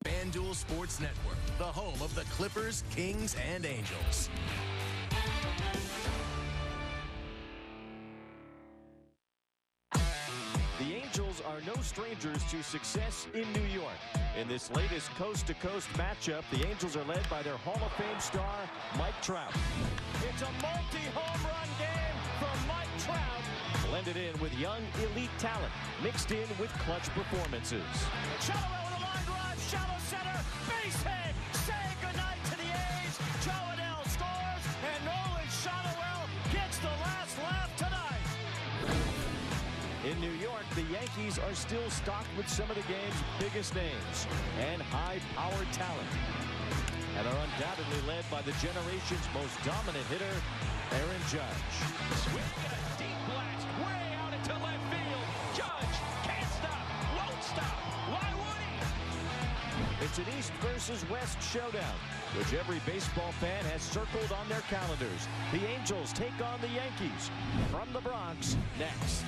FanDuel Sports Network, the home of the Clippers, Kings, and Angels. The Angels are no strangers to success in New York. In this latest coast-to-coast matchup, the Angels are led by their Hall of Fame star, Mike Trout. It's a multi-home run game for Mike Trout. Blended in with young elite talent, mixed in with clutch performances. Shallow with a line drive, shallow center, base hit. Say goodnight to the A's. Joadell scores, and Nolan Shallowell gets the last laugh tonight. In New York, the Yankees are still stocked with some of the game's biggest names and high-powered talent, and are undoubtedly led by the generation's most dominant hitter, Aaron Judge. Swing and a deep blast way out into left field. Judge can't stop, won't stop. Why would he? It's an East versus West showdown, which every baseball fan has circled on their calendars. The Angels take on the Yankees from the Bronx next.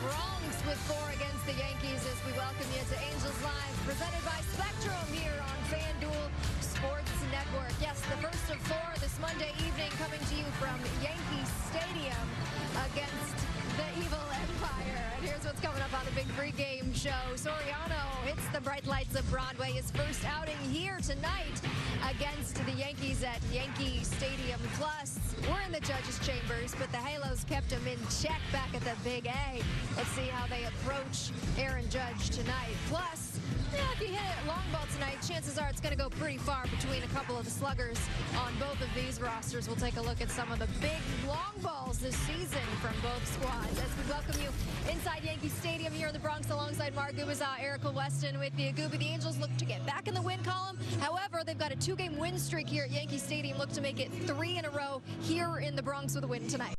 Bronx with 4 against the Yankees as we welcome you to Angels Live, presented by Spectrum here on FanDuel Sports Network. Yes, the first of 4 this Monday evening, coming to you from Yankee Stadium against the Evil Empire. And here's what's coming up on the big pregame show. Soriano hits the bright lights of Broadway, his first outing here tonight against the Yankees at Yankee Stadium. Plus, we're in the judges' chambers, but the Halos kept him in check back at the Big A. Let's see how they approach Aaron Judge tonight. Plus, if you hit it long ball tonight, chances are it's going to go pretty far between a couple of the sluggers on both of these rosters. We'll take a look at some of the big long balls this season from both squads as we welcome you inside Yankee Stadium here in the Bronx alongside Mark Gubiza, Erica Weston with the Gooby. The Angels look to get back in the win column. However, they've got a 2-game win streak here at Yankee Stadium. Look to make it 3 in a row here in the Bronx with a win tonight.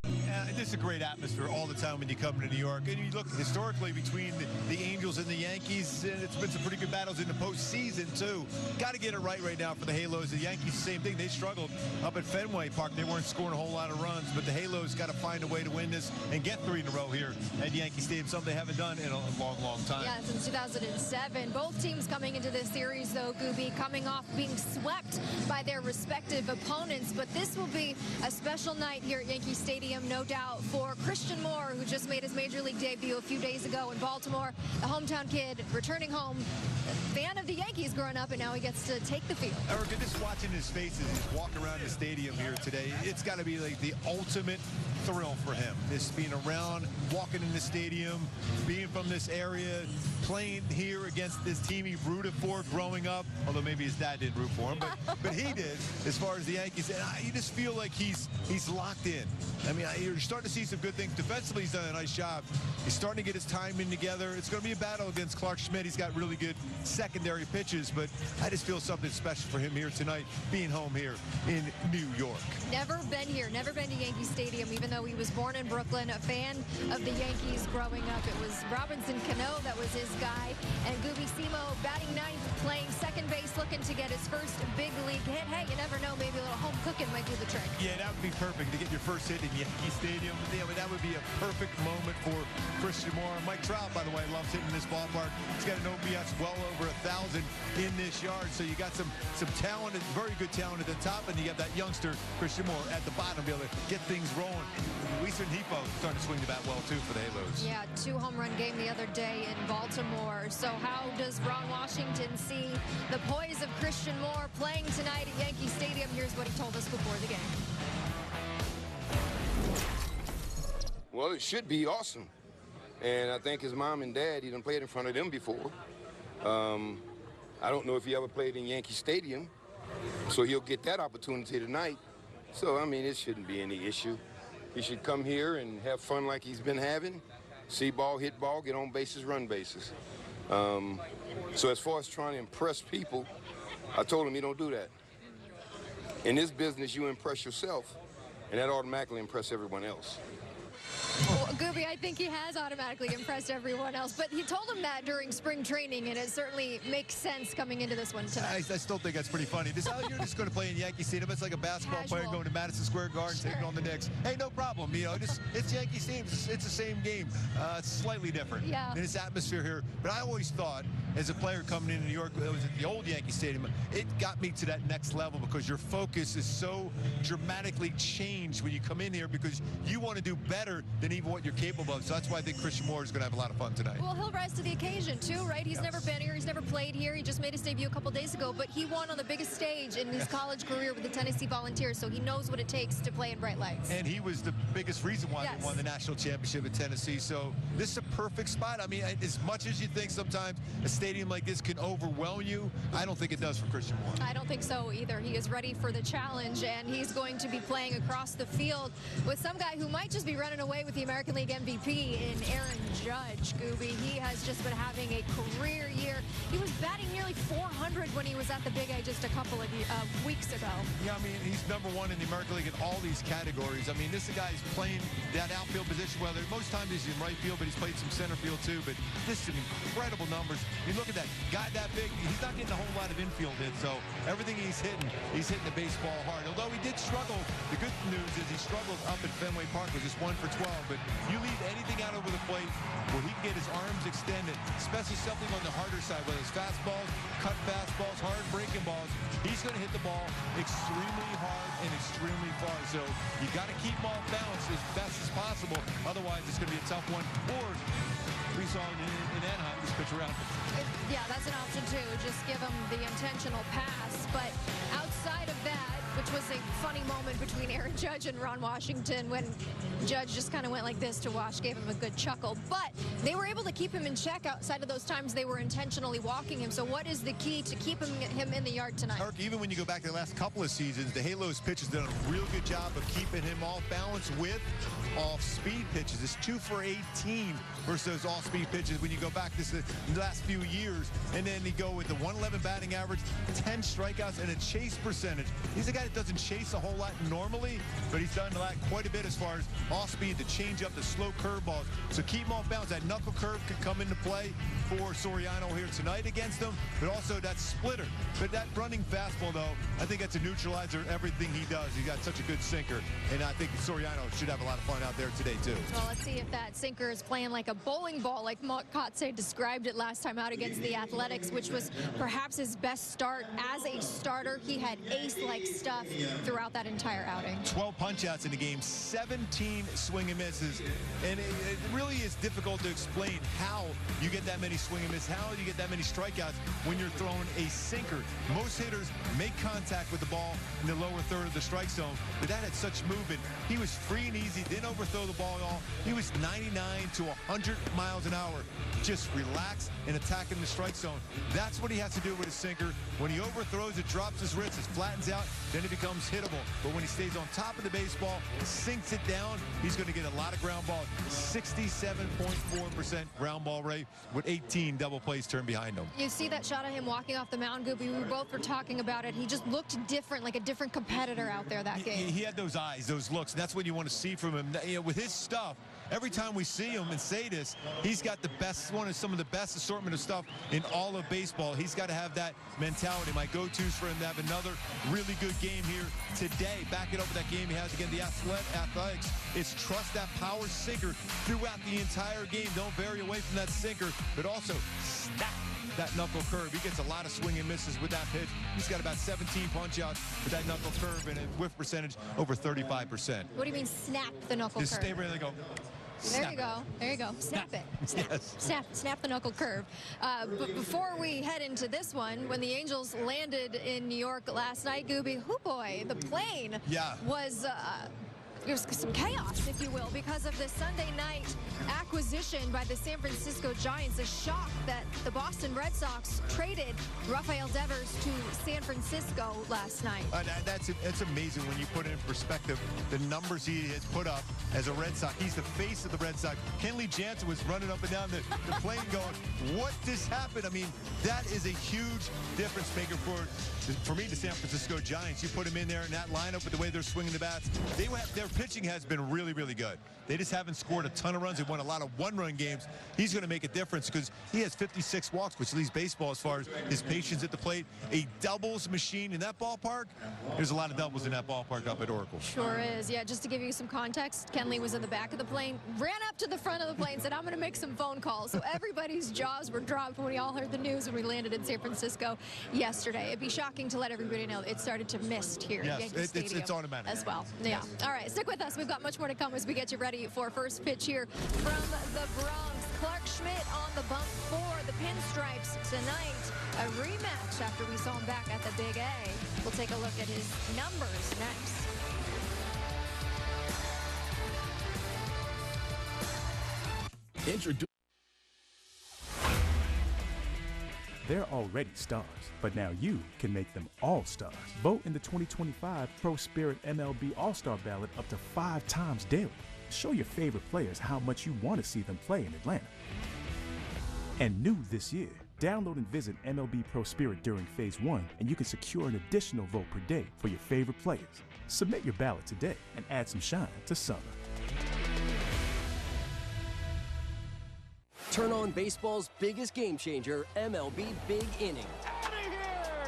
This is a great atmosphere all the time when you come to New York. And you look historically between the Angels and the Yankees, and it's been some pretty good battles in the postseason, too. Got to get it right now for the Halos. The Yankees, same thing. They struggled up at Fenway Park. They weren't scoring a whole lot of runs, but the Halos got to find a way to win this and get 3 in a row here at Yankee Stadium, something they haven't done in a long, long time. Yeah, since 2007. Both teams coming into this series, though, Gooby, coming off being swept by their respective opponents. But this will be a special night here at Yankee Stadium, no doubt, for Christian Moore, who just made his Major League debut a few days ago in Baltimore. The hometown kid returning home, fan of the Yankees growing up, and now he gets to take the field. Erica, just watching his face as he's walking around the stadium here today, it's got to be like the ultimate thrill for him. This being around, walking in the stadium, being from this area, playing here against this team he rooted for growing up, although maybe his dad didn't root for him, but he did as far as the Yankees. And you just feel like he's locked in. I mean, you're starting to see some good things. Defensively, he's done a nice job. He's starting to get his timing together. It's going to be a battle against Clarke Schmidt. He's got really good secondary pitches, but I just feel something special for him here tonight, being home here in New York. Never been here, never been to Yankee Stadium, even though he was born in Brooklyn, a fan of the Yankees growing up. It was Robinson Cano that was his guy, and Gooby Simo batting ninth, playing second base, looking to get his first big league hit. Hey, you never know, maybe a little home cooking might do the trick. Yeah, that would be perfect to get your first hit in Yankee Stadium. Yeah, but that would be a perfect moment for Christian Moore. Mike Trout, by the way, loves hitting this ballpark. He's got an OPS well over 1,000 in this yard. So you got some talent, very good talent at the top, and you have that youngster, Christian Moore, at the bottom, be able to get things rolling. Eastern Hepho starting to swing the bat well, too, for the Halos. Yeah, 2-home-run game the other day in Baltimore. So how does Ron Washington see the poise of Christian Moore playing tonight at Yankee Stadium? Here's what he told us before the game. Well, it should be awesome. And I think his mom and dad, he done played in front of them before. I don't know if he ever played in Yankee Stadium, so he'll get that opportunity tonight. So, I mean, it shouldn't be any issue. He should come here and have fun like he's been having. See ball, hit ball, get on bases, run bases. So as far as trying to impress people, I told him you don't do that. In this business, you impress yourself, and that automatically impress everyone else. Well, Gooby, I think he has automatically impressed everyone else, but he told him that during spring training, and it certainly makes sense coming into this one tonight. I still think that's pretty funny. This how you're just going to play in Yankee Stadium. It's like a basketball player going to Madison Square Garden, taking on the Knicks. Hey, no problem. You know, it's Yankee Stadium. It's the same game. It's slightly different in its atmosphere here. But I always thought, as a player coming into New York, it was at the old Yankee Stadium, it got me to that next level because your focus is so dramatically changed when you come in here because you want to do better than even what you're capable of. So that's why I think Christian Moore is going to have a lot of fun tonight. Well, he'll rise to the occasion, too, right? He's never been here. He's never played here. He just made his debut a couple days ago, but he won on the biggest stage in his college career with the Tennessee Volunteers, so he knows what it takes to play in bright lights. And he was the biggest reason why they won the national championship at Tennessee. So this is a perfect spot. I mean, as much as you think sometimes a stadium like this can overwhelm you, I don't think it does for Christian Moore. I don't think so either. He is ready for the challenge, and he's going to be playing across the field with some guy who might just be running away with the American League MVP in Aaron Judge. Gooby, he has just been having a career year. He was batting nearly 400 when he was at the Big A just a couple of weeks ago. Yeah, I mean, he's #1 in the American League in all these categories. I mean, this is a guy who's playing that outfield position. Well, most times he's in right field, but he's played some center field too. But this is some incredible numbers. You look at that guy that big, he's not getting a whole lot of infield hits. So everything he's hitting the baseball hard. Although he did struggle, the good news is he struggled up at Fenway Park, was just 1 for 12. But you leave anything out over the plate where he can get his arms extended, especially something on the harder side, whether it's fastballs, cut fastballs, hard breaking balls, he's going to hit the ball extremely hard and extremely far. So you got to keep him off balance as best as possible. Otherwise, it's going to be a tough one. Or we saw in Anaheim, just pitch around. Yeah, that's an option too. Just give him the intentional pass. But outside of that, which was a funny moment between Aaron Judge and Ron Washington when Judge just kind of went like this to Wash, gave him a good chuckle. But they were able to keep him in check outside of those times they were intentionally walking him. So what is the key to keeping him in the yard tonight? Clarke, even when you go back to the last couple of seasons, the Halos pitchers done a real good job of keeping him off balance with off-speed pitches. It's 2 for 18 versus those off-speed pitches when you go back the last few years. And then you go with the 111 batting average, 10 strikeouts, and a chase percentage. He's a guy that doesn't chase a whole lot normally, but he's done that quite a bit as far as off-speed, the change-up, the slow curveballs. So keep him off balance. That knuckle curve could come into play for Soriano here tonight against him, but also that splitter. But that running fastball, though, I think that's a neutralizer everything he does. He's got such a good sinker, and I think Soriano should have a lot of fun out there today, too. Well, let's see if that sinker is playing like a bowling ball, like Mark Kotze described it last time out against the Athletics, which was perhaps his best start as a starter. He had ace-like stuff throughout that entire outing. 12 punch-outs in the game, 17 swing and misses, and it really is difficult to explain how you get that many swing and misses, how you get that many strikeouts when you're throwing a sinker. Most hitters make contact with the ball in the lower third of the strike zone, but that had such movement. He was free and easy, didn't overthrow the ball at all. He was 99 to 100 miles an hour, just relaxed and attacking the strike zone. That's what he has to do with his sinker. When he overthrows, it drops his wrist, it flattens out, then it becomes hittable. But when he stays on top of the baseball, sinks it down, he's going to get a lot of ground balls. 67.4% ground ball rate with 18 double plays turned behind him. You see that shot of him walking off the mound, Gooby? We both were talking about it. He just looked different, like a different competitor out there that game. He had those eyes, those looks, and that's what you want to see from him. You know, with his stuff, every time we see him and say this, he's got the best, some of the best assortment of stuff in all of baseball. He's got to have that mentality. My go-tos for him to have another really good game here today. Back it up with that game he has against the Athletics. It's trust that power sinker throughout the entire game. Don't vary away from that sinker, but also snap that knuckle curve. He gets a lot of swing and misses with that pitch. He's got about 17 punch-outs with that knuckle curve and a whiff percentage over 35%. What do you mean snap the knuckle curve? Just stay ready to go. There you go. There you go. Snap it. Snap. Yes. Snap the knuckle curve. But before we head into this one, when the Angels landed in New York last night, Gooby, oh boy, the plane was... There was some chaos, if you will, because of the Sunday night acquisition. acquisition by the San Francisco Giants. A shock that the Boston Red Sox traded Rafael Devers to San Francisco last night. That's amazing when you put it in perspective. The numbers he has put up as a Red Sox. He's the face of the Red Sox. Kenley Jansen was running up and down the plane going, what just happened? I mean, that is a huge difference maker for me, the San Francisco Giants. You put him in there in that lineup with the way they're swinging the bats. Their pitching has been really, really good. They just haven't scored a ton of runs. They've won a lot of one-run games. He's going to make a difference because he has 56 walks, which leads baseball as far as his patience at the plate. A doubles machine in that ballpark. There's a lot of doubles in that ballpark up at Oracle. Sure is. Yeah, just to give you some context, Kenley was in the back of the plane, ran up to the front of the plane, said, I'm going to make some phone calls. So everybody's jaws were dropped when we all heard the news when we landed in San Francisco yesterday. It'd be shocking to let everybody know it started to mist here at Yankee Stadium it's automatic as well. Yeah. All right, stick with us. We've got much more to come as we get you ready for first pitch here from the Bronx. Clarke Schmidt on the bump for the Pinstripes tonight. A rematch after we saw him back at the Big A. We'll take a look at his numbers next. They're already stars, but now you can make them all-stars. Vote in the 2025 Pro Spirit MLB All-Star Ballot up to 5 times daily. Show your favorite players how much you want to see them play in Atlanta. And new this year, download and visit MLB Pro Spirit during Phase 1, and you can secure an additional vote per day for your favorite players. Submit your ballot today and add some shine to summer. Turn on baseball's biggest game changer, MLB Big Inning.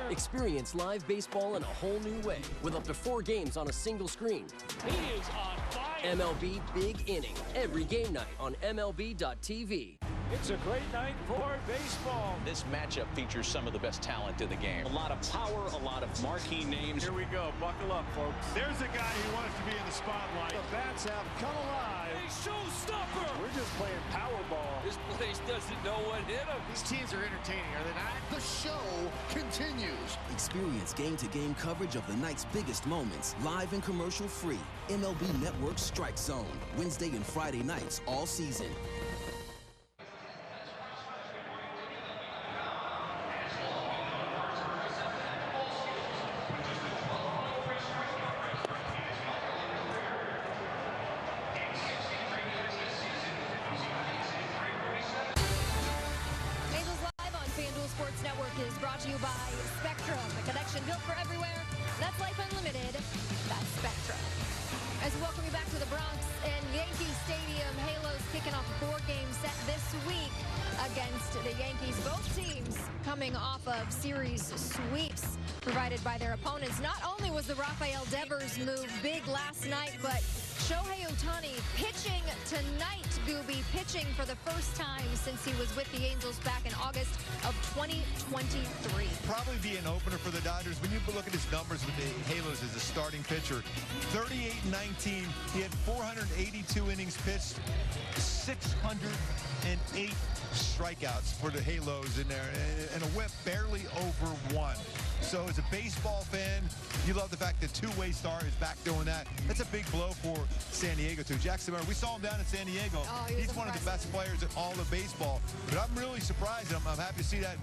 Experience live baseball in a whole new way with up to 4 games on a single screen. He is on fire. MLB Big Inning, every game night on MLB.tv. It's a great night for baseball. This matchup features some of the best talent in the game. A lot of power, a lot of marquee names. Here we go. Buckle up, folks. There's a guy who wants to be in the spotlight. The bats have come alive. A showstopper. We're just playing Powerball. This place doesn't know what hit him. These teams are entertaining, are they not? The show continues. Experience game-to-game coverage of the night's biggest moments, live and commercial-free. MLB Network Strike Zone, Wednesday and Friday nights all season. Is brought to you by Spectrum, a connection built for everywhere. That's life unlimited. That's Spectrum. As we welcome you back to the Bronx and Yankee Stadium, Halos kicking off a 4-game set this week against the Yankees. Both teams coming off of series sweeps provided by their opponents. Not only was the Rafael Devers move big last night, but Shohei Ohtani pitching tonight, Gooby, pitching for the first time since he was with the Angels back in August of 2023. Probably be an opener for the Dodgers. When you look at his numbers with the Halos as a starting pitcher, 38-19, he had 482 innings pitched, 608 strikeouts for the Halos in there, and a whip barely over 1. So as a baseball fan, you love the fact that two-way star is back doing that. That's a big blow for San Diego, too. Jackson Miller, we saw him down in San Diego. He's one of the best players in all of baseball. But I'm really surprised. I'm happy to see that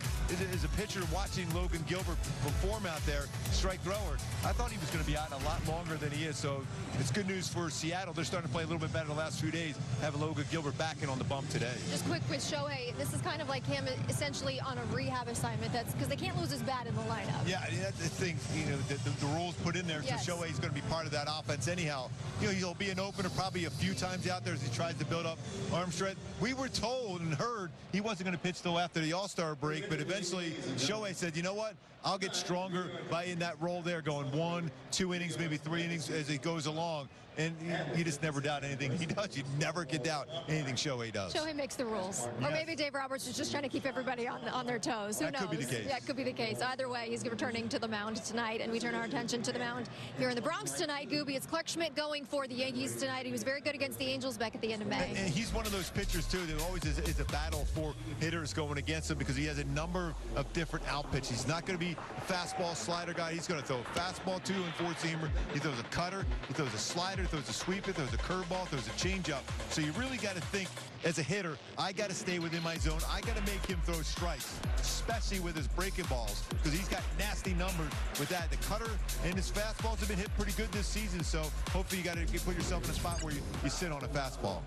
as a pitcher watching Logan Gilbert perform out there, strike thrower. I thought he was going to be out a lot longer than he is. So it's good news for Seattle. They're starting to play a little bit better the last few days. Having Logan Gilbert back in on the bump today. Just quick with Shohei, this is kind of like him essentially on a rehab assignment. That's because they can't lose his bat in the lineup. Yeah, that's the thing. You know, the rules put in there, yes. So Shohei's going to be part of that offense anyhow. You know, he'll be an opener probably a few times out there as he tries to build up arm strength. We were told and heard he wasn't going to pitch till after the All-Star break, but eventually Shohei said, you know what? I'll get stronger by in that role there, going 1, 2 innings, maybe 3 innings as it goes along. And you just never doubt anything he does. You never can doubt anything Shohei does. Shohei makes the the rules. Or maybe Dave Roberts is just trying to keep everybody on their toes. Who knows? Could be the case. Yeah, it could be the case. Either way, he's returning to the mound tonight, and we turn our attention to the mound here in the Bronx tonight. Gooby, it's Clarke Schmidt going for the Yankees tonight. He was very good against the Angels back at the end of May. And he's one of those pitchers, too, that always is a battle for hitters going against him because he has a number of different out pitches. He's not going to be a fastball slider guy. He's going to throw a fastball, 2 and 4-seamer. He throws a cutter. He throws a slider. He throws a sweeper. He throws a curveball. Throws a changeup. So you really got to think, as a hitter, I got to stay within my zone. I got to make him throw strikes, especially with his breaking balls, because he's got nasty numbers with that. The cutter and his fastballs have been hit pretty good this season, so hopefully you got to put yourself in a spot where you sit on a fastball.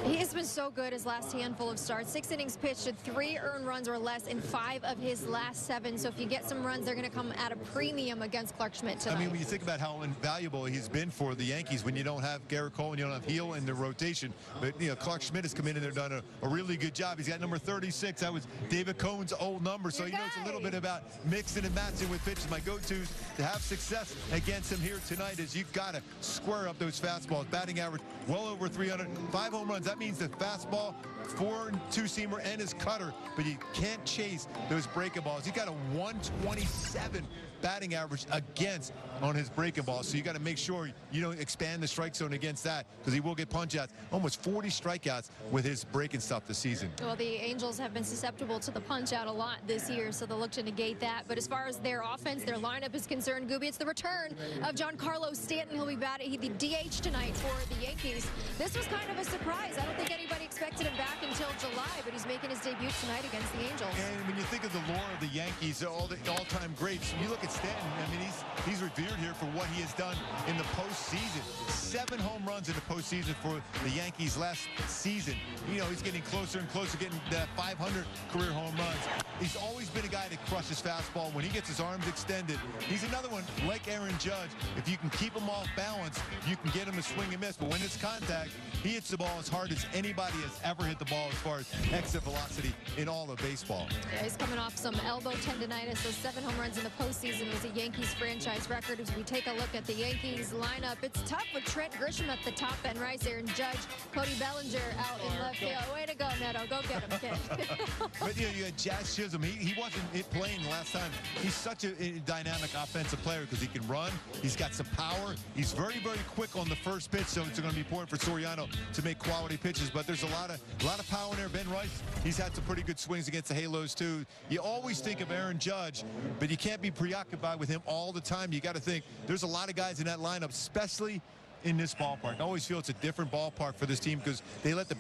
He has been so good his last handful of starts. 6 innings pitched, 3 earned runs or less in 5 of his last 7. So if you get some runs, they're going to come at a premium against Clarke Schmidt tonight. I mean, when you think about how invaluable he's been for the Yankees, when you don't have Garrett Cole and you don't have Heel in the rotation, but Clarke Schmidt has come in and they've done a really good job. He's got number 36. That was David Cohn's old number, so he knows a little bit about mixing and matching with pitches. My go-tos to have success against him here tonight is you've got to square up those fastballs. Batting average well over 300, 5 home runs. That means the fastball, 4 and 2-seamer, and his cutter, but you can't chase those breaking balls. He's got a 127 batting average against on his breaking balls, so you got to make sure you don't expand the strike zone against that, because he will get punch outs. Almost 40 strikeouts with his breaking stuff this season. Well, the Angels have been susceptible to the punch out a lot this year, so they'll look to negate that. But as far as their offense, their lineup is concerned, Gooby, it's the return of Giancarlo Stanton. He'll be batting the DH tonight for the Yankees. This was kind of a surprise. I don't think anybody expected him back until July, but he's making his debut tonight against the Angels. And when you think of the lore of the Yankees, all the all-time greats, you look at Stanton, I mean, he's revered here for what he has done in the postseason. 7 home runs in the postseason for the Yankees last season. He's getting closer and closer, getting that 500 career home runs. He's always been a guy that crushes fastball. When he gets his arms extended, he's another one like Aaron Judge. If you can keep him off balance, you can get him to swing and miss. But when it's contact, he hits the ball as hard as anybody has ever hit the ball as far as exit velocity in all of baseball. Yeah, he's coming off some elbow tendonitis. Those 7 home runs in the postseason was a Yankees franchise record. As we take a look at the Yankees lineup, it's tough with Trent Grisham at the top end, right? Aaron Judge, Cody Bellinger out in left field. Way to go, Neto. Go get him, kid. But you had Jazz Chisholm. He wasn't playing last time. He's such a dynamic offensive player because he can run. He's got some power. He's very, very quick on the first pitch, so it's going to be important for Soriano to make quality pitches. But there's a lot of power in there. Ben Rice, he's had some pretty good swings against the Halos too. You always think of Aaron Judge, but you can't be preoccupied with him all the time. You got to think there's a lot of guys in that lineup, especially in this ballpark. I always feel it's a different ballpark for this team because they let the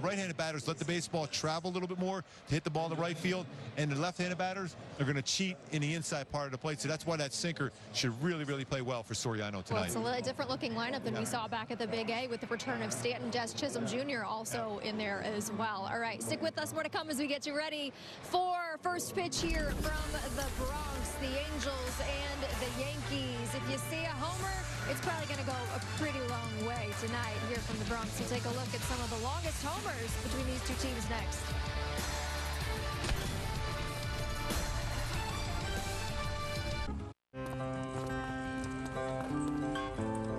right-handed batters let the baseball travel a little bit more to hit the ball to right field, and the left-handed batters are going to cheat in the inside part of the plate. So that's why that sinker should really, really play well for Soriano tonight. Well, it's a little different looking lineup than we saw back at the Big A with the return of Stanton. Jazz Chisholm Jr. also in there as well. All right, stick with us. More to come as we get you ready for first pitch here from the Bronx, the Angels and the Yankees. If you see a homer, it's probably going to go a pretty long way tonight here from the Bronx. We'll take a look at some of the longest homers between these two teams next.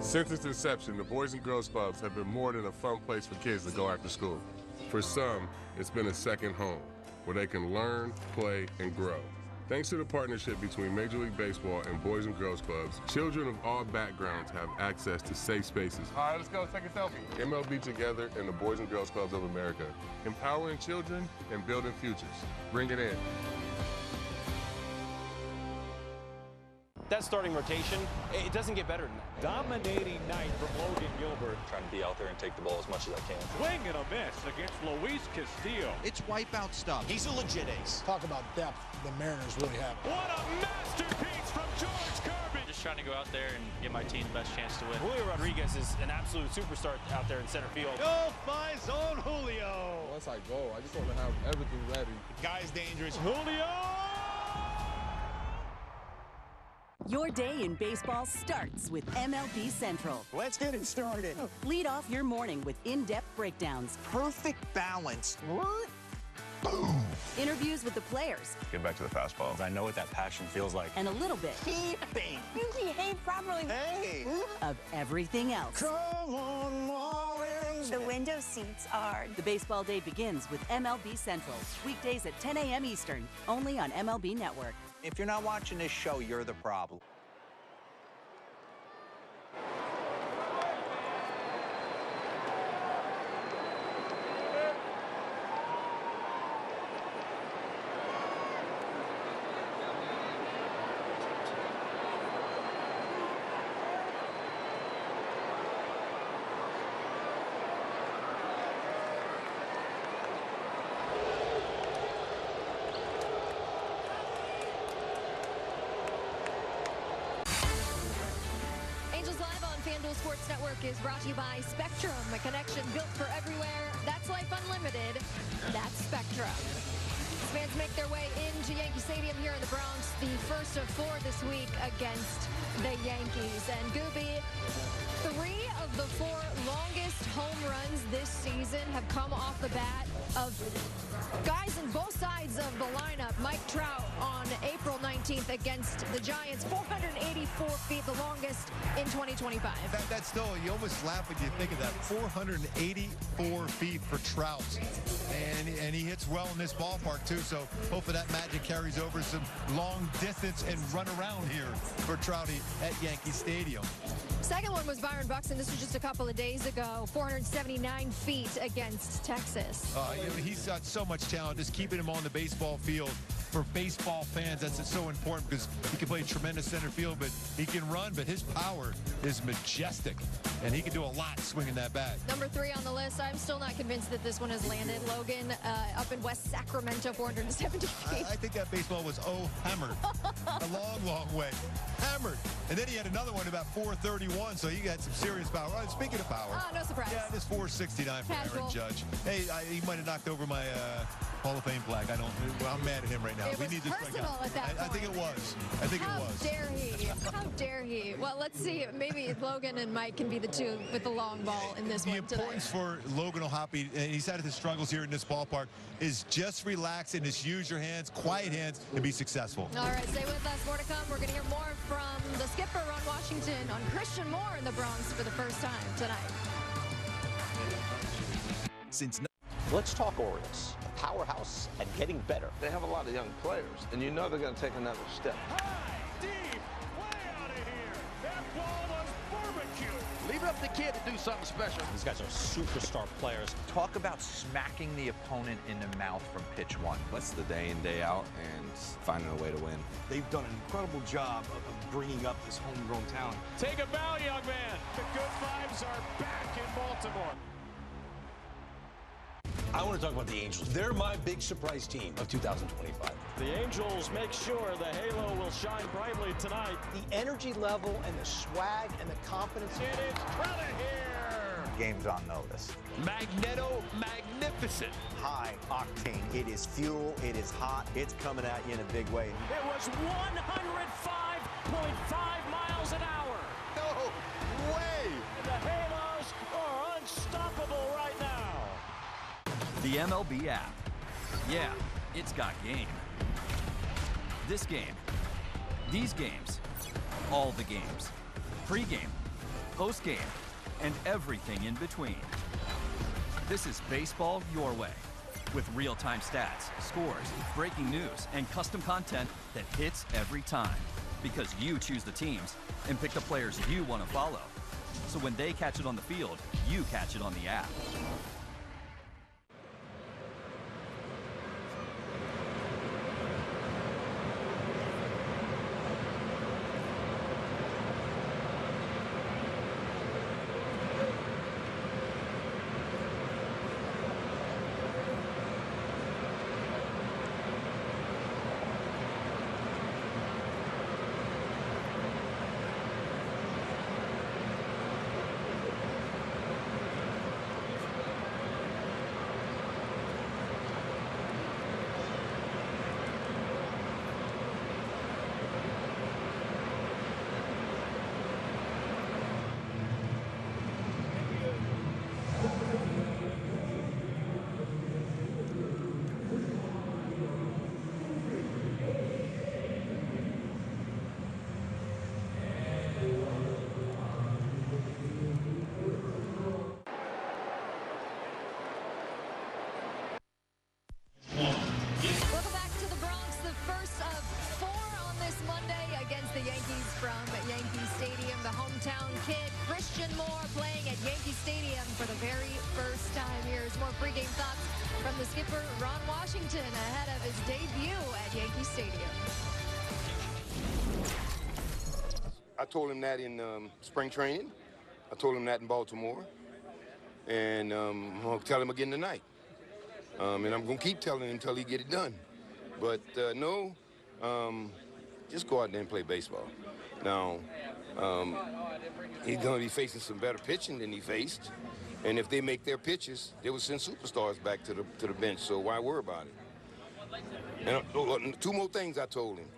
Since its inception, the Boys and Girls Clubs have been more than a fun place for kids to go after school. For some, it's been a second home where they can learn, play, and grow. Thanks to the partnership between Major League Baseball and Boys and Girls Clubs, children of all backgrounds have access to safe spaces. All right, let's go take a selfie. MLB Together and the Boys and Girls Clubs of America, empowering children and building futures. Bring it in. That starting rotation, it doesn't get better than that. Dominating night from Logan Gilbert. Trying to be out there and take the ball as much as I can. Swing and a miss against Luis Castillo. It's wipeout stuff. He's a legit ace. Talk about depth. The Mariners really have. What a masterpiece from George Kirby. Just trying to go out there and give my team the best chance to win. Julio Rodriguez is an absolute superstar out there in center field. Go my zone, Julio. Once I go, I just want to have everything ready. The guy's dangerous. Julio! Your day in baseball starts with MLB Central. Let's get it started. Lead off your morning with in-depth breakdowns. Perfect balance. Boom. Interviews with the players. Get back to the fastball. I know what that passion feels like. And a little bit. Keeping. You behave properly. Hey. Of everything else. Come on, Marlin. The window seats are. The baseball day begins with MLB Central. Weekdays at 10 a.m. Eastern, only on MLB Network. If you're not watching this show, you're the problem. Sports Network is brought to you by Spectrum, a connection built for everywhere. That's life unlimited. That's Spectrum. Fans make their way into Yankee Stadium here in the Bronx, the first of 4 this week against the Yankees. And Gooby, 3 of the 4 longest home runs this season have come off the bat of guys in both sides of the lineup. Mike Trout on April 19th against the Giants, 484 feet, the longest in 2025. That's still, you almost laugh when you think of that. 484 feet for Trout. And he hits well in this ballpark, too. So hopefully that magic carries over some long distance and run around here for Trouty at Yankee Stadium. Second one was Byron Buxton. This was just a couple of days ago. 479 feet against Texas. He's got so much talent. Just keeping him on the baseball field for baseball fans, that's so important because he can play tremendous center field, but he can run, but his power is majestic, and he can do a lot swinging that bat. Number 3 on the list. I'm still not convinced that this one has landed. Logan up in West Sacramento, 470 feet. I think that baseball was hammered a long, long way. Hammered. And then he had another one about 431, so he got some serious power. Speaking of power. Oh, no surprise. Yeah, just 469 for Aaron Judge. Hey, he might have knocked over my Hall of Fame flag. I'm mad at him right now. It was personal at that point. I think it was. I think it was. How dare he? How dare he? Well, let's see. Maybe Logan and Mike can be the 2 with the long ball in this one today. The importance for Logan Ohtani, and he's had his struggles here in this ballpark, is just relax and just use your hands, quiet hands, and be successful. All right, stay with us. More to come. We're going to hear more from the skipper, Ron Washington, on Christian Moore in the Bronx for the first time tonight. Let's talk Orioles, a powerhouse and getting better. They have a lot of young players, and you know they're going to take another step. High, deep, way out of here. That ball was barbecue. Leave it up to the kid to do something special. These guys are superstar players. Talk about smacking the opponent in the mouth from pitch 1. That's the day in, day out, and finding a way to win. They've done an incredible job of bringing up this homegrown talent. Take a bow, young man. The good vibes are back in Baltimore. I want to talk about the Angels. They're my big surprise team of 2025. The Angels make sure the halo will shine brightly tonight. The energy level and the swag and the confidence. It is Clarke here. Game's on notice. Magneto magnificent. High octane. It is fuel. It is hot. It's coming at you in a big way. It was 105.5 miles an hour. No way. The Halos are unstoppable right now. The MLB app. Yeah, it's got game. This game. These games. All the games. Pre-game. Post-game. And everything in between. This is baseball your way. With real-time stats, scores, breaking news, and custom content that hits every time. Because you choose the teams and pick the players you want to follow. So when they catch it on the field, you catch it on the app. for the very first time. Here's more pregame thoughts from the skipper, Ron Washington, ahead of his debut at Yankee Stadium. I told him that in spring training. I told him that in Baltimore. And I'm going to tell him again tonight. And I'm going to keep telling him until he get it done. But no, just go out there and play baseball. Now, he's going to be facing some better pitching than he faced. And if they make their pitches, they will send superstars back to the bench. So why worry about it? And two more things I told him.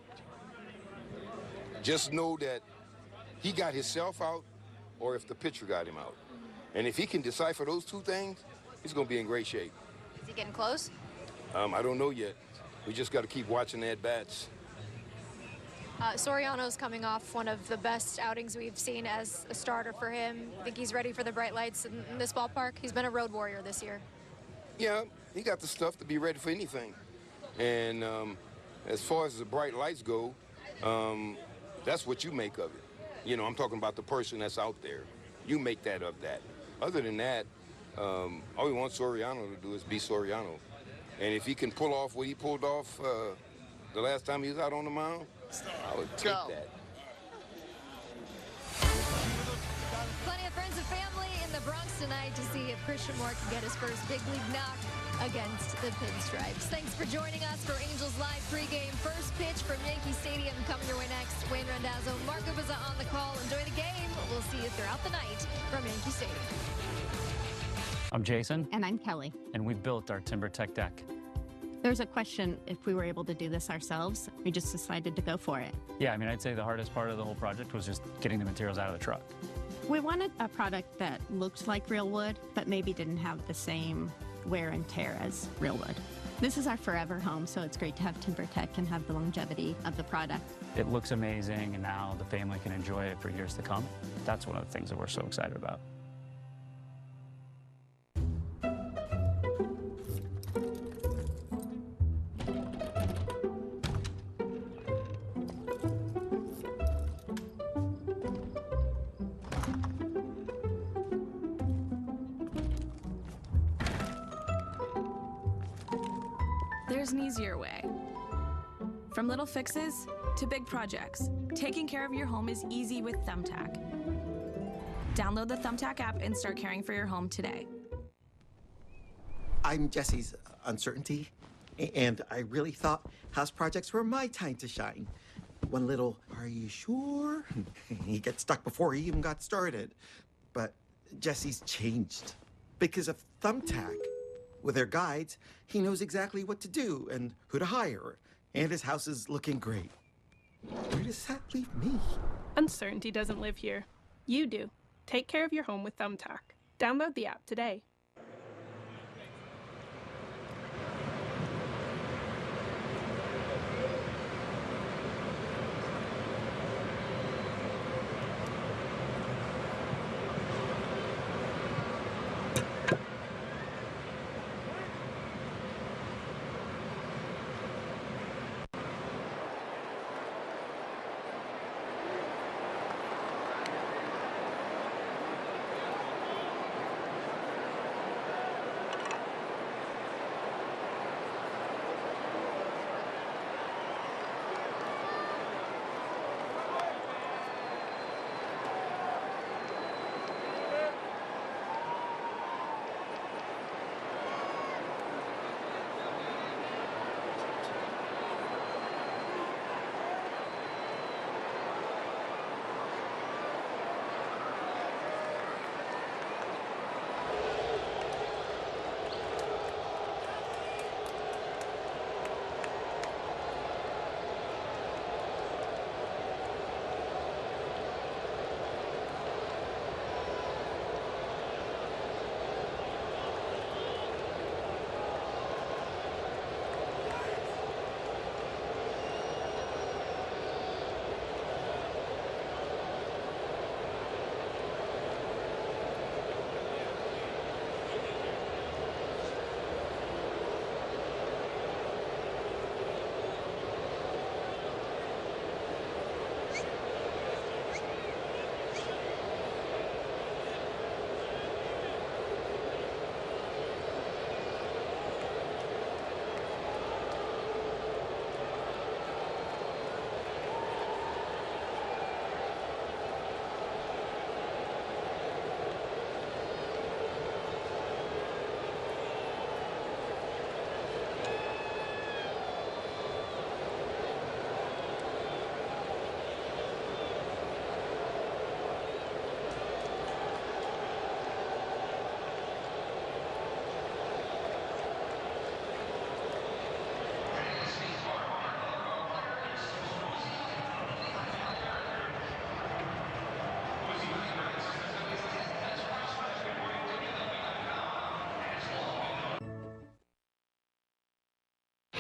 Just know that he got himself out or if the pitcher got him out. And if he can decipher those two things, he's going to be in great shape. Is he getting close? I don't know yet. We just got to keep watching the at-bats. Soriano's coming off one of the best outings we've seen as a starter for him. I think he's ready for the bright lights in this ballpark. He's been a road warrior this year. Yeah, he got the stuff to be ready for anything. And as far as the bright lights go, that's what you make of it. You know, I'm talking about the person that's out there. You make that of that. Other than that, all we want Soriano to do is be Soriano. And if he can pull off what he pulled off the last time he was out on the mound, I would take that. Plenty of friends and family in the Bronx tonight to see if Christian Moore can get his first big league knock against the Pinstripes. Thanks for joining us for Angels Live pregame. First pitch from Yankee Stadium coming your way next. Wayne Randazzo, Marco Bizza on the call. Enjoy the game. We'll see you throughout the night from Yankee Stadium. I'm Jason. And I'm Kelly. And we built our TimberTech deck. There's a question if we were able to do this ourselves. We just decided to go for it. Yeah, I mean, I'd say the hardest part of the whole project was just getting the materials out of the truck. We wanted a product that looked like real wood, but maybe didn't have the same wear and tear as real wood. This is our forever home, so it's great to have TimberTech and have the longevity of the product. It looks amazing, and now the family can enjoy it for years to come. That's one of the things that we're so excited about. There's an easier way. From little fixes to big projects, taking care of your home is easy with Thumbtack. Download the Thumbtack app and start caring for your home today. I'm Jesse's uncertainty, and I really thought house projects were my time to shine. One little, "Are you sure?" He gets stuck before he even got started. But Jesse's changed because of Thumbtack. With their guides, he knows exactly what to do and who to hire, and his house is looking great. Where does that leave me? Uncertainty doesn't live here. You do. Take care of your home with Thumbtack. Download the app today.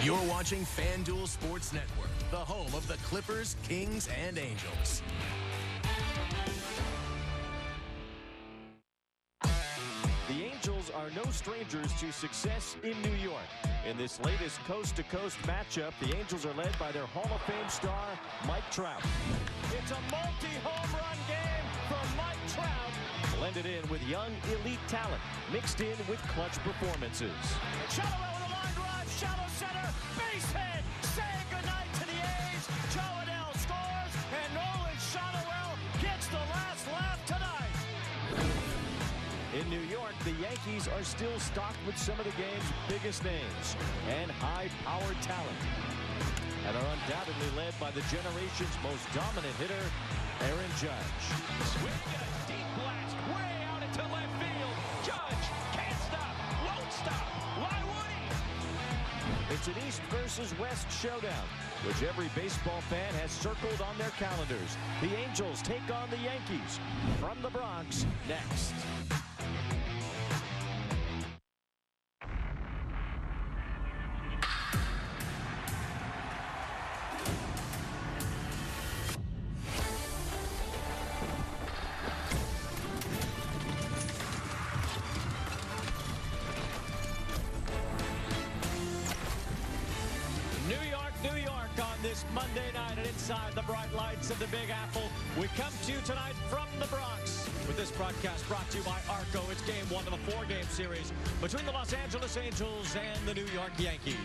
You're watching FanDuel Sports Network, the home of the Clippers, Kings, and Angels. The Angels are no strangers to success in New York. In this latest coast-to-coast matchup, the Angels are led by their Hall of Fame star, Mike Trout. It's a multi-home run game for Mike Trout. Blended in with young elite talent, mixed in with clutch performances. Shallow with a line drive, shallow center, base hit, saying goodnight to the A's. Chowanel scores, and Nolan Shotwell gets the last laugh tonight. In New York, the Yankees are still stocked with some of the game's biggest names and high-powered talent, and are undoubtedly led by the generation's most dominant hitter, Aaron Judge. Swing and a deep blast way out into left field. Judge can't stop, won't stop. Why would he? It's an East versus West showdown, which every baseball fan has circled on their calendars. The Angels take on the Yankees. From the Bronx, next. This Monday night and inside the bright lights of the Big Apple, we come to you tonight from the Bronx. With this broadcast brought to you by Arco, it's game one of a four-game series between the Los Angeles Angels and the New York Yankees.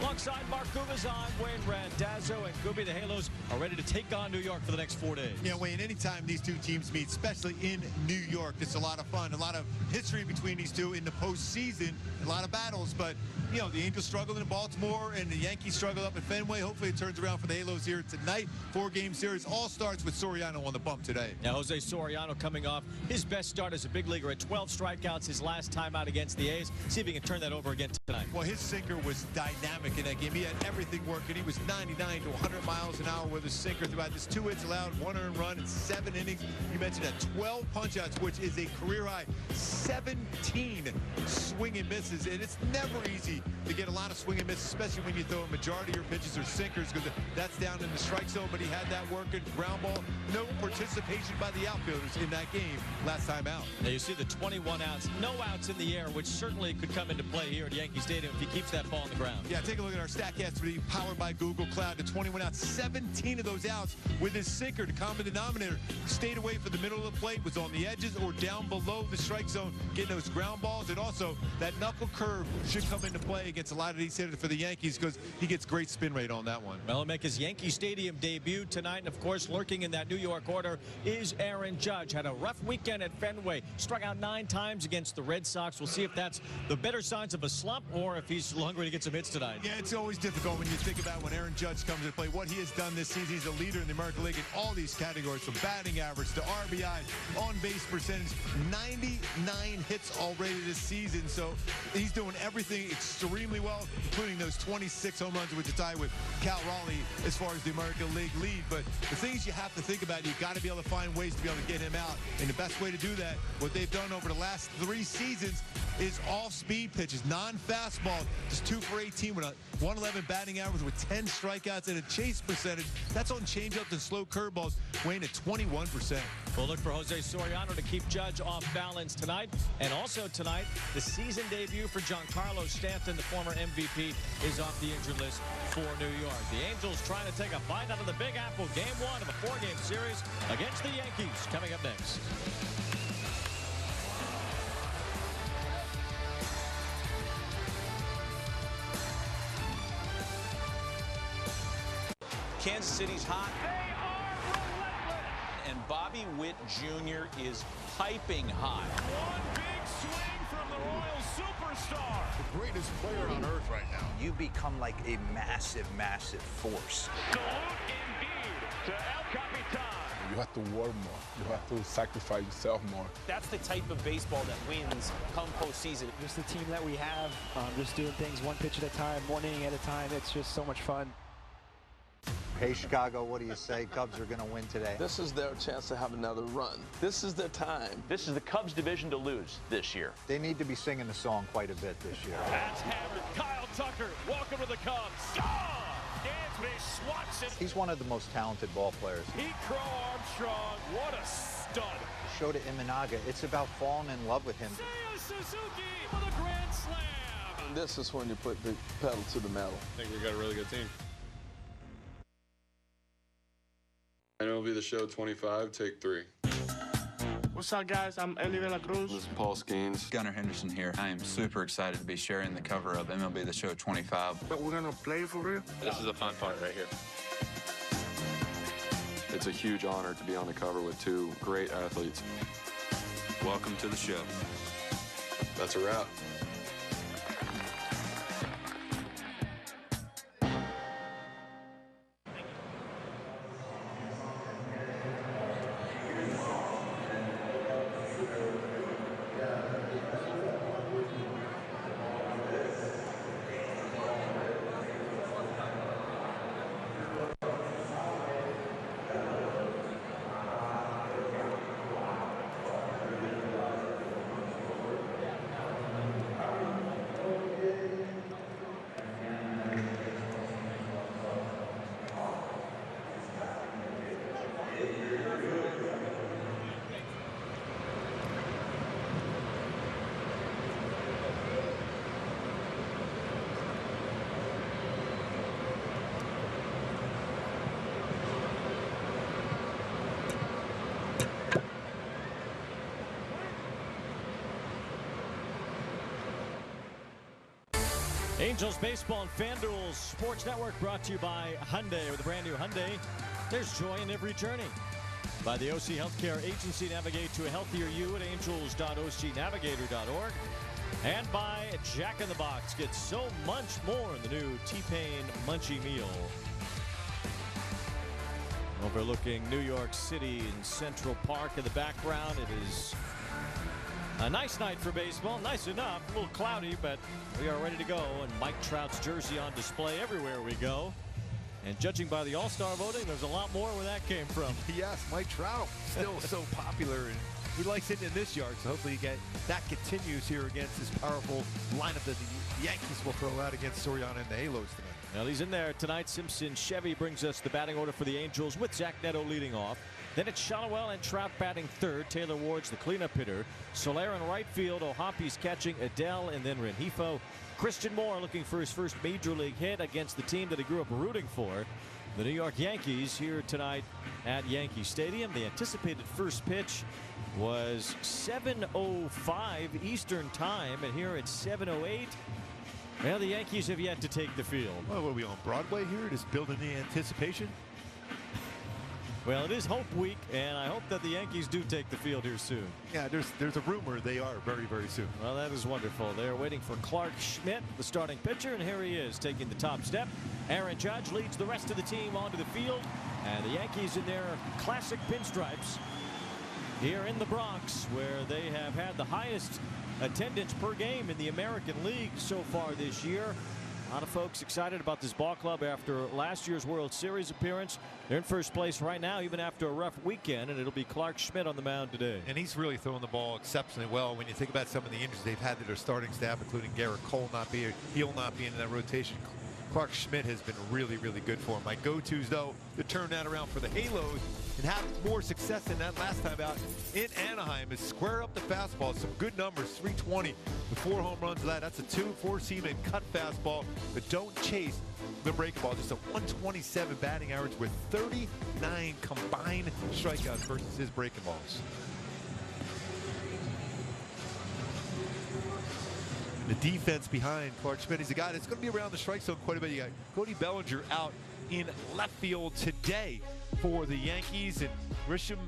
Alongside Mark Gubazon, Wayne Randazzo, and Gooby, the Halos are ready to take on New York for the next 4 days. Yeah, Wayne, anytime these two teams meet, especially in New York, it's a lot of fun. A lot of history between these two in the postseason. A lot of battles, but, you know, the Angels struggled in Baltimore and the Yankees struggled up at Fenway. Hopefully it turns around for the Halos here tonight. Four-game series. All starts with Soriano on the bump today. Now, Jose Soriano coming off his best start as a big leaguer at 12 strikeouts his last time out against the A's. See if he can turn that over again tonight. Well, his sinker was dynamic in that game. He had everything working. He was 99 to 100 miles an hour with his sinker throughout this 2 hits allowed, 1 earned run in 7 innings. You mentioned that 12 punch-outs, which is a career high 17 swing and misses. And it's never easy to get a lot of swing and misses, especially when you throw a majority of your pitches are sinkers, because that's down in the strike zone. But he had that working. Ground ball, no participation by the outfielders in that game last time out. Now you see the 21 outs, no outs in the air, which certainly could come into play here at Yankee Stadium if he keeps that ball on the ground. Yeah, take a look at our StatCast 3 powered by Google Cloud. The 21 outs, 17 of those outs with his sinker. The common denominator stayed away from the middle of the plate, was on the edges or down below the strike zone, getting those ground balls. And also that knuckle curve should come into play against a lot of these hitters for the Yankees, because he gets great spin rate on that one. Well, he'll make his Yankee Stadium debut tonight, and of course lurking in that New York order is Aaron Judge. Had a rough weekend at Fenway, struck out 9 times against the Red Sox. We'll see if that's the better signs of a slump or if he's hungry to get some hits tonight. Yeah, it's always difficult when you think about when Aaron Judge comes into play, what he has done this season. He's a leader in the American League in all these categories, from batting average to RBI, on-base percentage, 99 hits already this season. So he's doing everything extremely well, including those 26 home runs, which are tied with Cal Raleigh as far as the American League lead. But the things you have to think about, you've got to be able to find ways to be able to get him out. And the best way to do that, what they've done over the last 3 seasons, is off-speed pitches, non-fastball, just 2 for 18 with a 111 batting average with 10 strikeouts and a chase percentage. That's on changeups and slow curveballs, weighing at 21%. We'll look for Jose Soriano to keep Judge off balance tonight. And also tonight, the season debut for Giancarlo Stanton, the former MVP, is off the injured list for New York. The Angels trying to take a bite out of the Big Apple. Game 1 of a 4-game series against the Yankees. Coming up next. Kansas City's hot. They are relentless. And Bobby Witt Jr. is piping hot. One big swing from the Royal superstar. The greatest player on earth right now. You become like a massive, massive force. Salute indeed to El Capitan. You have to work more. You have to sacrifice yourself more. That's the type of baseball that wins come postseason. Just the team that we have, just doing things one pitch at a time, 1 inning at a time. It's just so much fun. Hey, Chicago, what do you say? Cubs are going to win today. This is their chance to have another run. This is their time. This is the Cubs division to lose this year. They need to be singing the song quite a bit this year. That's hammered. Kyle Tucker. He's one of the most talented ball players. Pete Crow Armstrong, what a stud. Showed it in Imanaga. It's about falling in love with him. Seiya Suzuki for the grand slam. And this is when you put the pedal to the metal. I think we got a really good team. MLB The Show 25, take 3. What's up, guys? I'm Eli De La Cruz. This is Paul Skeens. Gunnar Henderson here. I am super excited to be sharing the cover of MLB The Show 25. But we're gonna play for real? This is the fun part right here. It's a huge honor to be on the cover with 2 great athletes. Welcome to the show. That's a wrap. Angels Baseball and FanDuel Sports Network brought to you by Hyundai. With a brand new Hyundai, there's joy in every journey. By the OC Healthcare Agency, navigate to a healthier you at angels.ocnavigator.org. And by Jack in the Box, get so much more in the new T-Pain Munchie Meal. Overlooking New York City in Central Park in the background, it is a nice night for baseball. Nice enough. A little cloudy, but we are ready to go. And Mike Trout's jersey on display everywhere we go. And judging by the All-Star voting, there's a lot more where that came from. Yes, Mike Trout still so popular, and he likes hitting in this yard. So hopefully that continues here against this powerful lineup that the Yankees will throw out against Soriano and the Halos tonight. Well, he's in there tonight. Simpson Chevy brings us the batting order for the Angels with Zach Neto leading off. Then it's Shallowell and Trout batting third. Taylor Ward's the cleanup hitter. Soler in right field. O'Hoppe's catching Adele, and then Rengifo. Christian Moore looking for his first major league hit against the team that he grew up rooting for. The New York Yankees here tonight at Yankee Stadium. The anticipated first pitch was 7:05 Eastern time, and here it's 7:08. Well, the Yankees have yet to take the field. Well, what are we on Broadway here? Just building the anticipation? Well, it is Hope Week, and I hope that the Yankees do take the field here soon. Yeah, there's a rumor they are very, very soon. Well, that is wonderful. They're waiting for Clarke Schmidt, the starting pitcher, and here he is taking the top step. Aaron Judge leads the rest of the team onto the field, and the Yankees in their classic pinstripes here in the Bronx, where they have had the highest attendance per game in the American League so far this year. A lot of folks excited about this ball club after last year's World Series appearance. They're in first place right now, even after a rough weekend, and it'll be Clarke Schmidt on the mound today. And he's really throwing the ball exceptionally well. When you think about some of the injuries they've had to their starting staff, including Garrett Cole he'll not be in that rotation. Clarke Schmidt has been really, really good for him. My go-tos, though, to turn that around for the Halos and have more success than that last time out in Anaheim is square up the fastball. Some good numbers, 320 with 4 home runs of that. That's a 2-4-seam and cut fastball, but don't chase the breaking ball. Just a 127 batting average with 39 combined strikeouts versus his breaking balls. The defense behind Clarke Schmidt is a guy that's going to be around the strike zone quite a bit. You got Cody Bellinger out in left field today for the Yankees, and Grisham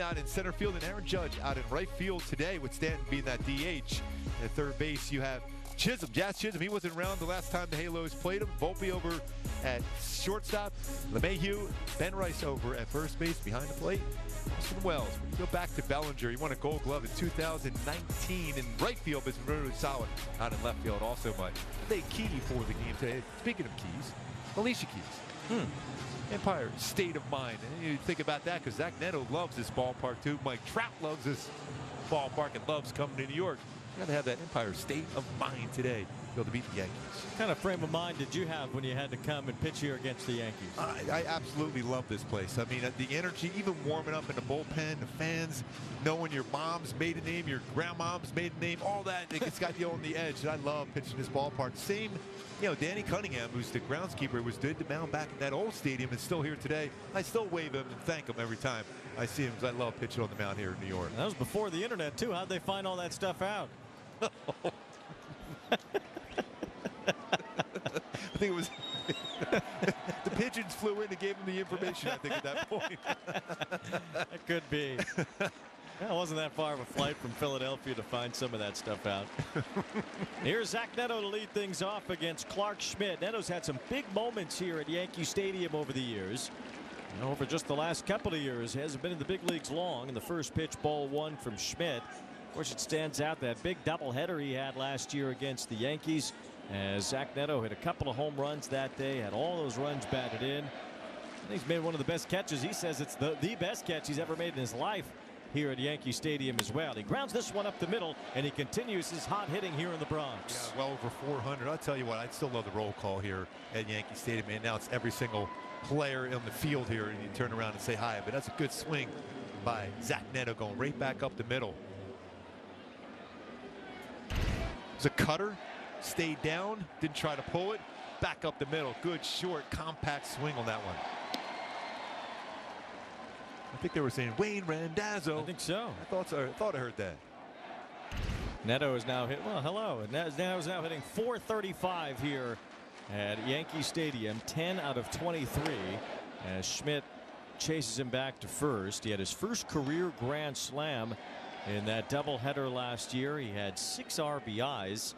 out in center field, and Aaron Judge out in right field today, with Stanton being that DH. At third base, you have Chisholm, Jazz Chisholm. He wasn't around the last time the Halos played him. Volpe over at shortstop. LeMahieu, Ben Rice over at first base behind the plate. Austin Wells, when you go back to Bellinger, he won a Gold Glove in 2019 in right field, but it's really solid out in left field also much. They key for the game today. Speaking of keys, Alicia Keys. Empire state of mind. And you think about that because Zach Neto loves this ballpark too. Mike Trout loves this ballpark and loves coming to New York. You got to have that Empire state of mind today be able to beat the Yankees. What kind of frame of mind did you have when you had to come and pitch here against the Yankees? I absolutely love this place. I mean, the energy, even warming up in the bullpen, the fans, knowing your mom's maiden name, your grandmom's maiden name, all that, it's got you on the edge. And I love pitching this ballpark. Same, Danny Cunningham, who's the groundskeeper, was did the mound back at that old stadium and still here today. I still wave him and thank him every time I see him, because I love pitching on the mound here in New York. And that was before the internet, too. How'd they find all that stuff out? I think it was the pigeons flew in and gave him the information, I think, at that point. That could be. Well, it wasn't that far of a flight from Philadelphia to find some of that stuff out. Here's Zach Neto to lead things off against Clarke Schmidt. Neto's had some big moments here at Yankee Stadium over the years. And over just the last couple of years, hasn't been in the big leagues long. In the first pitch, ball one from Schmidt. Of course, it stands out that big doubleheader he had last year against the Yankees, as Zach Neto hit a couple of home runs that day, had all those runs batted in. And he's made one of the best catches. He says it's the best catch he's ever made in his life here at Yankee Stadium as well. He grounds this one up the middle, and he continues his hot hitting here in the Bronx. Yeah, well over 400. I'll tell you what, I'd still love the roll call here at Yankee Stadium. And now it's every single player in the field here, and you turn around and say hi. But that's a good swing by Zach Neto, going right back up the middle. It's a cutter, stayed down, didn't try to pull it, back up the middle. Good short compact swing on that one. I think they were saying Wayne Randazzo. I think so. I thought I heard that. Neto is now hit. Well, hello. Neto is now hitting .435 here at Yankee Stadium, 10 out of 23. As Schmidt chases him back to first. He had his first career grand slam in that doubleheader last year. He had 6 RBIs,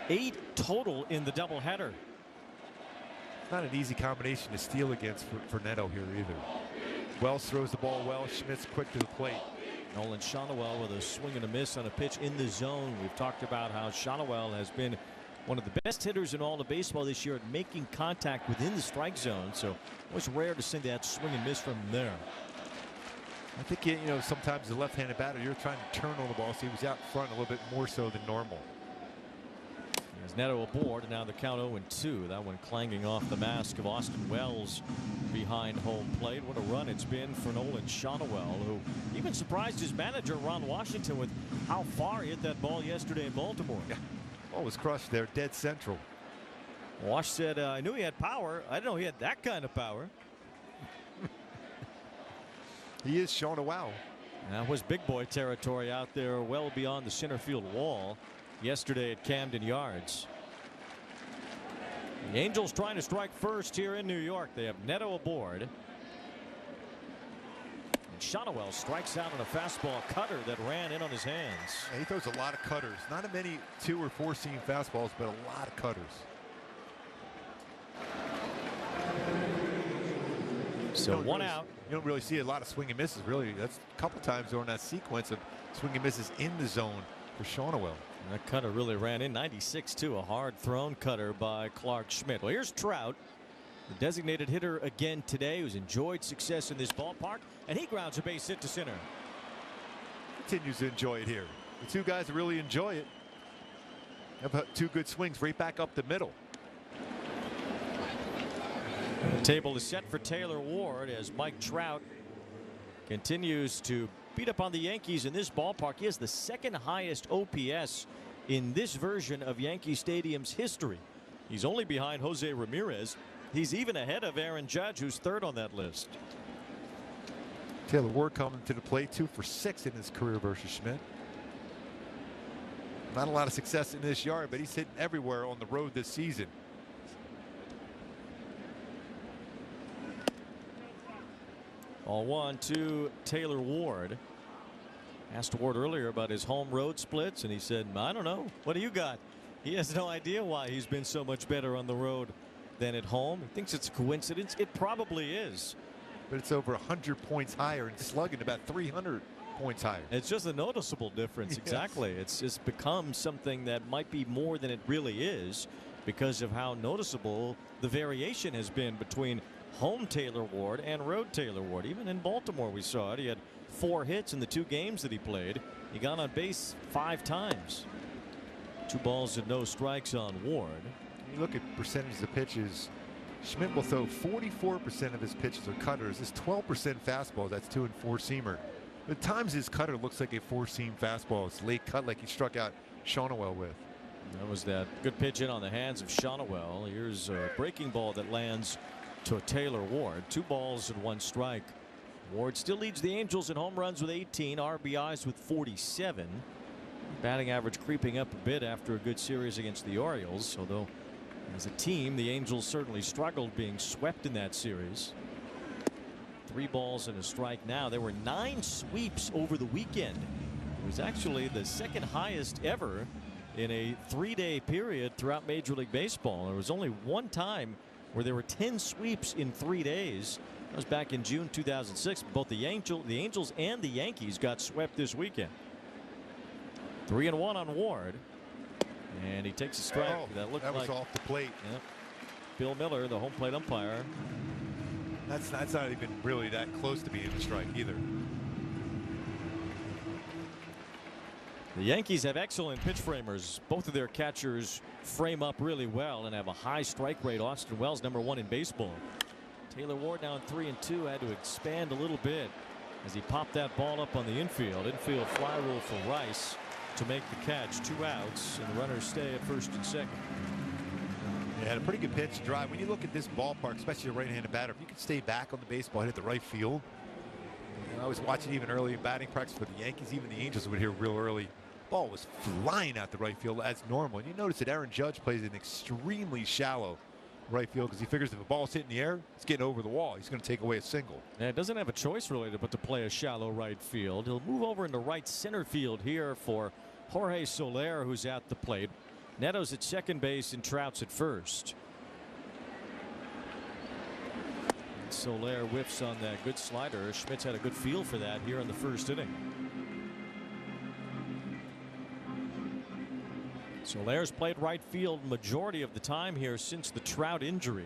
8 total in the doubleheader. Not an easy combination to steal against for Neto here either. Wells throws the ball well. Schmidt's quick to the plate. Nolan Shonowell with a swing and a miss on a pitch in the zone. We've talked about how Shonowell has been one of the best hitters in all of baseball this year at making contact within the strike zone. So it was rare to see that swing and miss from there. I think, sometimes the left-handed batter, you're trying to turn on the ball, so he was out front a little bit more so than normal. There's Neto aboard, and now the count 0-2. That one clanging off the mask of Austin Wells behind home plate. What a run it's been for Nolan Shonowell, who even surprised his manager, Ron Washington, with how far he hit that ball yesterday in Baltimore. Yeah. Ball was crushed there, dead central. Wash said, I knew he had power. I didn't know he had that kind of power. He is Shonowell. That was big boy territory out there, well beyond the center field wall yesterday at Camden Yards. The Angels trying to strike first here in New York. They have Neto aboard. And Shonowell strikes out on a fastball cutter that ran in on his hands. Yeah, he throws a lot of cutters. Not a many 2- or 4-seam fastballs, but a lot of cutters. So one out. You don't really see a lot of swing and misses, really. That's a couple times during that sequence of swing and misses in the zone for Shonowell. That cutter really ran in. 96 too. A hard thrown cutter by Clarke Schmidt. Well, here's Trout, the designated hitter again today, who's enjoyed success in this ballpark, and he grounds a base hit to center. Continues to enjoy it here. The two guys that really enjoy it have 2 good swings right back up the middle. The table is set for Taylor Ward as Mike Trout continues to beat up on the Yankees in this ballpark. He has the 2nd highest OPS in this version of Yankee Stadium's history. He's only behind Jose Ramirez. He's even ahead of Aaron Judge, who's 3rd on that list. Taylor Ward coming to the plate, 2 for 6 in his career versus Schmidt. Not a lot of success in this yard, but he's hitting everywhere on the road this season. All 1 to Taylor Ward. Asked Ward earlier about his home road splits, and he said, I don't know. What do you got? He has no idea why he's been so much better on the road than at home. He thinks it's a coincidence. It probably is. But it's over 100 points higher and slugging about 300 points higher. It's just a noticeable difference. Yes. Exactly. It's just become something that might be more than it really is because of how noticeable the variation has been between home Taylor Ward and road Taylor Ward. Even in Baltimore we saw it. He had 4 hits in the 2 games that he played. He got on base 5 times. 2 balls and no strikes on Ward. You look at percentages of pitches. Schmidt will throw 44% of his pitches are cutters. His 12% fastball, that's 2 and 4-seamer. At times his cutter looks like a 4-seam fastball. It's late cut like he struck out Shonowell with. That was that good pitch in on the hands of Shonowell. Here's a breaking ball that lands to Taylor Ward. 2 balls and 1 strike. Ward still leads the Angels in home runs with 18, RBIs with 47. Batting average creeping up a bit after a good series against the Orioles, although as a team the Angels certainly struggled, being swept in that series. 3 balls and a strike now. There were 9 sweeps over the weekend. It was actually the second highest ever in a 3-day period throughout Major League Baseball. There was only one time where there were 10 sweeps in 3 days. That was back in June 2006. Both the Angels and the Yankees got swept this weekend. 3-1 on Ward, and he takes a strike. That looked that was like off the plate. Yeah. Bill Miller, the home plate umpire. That's not even really that close to being a strike either. The Yankees have excellent pitch framers. Both of their catchers frame up really well and have a high strike rate. Austin Wells, #1 in baseball. Taylor Ward now in 3-2, had to expand a little bit as he popped that ball up on the infield. Infield fly rule for Rice to make the catch. 2 outs, and the runners stay at first and second. Yeah, had a pretty good pitch drive. When you look at this ballpark, especially a right-handed batter, if you could stay back on the baseball and hit the right field. I was watching even early in batting practice for the Yankees. Even the Angels would hear real early. Ball was flying out the right field as normal. And you notice that Aaron Judge plays an extremely shallow right field because he figures if the ball's hitting the air, it's getting over the wall. He's going to take away a single. Yeah, it doesn't have a choice really but to play a shallow right field. He'll move over into right center field here for Jorge Soler, who's at the plate. Neto's at second base and Trout's at first. Soler whiffs on that good slider. Schmidt's had a good feel for that here in the first inning. Soler's played right field majority of the time here since the Trout injury.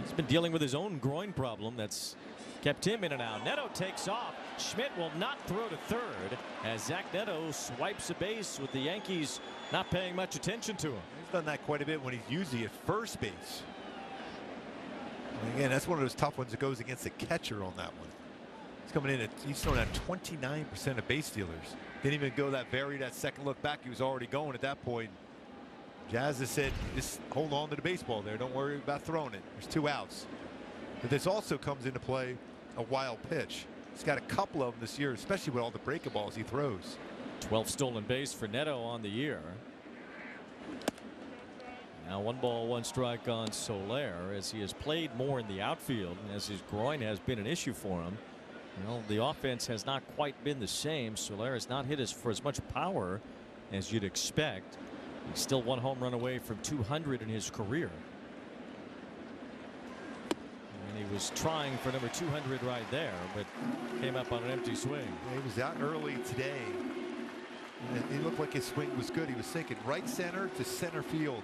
He's been dealing with his own groin problem that's kept him in and out. Neto takes off. Schmidt will not throw to third as Zach Neto swipes a base with the Yankees not paying much attention to him. He's done that quite a bit when he's usually at first base. And again, that's one of those tough ones that goes against the catcher on that one. He's coming in he's throwing out 29% of base stealers. Didn't even go that second look back. He was already going at that point. Jazz has said, just hold on to the baseball there. Don't worry about throwing it. There's 2 outs. But this also comes into play a wild pitch. He's got a couple of them this year, especially with all the breaking balls he throws. 12 stolen base for Neto on the year. Now 1 ball, 1 strike on Soler as he has played more in the outfield and as his groin has been an issue for him. Well, the offense has not quite been the same. Soler has not hit for as much power as you'd expect. He's still 1 home run away from 200 in his career. And he was trying for number 200 right there, but came up on an empty swing. Yeah, he was out early today. And he looked like his swing was good. He was thinking right center to center field.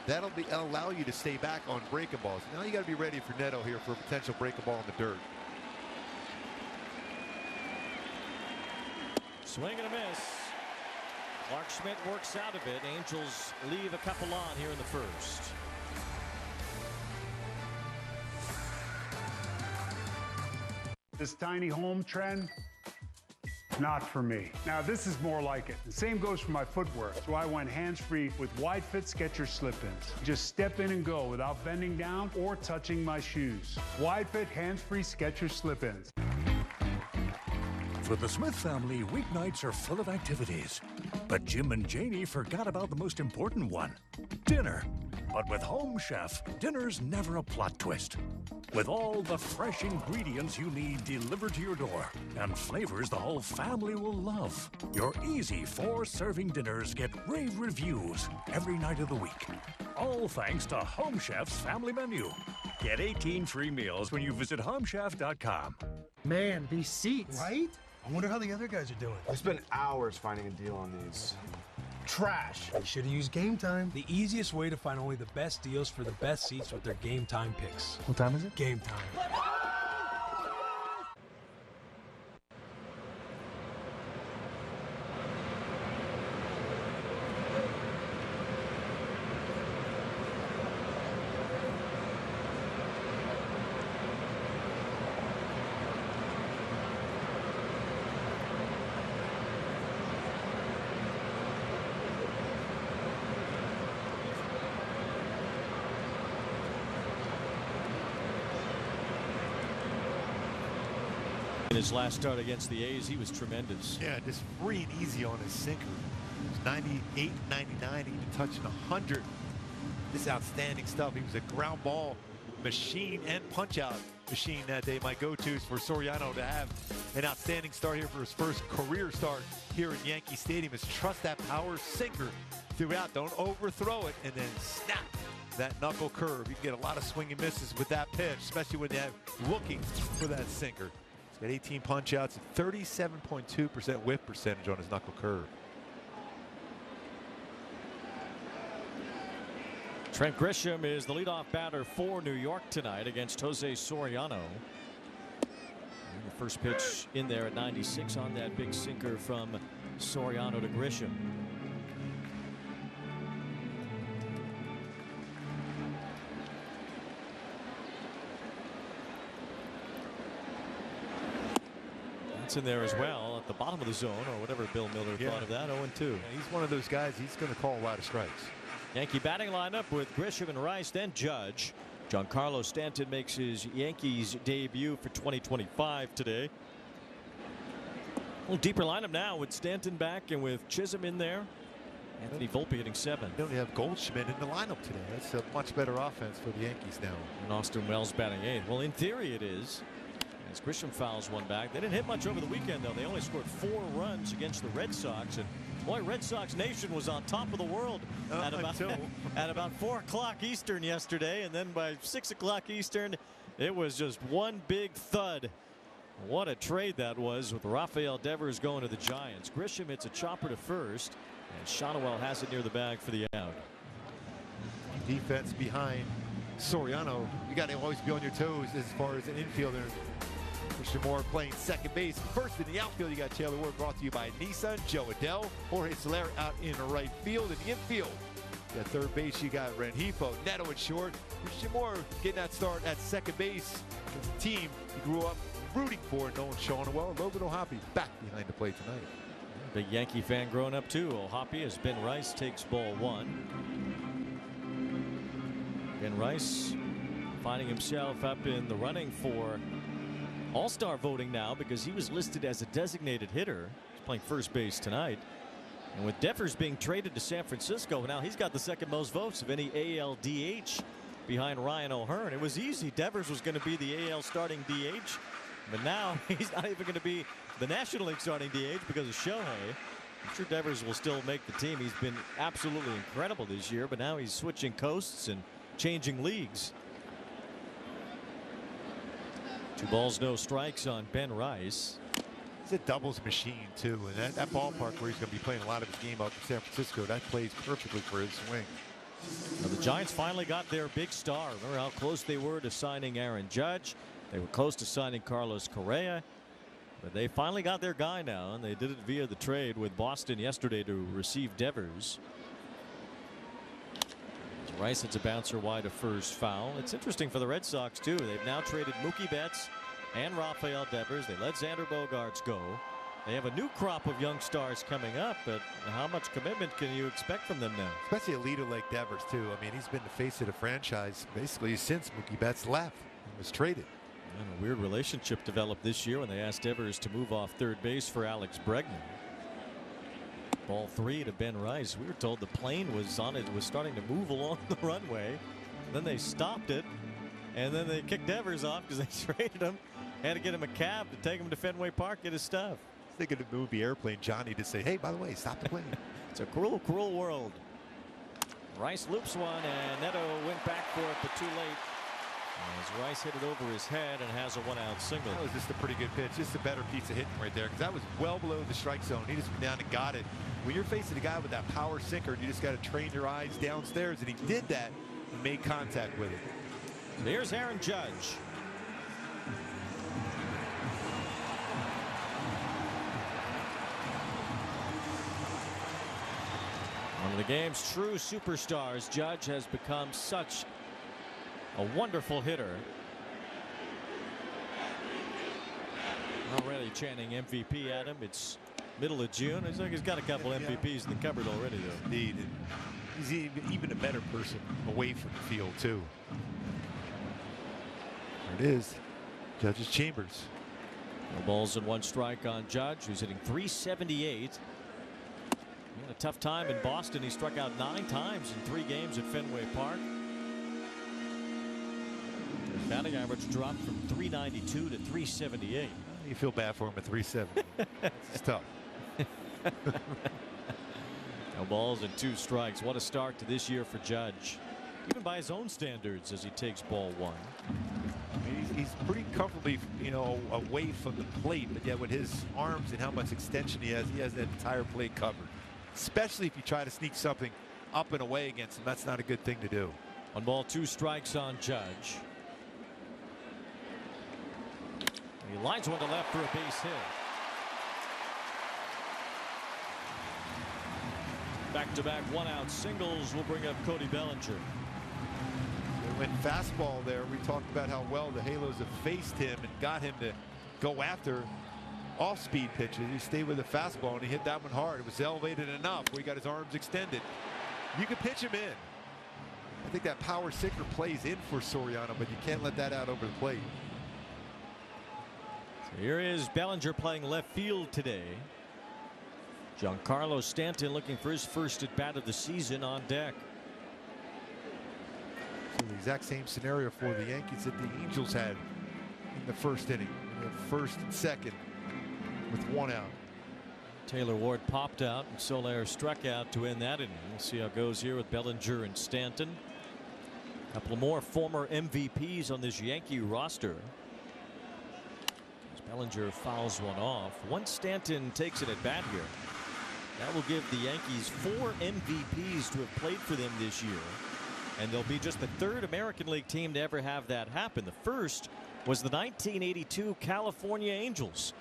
That'll allow you to stay back on breaking balls. Now you got to be ready for Neto here for a potential breaking ball in the dirt. Swing and a miss. Clarke Schmidt works out of it. Angels leave a couple on here in the first. This tiny home trend, not for me. Now this is more like it. The same goes for my footwear. So I went hands-free with wide fit Skechers slip-ins. Just step in and go without bending down or touching my shoes. Wide fit hands-free Skechers slip-ins. For the Smith family, weeknights are full of activities. But Jim and Janie forgot about the most important one, dinner. But with Home Chef, dinner's never a plot twist. With all the fresh ingredients you need delivered to your door and flavors the whole family will love. Your easy 4-serving dinners get rave reviews every night of the week. All thanks to Home Chef's family menu. Get 18 free meals when you visit homechef.com. Man, these seats. Right? I wonder how the other guys are doing. I've spent hours finding a deal on these. Trash. You should have used Game Time. The easiest way to find only the best deals for the best seats with their Game Time picks. What time is it? Game Time. In his last start against the A's, he was tremendous. Yeah, just free and easy on his sinker. It was 98, 99, even touching 100. This outstanding stuff. He was a ground ball machine and punch out machine that day. My go-tos for Soriano to have an outstanding start here for his first career start here in Yankee Stadium is trust that power sinker throughout. Don't overthrow it, and then snap that knuckle curve. You can get a lot of swing and misses with that pitch, especially when they're looking for that sinker. He's got 18 punch outs, 37.2% whiff percentage on his knuckle curve. Trent Grisham is the leadoff batter for New York tonight against Jose Soriano. And the first pitch in there at 96 on that big sinker from Soriano to Grisham. That's in there as well at the bottom of the zone, or whatever Bill Miller thought of that. 0-2. Yeah, he's one of those guys, he's going to call a lot of strikes. Yankee batting lineup with Grisham and Rice, then Judge. Giancarlo Stanton makes his Yankees debut for 2025 today. A little deeper lineup now with Stanton back and with Chisholm in there. Anthony Volpe hitting 7. They only have Goldschmidt in the lineup today. That's a much better offense for the Yankees now. And Austin Wells batting 8th. Well, in theory it is. As Grisham fouls one back. They didn't hit much over the weekend, though. They only scored 4 runs against the Red Sox. And boy, Red Sox Nation was on top of the world at about 4 o'clock Eastern yesterday. And then by 6 o'clock Eastern, it was just one big thud. What a trade that was, with Rafael Devers going to the Giants. Grisham hits a chopper to first, and Shotwell has it near the bag for the out. Defense behind Soriano. You got to always be on your toes as far as an infielder. Christian Moore playing second base. First in the outfield, you got Taylor Ward, brought to you by Nissan, Joe Adell, Jorge Soler out in the right field. In the infield, at third base, you got Rengifo, Neto at short. Christian Moore getting that start at second base. The team he grew up rooting for, knowing Shohei, Logan Ohtani back behind the plate tonight. Big Yankee fan growing up too. Ohtani, as Ben Rice takes ball 1. Ben Rice finding himself up in the running for All-Star voting now, because he was listed as a designated hitter. He's playing first base tonight. And with Devers being traded to San Francisco, now he's got the second most votes of any AL DH behind Ryan O'Hearn. It was easy. Devers was going to be the AL starting DH, but now he's not even going to be the National League starting DH because of Shohei. I'm sure Devers will still make the team. He's been absolutely incredible this year, but now he's switching coasts and changing leagues. 2 balls, no strikes on Ben Rice. It's a doubles machine too, and that ballpark where he's going to be playing a lot of his game out in San Francisco, that plays perfectly for his swing. Now the Giants finally got their big star. Remember how close they were to signing Aaron Judge. They were close to signing Carlos Correa, but they finally got their guy now, and they did it via the trade with Boston yesterday to receive Devers. Rice hits a bouncer wide of first, foul. It's interesting for the Red Sox too. They've now traded Mookie Betts and Rafael Devers. They let Xander Bogaerts go. They have a new crop of young stars coming up, but how much commitment can you expect from them now? Especially a leader like Devers too. I mean, he's been the face of the franchise basically since Mookie Betts left and was traded. And a weird relationship developed this year when they asked Devers to move off third base for Alex Bregman. Ball 3 to Ben Rice. We were told the plane was on it, was starting to move along the runway. Then they stopped it, and then they kicked Devers off because they traded him. Had to get him a cab to take him to Fenway Park, get his stuff. Thinking of the movie Airplane, Johnny to say, hey, by the way, stop the plane. It's a cruel, cruel world. Rice loops one, and Neto went back for it, but too late. As Rice hit it over his head and has a 1-out single. That was just a pretty good pitch. Just a better piece of hitting right there, because that was well below the strike zone. He just went down and got it. When you're facing a guy with that power sinker, you just got to train your eyes downstairs, and he did that and made contact with it. Here's Aaron Judge. One of the game's true superstars. Judge has become such a wonderful hitter. Already chanting MVP at him. It's middle of June. It's like he's got a couple MVPs in the cupboard already, though. Indeed. He's even a better person away from the field, too. There it is. Judge's chambers. No balls and 1 strike on Judge, who's hitting .378. He had a tough time in Boston. He struck out 9 times in 3 games at Fenway Park. His batting average dropped from .392 to .378. You feel bad for him at 370. It's tough. No balls and 2 strikes. What a start to this year for Judge, even by his own standards, as he takes ball 1. He's pretty comfortably, away from the plate, but yet with his arms and how much extension he has that entire plate covered. Especially if you try to sneak something up and away against him, that's not a good thing to do. 1 ball, 2 strikes on Judge. He lines one to left for a base hit. Back-to-back 1-out singles will bring up Cody Bellinger. When fastball there, we talked about how well the Halos have faced him and got him to go after off-speed pitches. He stayed with the fastball and he hit that one hard. It was elevated enough where he got his arms extended. You can pitch him in. I think that power sinker plays in for Soriano, but you can't let that out over the plate. So here is Bellinger playing left field today. Giancarlo Stanton looking for his first at bat of the season on deck. So the exact same scenario for the Yankees that the Angels had in the first inning. First and second with 1 out. Taylor Ward popped out and Soler struck out to end that inning. We'll see how it goes here with Bellinger and Stanton. A couple more former MVPs on this Yankee roster. As Bellinger fouls one off. Once Stanton takes it at bat here, that will give the Yankees 4 MVPs to have played for them this year. And they'll be just the 3rd American League team to ever have that happen. The first was the 1982 California Angels.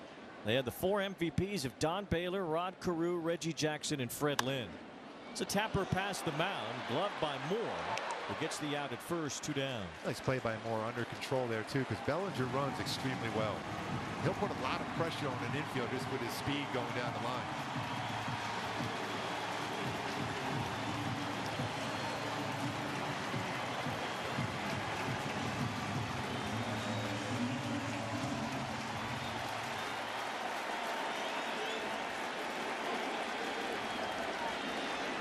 They had the 4 MVPs of Don Baylor, Rod Carew, Reggie Jackson, and Fred Lynn. It's a tapper past the mound, gloved by Moore, who gets the out at first, 2 down. Nice play by Moore, under control there too, because Bellinger runs extremely well. He'll put a lot of pressure on an infield just with his speed going down the line.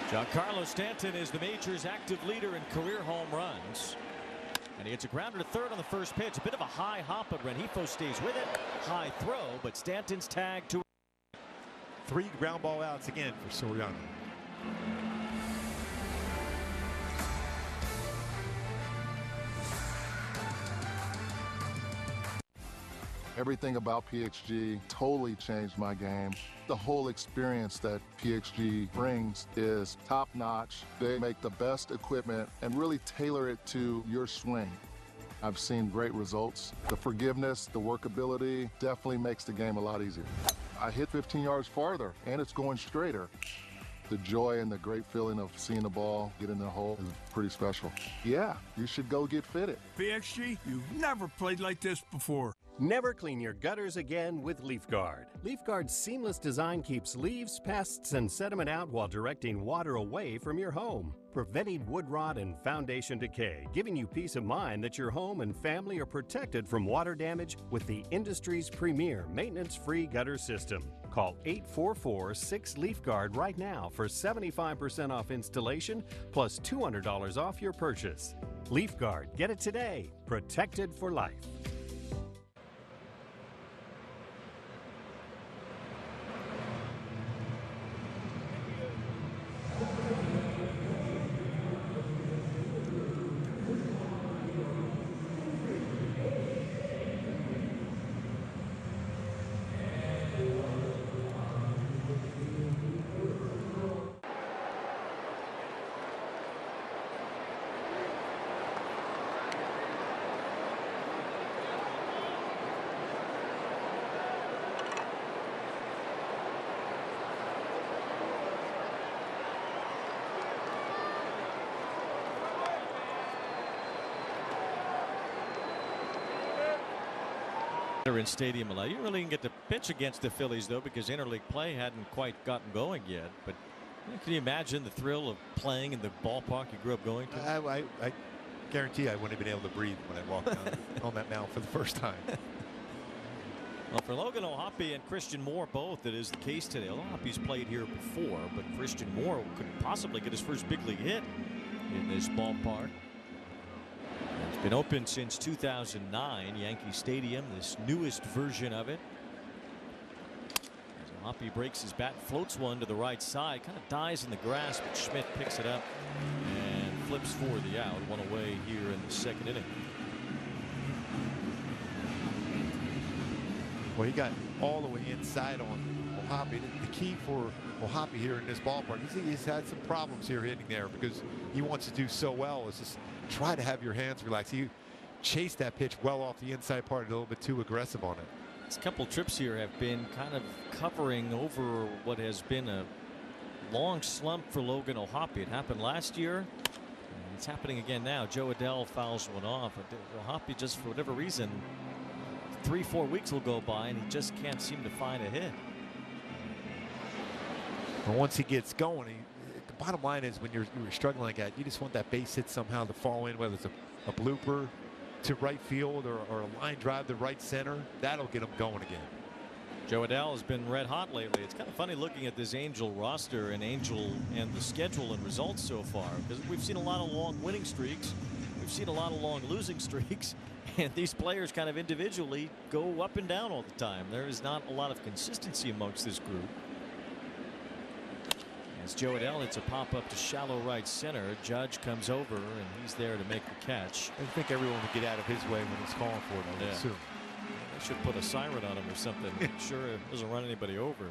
Giancarlo Stanton is the major's active leader in career home runs. And he hits a grounder to third on the first pitch. A bit of a high hop, but Rengifo stays with it. High throw, but Stanton's tag to 3 ground ball outs again for Soriano. Everything about PXG totally changed my game. The whole experience that PXG brings is top-notch. They make the best equipment and really tailor it to your swing. I've seen great results. The forgiveness, the workability definitely makes the game a lot easier. I hit 15 yards farther, and it's going straighter. The joy and the great feeling of seeing the ball get in the hole is pretty special. Yeah, you should go get fitted. PXG, you've never played like this before. Never clean your gutters again with LeafGuard. LeafGuard's seamless design keeps leaves, pests, and sediment out while directing water away from your home, preventing wood rot and foundation decay, giving you peace of mind that your home and family are protected from water damage with the industry's premier maintenance-free gutter system. Call 844-6LeafGuard right now for 75% off installation plus $200 off your purchase. LeafGuard, get it today. Protected for life. In Stadium allow. You really didn't get to pitch against the Phillies though, because interleague play hadn't quite gotten going yet. But can you imagine the thrill of playing in the ballpark you grew up going to? I guarantee I wouldn't have been able to breathe when I walked on that mound for the first time. Well, for Logan O'Hoppe and Christian Moore both, it is the case today. O'Hoppe's played here before, but Christian Moore could possibly get his first big league hit in this ballpark. It's been open since 2009, Yankee Stadium, this newest version of it. As O'Hoppe breaks his bat, floats one to the right side, kind of dies in the grass, but Schmidt picks it up and flips for the out. One away here in the second inning. Well, he got all the way inside on O'Hoppe. The key for O'Hoppe here in this ballpark, he's had some problems here hitting there because he wants to do so well. Is just try to have your hands relaxed. He chased that pitch well off the inside part, a little bit too aggressive on it. His couple trips here have been kind of covering over what has been a long slump for Logan O'Hoppe. It happened last year. And it's happening again now. Joe Adell fouls one off. O'Hoppe, just for whatever reason, 3-4 weeks will go by and he just can't seem to find a hit. But once he gets going, the bottom line is when you're struggling like that, you just want that base hit somehow to fall in, whether it's a blooper to right field or a line drive to right center. That'll get him going again. Joe Adell has been red hot lately. It's kind of funny looking at this Angel roster and the schedule and results so far, because we've seen a lot of long winning streaks. We've seen a lot of long losing streaks. And these players kind of individually go up and down all the time. There is not a lot of consistency amongst this group. As Joe Adell hits a pop-up to shallow right center, Judge comes over, and he's there to make the catch. I think everyone would get out of his way when he's calling for it, I would assume. They should put a siren on him or something. Make sure it doesn't run anybody over.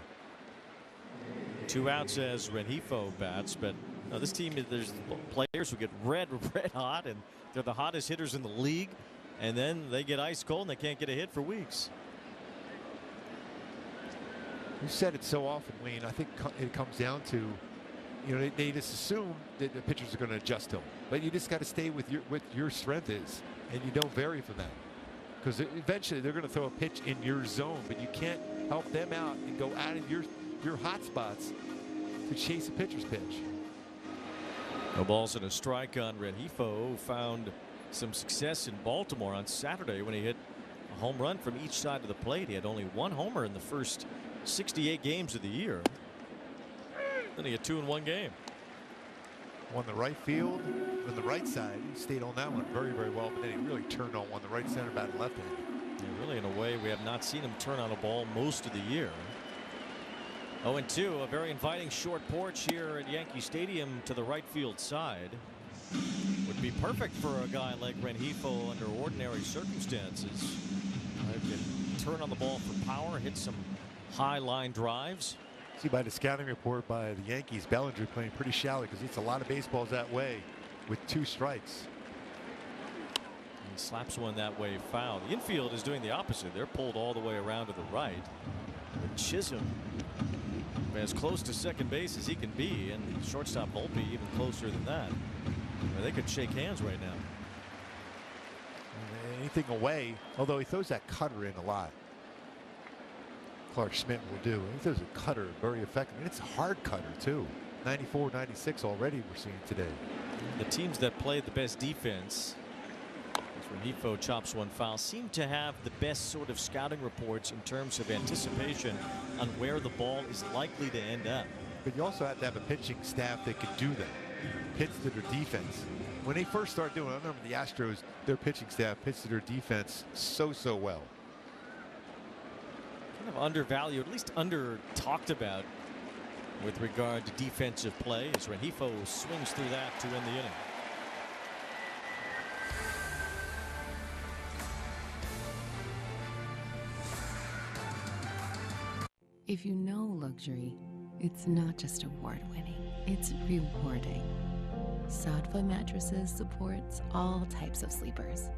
2 outs as Rengifo bats, but no, this team, there's players who get red hot, and they're the hottest hitters in the league. And then they get ice cold and they can't get a hit for weeks. You said it so often, Wayne. I think it comes down to, you know, they just assume that the pitchers are going to adjust to them. But you just got to stay with your strength is, and you don't vary from that. Because eventually they're going to throw a pitch in your zone, but you can't help them out and go out of your hot spots to chase a pitcher's pitch. No balls and a strike on Rengifo. Found some success in Baltimore on Saturday when he hit a home run from each side of the plate. He had only 1 homer in the first 68 games of the year. Then he had 2 in 1 game. On the right field, on the right side, he stayed on that one very, very well, but then he really turned on one, the right center bat and left-handed. Yeah, really, in a way, we have not seen him turn on a ball most of the year. 0-2, a very inviting short porch here at Yankee Stadium to the right field side. Would be perfect for a guy like Rengifo under ordinary circumstances. He can turn on the ball for power, hit some high line drives. See by the scouting report by the Yankees, Bellinger playing pretty shallow because it's a lot of baseballs that way with 2 strikes. He slaps one that way foul. The infield is doing the opposite. They're pulled all the way around to the right. But Chisholm as close to second base as he can be, and shortstop Volpe even closer than that. They could shake hands right now. Anything away, although he throws that cutter in a lot. Clarke Schmidt will do. He throws a cutter very effective. And it's a hard cutter too. 94, 96 already we're seeing today. The teams that play the best defense, as Rengifo chops one foul, seem to have the best sort of scouting reports in terms of anticipation on where the ball is likely to end up. But you also have to have a pitching staff that can do that. Pitch to their defense. When they first started doing it, I remember the Astros, their pitching staff pitched to their defense so well. Kind of undervalued, at least under talked about with regard to defensive play, as Rengifo swings through that to end the inning. If you know luxury, it's not just award-winning, it's rewarding. Sadva Mattresses supports all types of sleepers.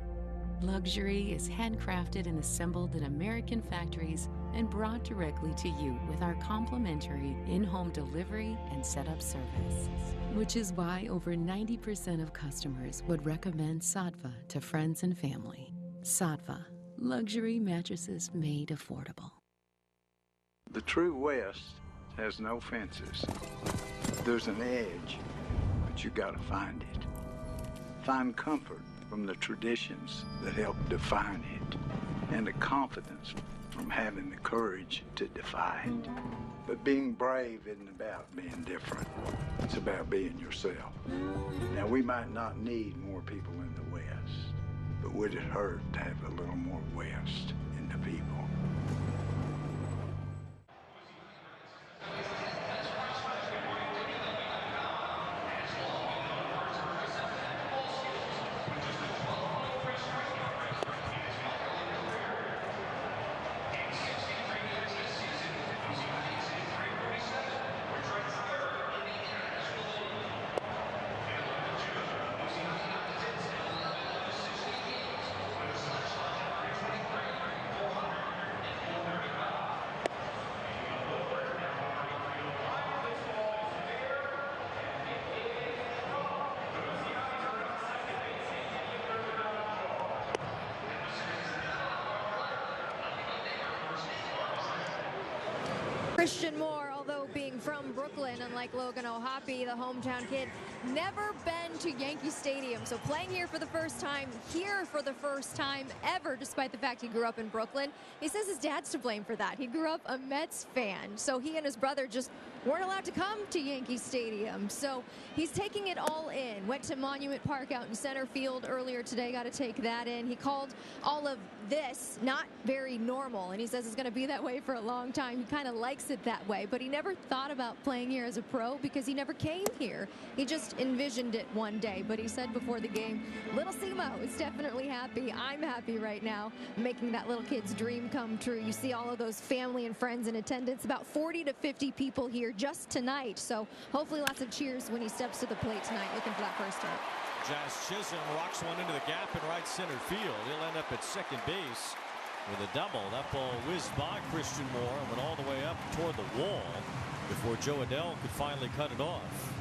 Luxury is handcrafted and assembled in American factories and brought directly to you with our complimentary in-home delivery and setup service. Which is why over 90% of customers would recommend Sadva to friends and family. Sadva, luxury mattresses made affordable. The true West has no fences. There's an edge, but you gotta find it. Find comfort from the traditions that help define it, and the confidence from having the courage to defy it. But being brave isn't about being different. It's about being yourself. Now, we might not need more people in the West, but would it hurt to have a little more West in the people? Christian Moore, although being from Brooklyn, unlike Logan O'Hoppe, the hometown kid, never been to Yankee Stadium. So playing here for the first time ever, despite the fact he grew up in Brooklyn. He says his dad's to blame for that. He grew up a Mets fan, so he and his brother just weren't allowed to come to Yankee Stadium. So he's taking it all in. Went to Monument Park out in center field earlier today, got to take that in. He called all of this not very normal, and he says it's going to be that way for a long time. He kind of likes it that way, but he never thought about playing here as a pro because he never came here. He just envisioned it one day. But he said before the game, little Simo is definitely happy. I'm happy right now, making that little kid's dream come true. You see all of those family and friends in attendance, about 40 to 50 people here just tonight. So hopefully lots of cheers when he steps to the plate tonight, looking for that first hit. Jazz Chisholm rocks one into the gap in right center field. He'll end up at second base with a double. That ball whizzed by Christian Moore and went all the way up toward the wall before Joe Adell could finally cut it off.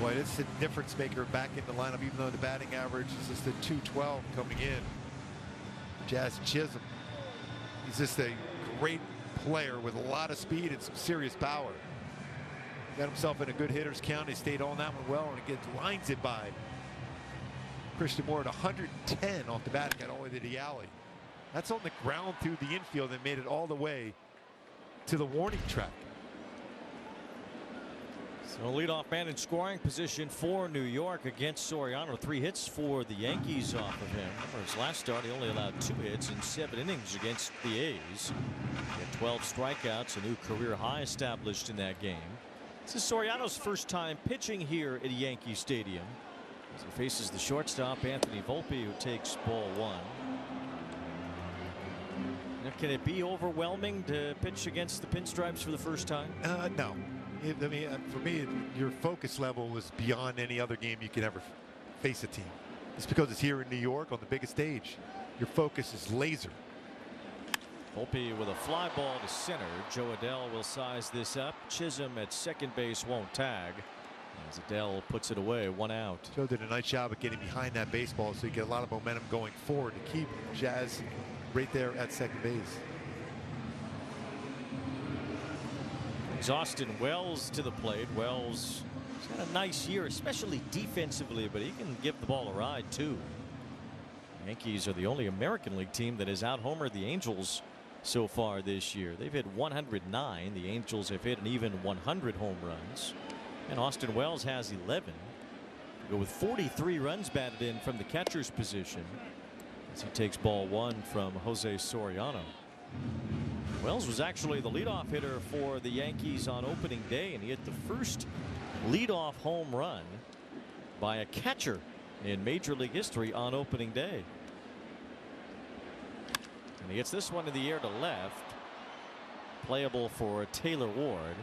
Boy, it's a difference maker back in the lineup, even though the batting average is just a 212 coming in. Jazz Chisholm, he's just a great player with a lot of speed and some serious power. Got himself in a good hitter's count. He stayed on that one well, and again lines it by Christian Moore at 110 off the bat, got all the way to the alley. That's on the ground through the infield and made it all the way to the warning track. So leadoff man in scoring position for New York against Soriano. 3 hits for the Yankees off of him. Remember his last start, he only allowed 2 hits in 7 innings against the A's. He had 12 strikeouts, a new career high established in that game. This is Soriano's first time pitching here at Yankee Stadium as he faces the shortstop Anthony Volpe, who takes ball 1. Now, can it be overwhelming to pitch against the Pinstripes for the first time? No. I mean, for me, your focus level was beyond any other game you can ever face a team. It's because it's here in New York on the biggest stage. Your focus is laser. Volpe with a fly ball to center. Joe Adell will size this up. Chisholm at second base won't tag as Adell puts it away, 1 out. Joe did a nice job of getting behind that baseball so you get a lot of momentum going forward to keep Jazz right there at second base. Brings Austin Wells to the plate. Wells has had a nice year, especially defensively, but he can give the ball a ride too. Yankees are the only American League team that has out-homered the Angels so far this year. They've hit 109. The Angels have hit an even 100 home runs. And Austin Wells has 11. Go with 43 runs batted in from the catcher's position as he takes ball 1 from Jose Soriano. Wells was actually the leadoff hitter for the Yankees on opening day, and he hit the first leadoff home run by a catcher in Major League history on opening day. And he gets this one in the air to left. Playable for Taylor Ward.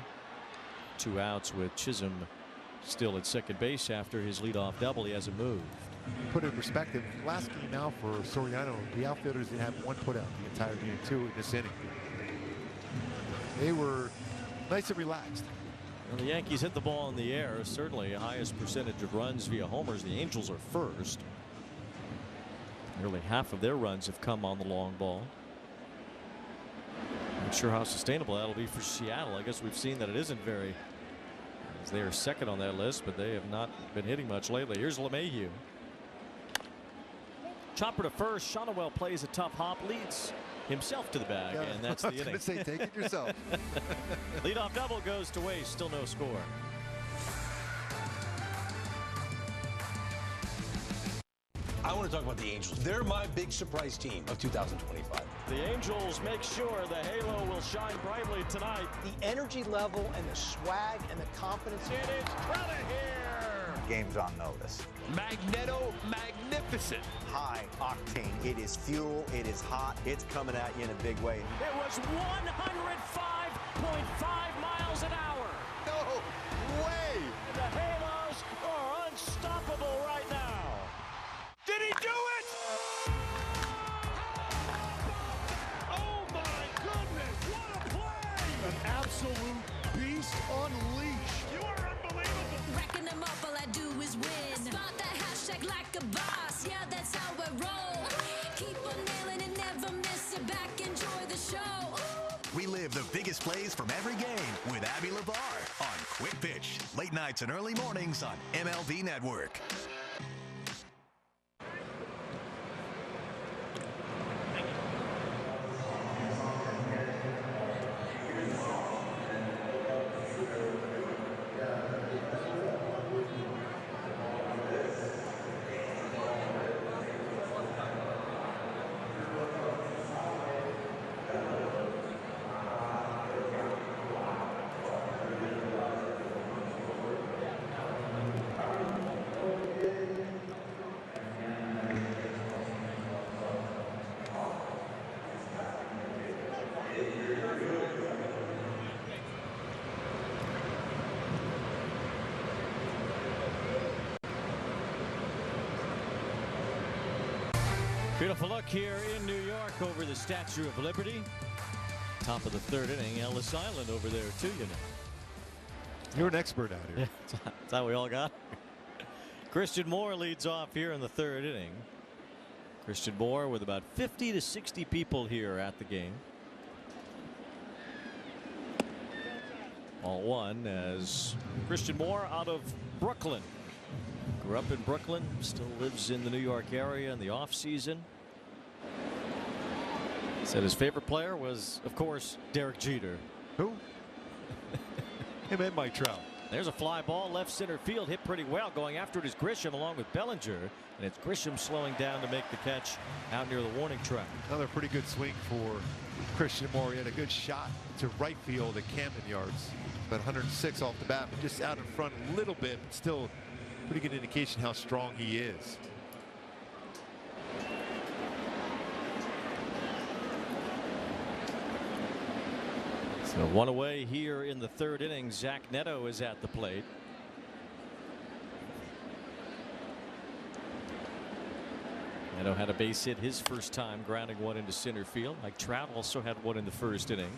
2 outs with Chisholm still at second base after his leadoff double. He hasn't moved. Put it in perspective, last game out for Soriano, the outfielders didn't have 1 putout the entire game, 2 in this inning. They were nice and relaxed. Well, the Yankees hit the ball in the air. Certainly highest percentage of runs via homers. The Angels are first. Nearly half of their runs have come on the long ball. Not sure how sustainable that'll be for Seattle. I guess we've seen that it isn't very, as they are second on that list, but they have not been hitting much lately. Here's LeMahieu. Chopper to first. Shonowell plays a tough hop, leads himself to the bag, and that's the inning. I was going to say, take it yourself. Leadoff double goes to waste. Still no score. I want to talk about the Angels. They're my big surprise team of 2025. The Angels make sure the halo will shine brightly tonight. The energy level and the swag and the confidence. It is Clarke here. Game's on notice. Magneto magnificent. High octane. It is fuel. It is hot. It's coming at you in a big way. It was 105.5 miles an hour. No way. The Halos are unstoppable right now. Did he do it? Oh my goodness, what a play! An absolute beast unleashed. You are unbelievable. Racking them up, all I do is win. Spot that hashtag like a boss. Yeah, that's how I roll. Keep on nailing and never miss it back. Enjoy the show. Relive the biggest plays from every game with Abby LeVar on Quick Pitch. Late nights and early mornings on MLB Network. Beautiful look here in New York over the Statue of Liberty. Top of the third inning. Ellis Island over there too, you know. You're an expert out here. Yeah, that's how we all got. Christian Moore leads off here in the third inning. Christian Moore with about 50 to 60 people here at the game. All one as Christian Moore out of Brooklyn. Grew up in Brooklyn, still lives in the New York area in the off season. Said his favorite player was, of course, Derek Jeter. Who? Him and Mike Trout. There's a fly ball left center field, hit pretty well. Going after it is Grisham along with Bellinger, and it's Grisham slowing down to make the catch out near the warning track. Another pretty good swing for Christian Moore. He had a good shot to right field at Camden Yards. About 106 off the bat, but just out in front a little bit, but still pretty good indication how strong he is. So one away here in the third inning. Zach Neto is at the plate. Neto had a base hit his first time, grounding one into center field. Mike Trout also had one in the first inning.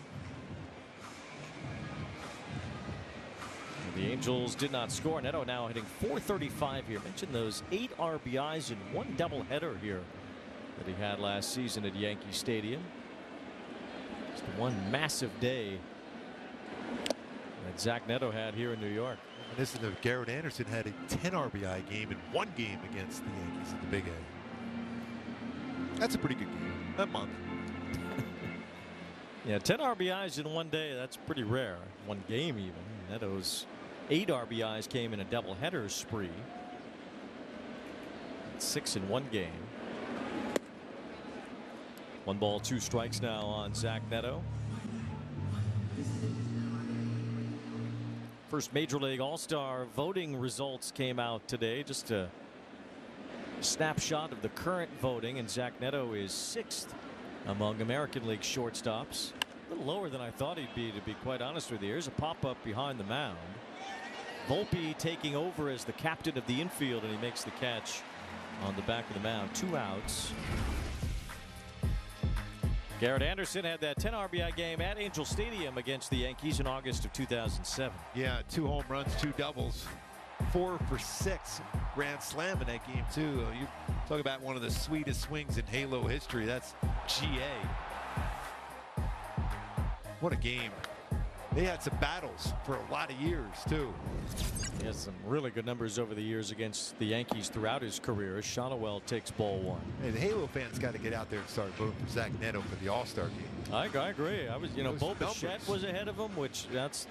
The Angels did not score. Neto now hitting .435 here. Mentioned those 8 RBIs in one doubleheader here that he had last season at Yankee Stadium. Just one massive day that Zach Neto had here in New York. And listen to Garrett Anderson had a 10 RBI game in one game against the Yankees at the Big A. That's a pretty good game. That month. Yeah, 10 RBIs in one day. That's pretty rare. One game even. Neto's 8 RBIs came in a doubleheader spree. 6 in one game. 1 ball, 2 strikes now on Zach Neto. First Major League All-Star voting results came out today. Just a snapshot of the current voting, and Zach Neto is 6th among American League shortstops. A little lower than I thought he'd be, to be quite honest with you. Here's a pop-up behind the mound. Volpe taking over as the captain of the infield, and he makes the catch on the back of the mound. 2 outs. Garrett Anderson had that 10 RBI game at Angel Stadium against the Yankees in August of 2007. Yeah, 2 home runs, 2 doubles, 4 for 6 grand slam in that game too. You talk about one of the sweetest swings in Halo history. That's GA. What a game They had some battles for a lot of years, too. He has some really good numbers over the years against the Yankees throughout his career as Shohei takes ball one. Hey, the Halo fans got to get out there and start voting for Zach Neto for the All-Star game. I agree. Bo Bichette was ahead of him, which that's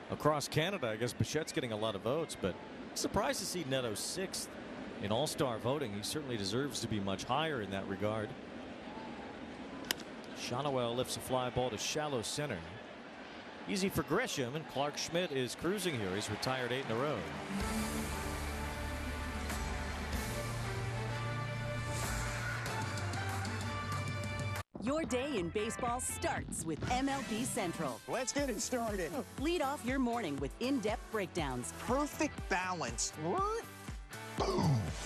across Canada. I guess Bichette's getting a lot of votes, but surprised to see Neto 6th in All-Star voting. He certainly deserves to be much higher in that regard. Shohei lifts a fly ball to shallow center. Easy for Grisham, and Clarke Schmidt is cruising here. He's retired 8 in a row. Your day in baseball starts with MLB Central. Let's get it started. Lead off your morning with in-depth breakdowns. Perfect balance. Boom.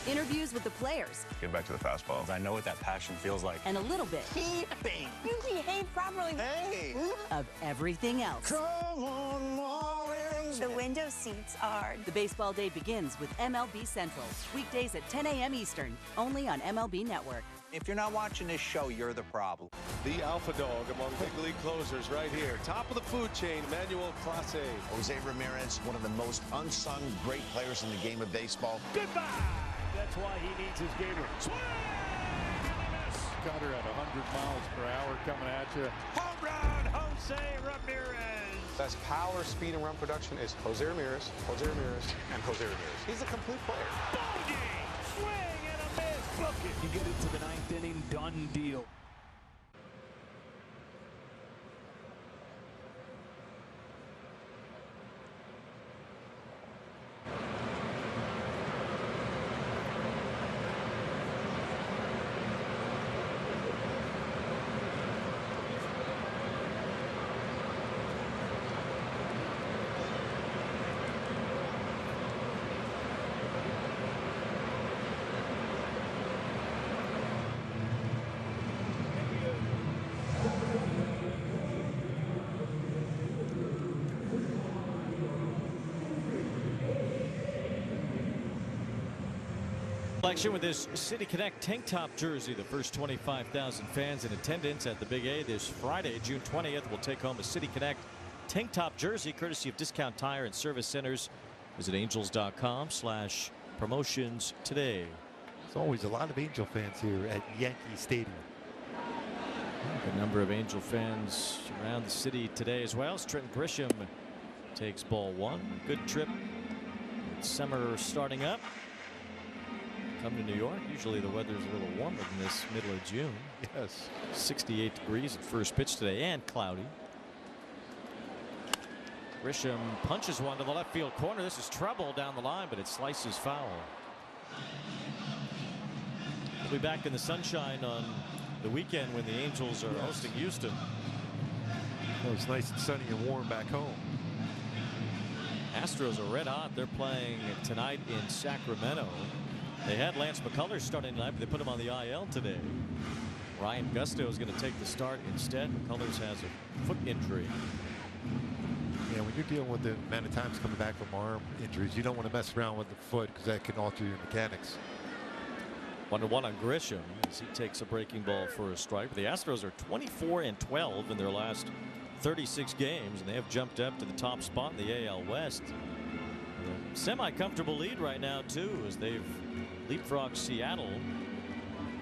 Interviews with the players. Get back to the fastballs. I know what that passion feels like. And a little bit. Keeping. You behave properly. Hey. Of everything else. Come on, Marlins. The window seats are. The baseball day begins with MLB Central. Weekdays at 10 a.m. Eastern. Only on MLB Network. If you're not watching this show, you're the problem. The alpha dog among big league closers right here. Top of the food chain, Manuel Clase. Jose Ramirez, one of the most unsung great players in the game of baseball. Goodbye. That's why he needs his gamer. Swing! Cutter at 100 miles per hour coming at you. Home run, Jose Ramirez. Best power, speed, and run production is Jose Ramirez, and Jose Ramirez. He's a complete player. Bogey! Swing and a miss. Bucket. You get into the 9th inning, done deal. With this City Connect tank top jersey, the first 25,000 fans in attendance at the Big A this Friday, June 20th, will take home a City Connect tank top jersey courtesy of Discount Tire and Service Centers. Visit angels.com/promotions today. There's always a lot of Angel fans here at Yankee Stadium. A number of Angel fans around the city today as well. Trenton Grisham takes ball one. Good trip. Summer starting up. Come to New York. Usually the weather's a little warmer than this middle of June. Yes. 68 degrees at first pitch today and cloudy. Grisham punches one to the left field corner. This is trouble down the line, but it slices foul. We'll be back in the sunshine on the weekend when the Angels are hosting Houston. Oh, it's nice and sunny and warm back home. Astros are red hot. They're playing tonight in Sacramento. They had Lance McCullers starting tonight, but they put him on the IL today. Ryan Gusto is going to take the start instead. McCullers has a foot injury. Yeah, when you're dealing with the amount of times coming back from arm injuries, you don't want to mess around with the foot because that can alter your mechanics. 1-1 on Grisham as he takes a breaking ball for a strike. The Astros are 24-12 in their last 36 games, and they have jumped up to the top spot in the AL West. A semi-comfortable lead right now, too, as they've leapfrogged Seattle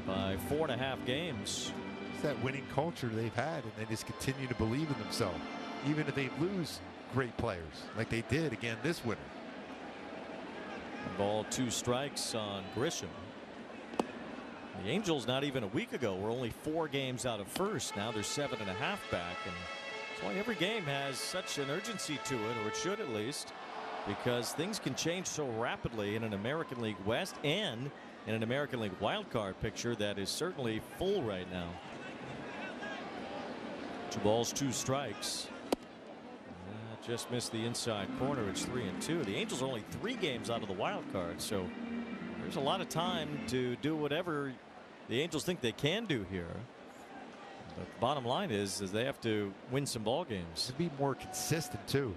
by 4.5 games. It's that winning culture they've had, and they just continue to believe in themselves, even if they lose great players like they did again this winter. Ball 2 strikes on Grisham. The Angels not even a week ago were only 4 games out of first. Now they're 7.5 back, and that's why every game has such an urgency to it, or it should at least, because things can change so rapidly in an American League West and in an American League wildcard picture that is certainly full right now. 2 balls, 2 strikes. Just missed the inside corner. It's 3-2. The Angels are only 3 games out of the wild card, so there's a lot of time to do whatever the Angels think they can do here. But the bottom line is they have to win some ball games. To be more consistent too.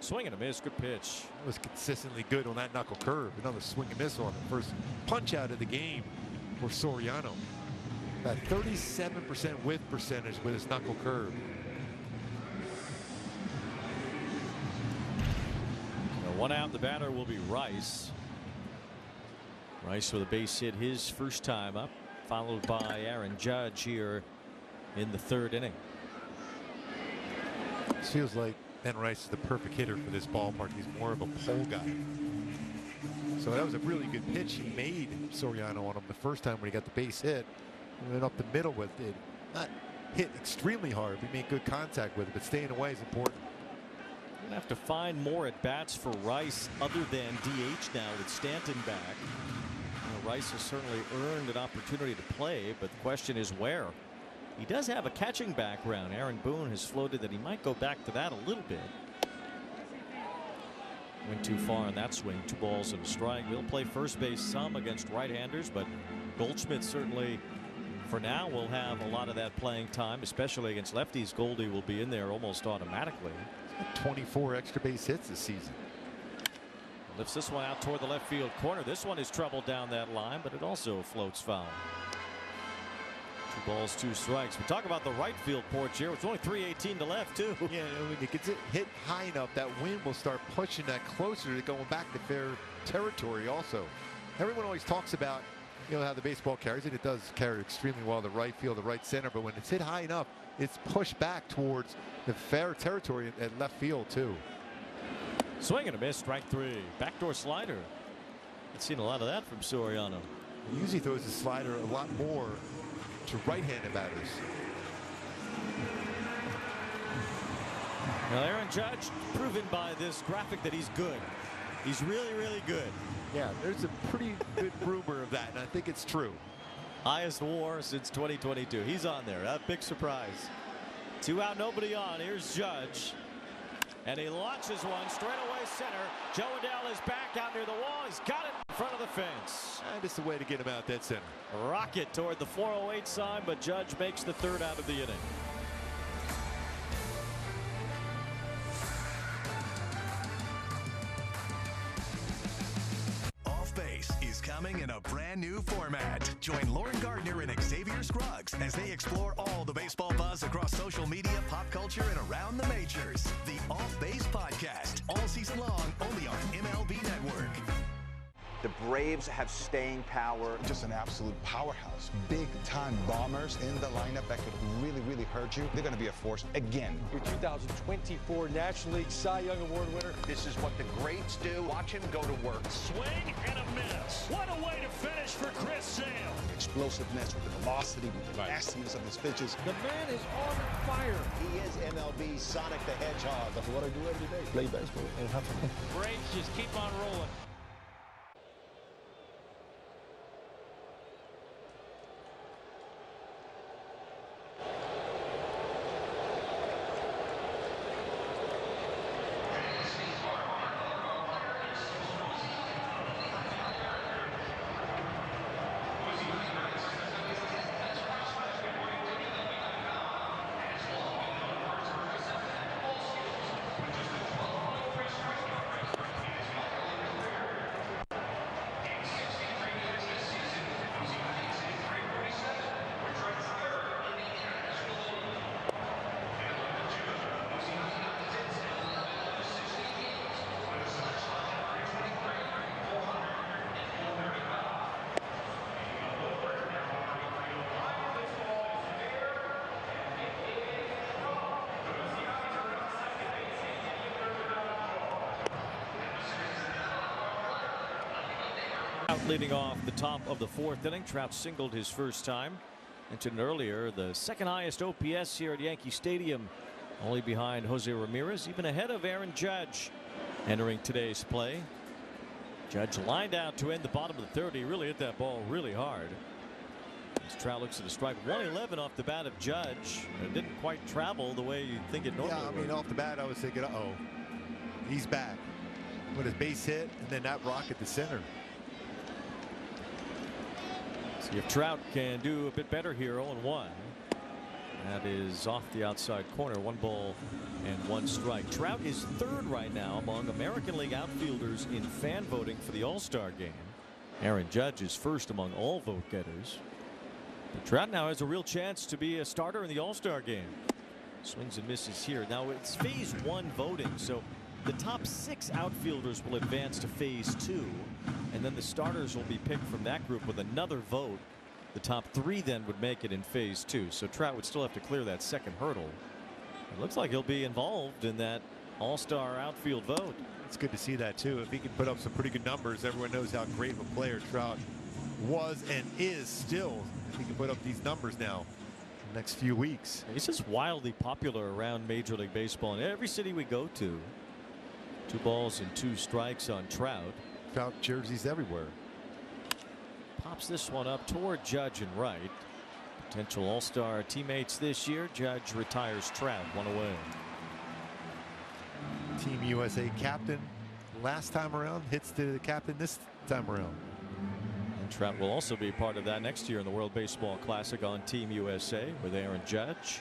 Swing and a miss. Good pitch. It was consistently good on that knuckle curve. Another swing and miss on the first punch out of the game for Soriano. About 37% whiff percentage with his knuckle curve. One out, the batter will be Rice. Rice with a base hit his first time up, followed by Aaron Judge here in the third inning. It feels like Ben Rice is the perfect hitter for this ballpark. He's more of a pole guy. So that was a really good pitch he made Soriano on him the first time when he got the base hit. He went up the middle with it. Not hit extremely hard. We made good contact with it, but staying away is important. Going to have to find more at bats for Rice other than DH now with Stanton back. Rice has certainly earned an opportunity to play, but the question is where. He does have a catching background. Aaron Boone has floated that he might go back to that a little bit. Went too far on that swing. 2 balls and a strike. We'll play first base some against right-handers, but Goldschmidt certainly for now will have a lot of that playing time, especially against lefties. Goldie will be in there almost automatically. 24 extra base hits this season. Lifts this one out toward the left field corner. This one is troubled down that line, but it also floats foul. 2 balls, 2 strikes. We talk about the right field porch here. It's only 3:18 to left, too. Yeah, when it gets hit high enough, that wind will start pushing that closer to going back to fair territory also. Everyone always talks about, how the baseball carries it. It does carry extremely well the right field, the right center, but when it's hit high enough, it's pushed back towards the fair territory at left field, too. Swing and a miss, strike 3. Backdoor slider. I've seen a lot of that from Soriano. He usually throws the slider a lot more to right-handed batters. Now Aaron Judge proven by this graphic that he's good. He's really, really good. Yeah, there's a pretty good rumor of that, and I think it's true. Highest WAR since 2022. He's on there. A big surprise. 2 out, nobody on. Here's Judge. And he launches one straight away center. Joe Adele is back out near the wall. He's got it in front of the fence. And just a way to get him out that center. Rocket toward the 408 sign, but Judge makes the 3rd out of the inning. Off Base is coming in a brand new format. Join Lauren Gardner and Xavier Scruggs as they explore all the baseball buzz across social media, pop culture, and around the majors. The Off Base Podcast, all season long, only on MLB Network. The Braves have staying power. Just an absolute powerhouse. Big-time bombers in the lineup that could really, really hurt you. They're going to be a force again. Your 2024 National League Cy Young Award winner. This is what the greats do. Watch him go to work. Swing and a miss. What a way to finish for Chris Sale. Explosiveness with the velocity, with the nastiness of his pitches. The man is on fire. He is MLB Sonic the Hedgehog. That's what I do every day. Play baseball and have fun. Braves just keep on rolling. Leading off the top of the 4th inning, Trout singled his first time. Mentioned earlier, the 2nd highest OPS here at Yankee Stadium, only behind Jose Ramirez, even ahead of Aaron Judge. Entering today's play, Judge lined out to end the bottom of the 3rd. He really hit that ball really hard. As Trout looks at a strike, 111 off the bat of Judge. It didn't quite travel the way you'd think it normally would. Yeah, I mean, off the bat, I was thinking, uh-oh, he's back. With his base hit, and then that rocket to center. See if Trout can do a bit better here. 0-1. That is off the outside corner. 1 ball and 1 strike. Trout is 3rd right now among American League outfielders in fan voting for the All-Star game. Aaron Judge is 1st among all vote getters. But Trout now has a real chance to be a starter in the All-Star game. Swings and misses here. Now it's phase 1 voting, so The top 6 outfielders will advance to phase 2, and then the starters will be picked from that group with another vote. The top 3 then would make it in phase 2. So Trout would still have to clear that second hurdle. It looks like he'll be involved in that all-star outfield vote. It's good to see that too. If he can put up some pretty good numbers, everyone knows how great of a player Trout was and is still. If he can put up these numbers now in the next few weeks. He's just wildly popular around Major League Baseball. In every city we go to, 2 balls and 2 strikes on Trout. Trout jerseys everywhere. Pops this one up toward Judge and right. Potential all-star teammates this year. Judge retires Trout, 1 away. Team USA captain last time around, hits to the captain this time around. And Trout will also be part of that next year in the World Baseball Classic on Team USA with Aaron Judge.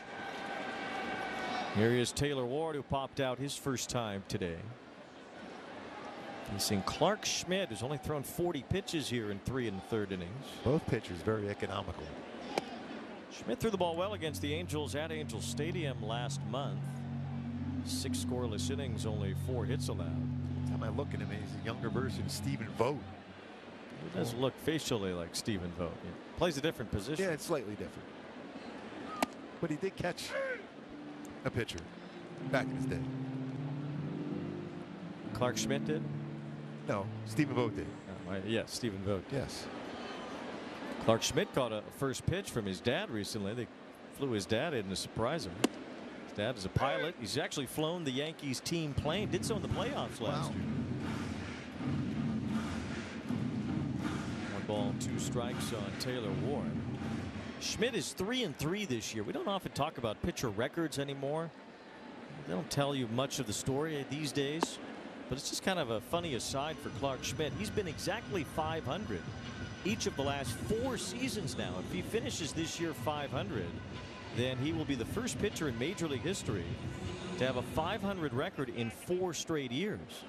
Here is Taylor Ward, who popped out his first time today. Facing Clarke Schmidt, who's only thrown 40 pitches here in 3 1/3 innings. Both pitchers very economical. Schmidt threw the ball well against the Angels at Angel Stadium last month. 6 scoreless innings, only 4 hits allowed. Every time I look at him, he's a younger version of Stephen Vogt. He does look facially like Stephen Vogt. He plays a different position. Yeah, it's slightly different. But he did catch a pitcher back in his day. Clarke Schmidt did? No, Stephen Vogt did. Yes, Stephen Vogt. Yes. Clarke Schmidt caught a first pitch from his dad recently. They flew his dad in to surprise him. His dad is a pilot. He's actually flown the Yankees team plane. Did so in the playoffs last year. 1 ball, 2 strikes on Taylor Ward. Schmidt is 3 3 this year. We don't often talk about pitcher records anymore. They don't tell you much of the story these days. But it's just kind of a funny aside for Clarke Schmidt. He's been exactly 500 each of the last 4 seasons now. If he finishes this year 500, then he will be the first pitcher in Major League history to have a 500 record in 4 straight years.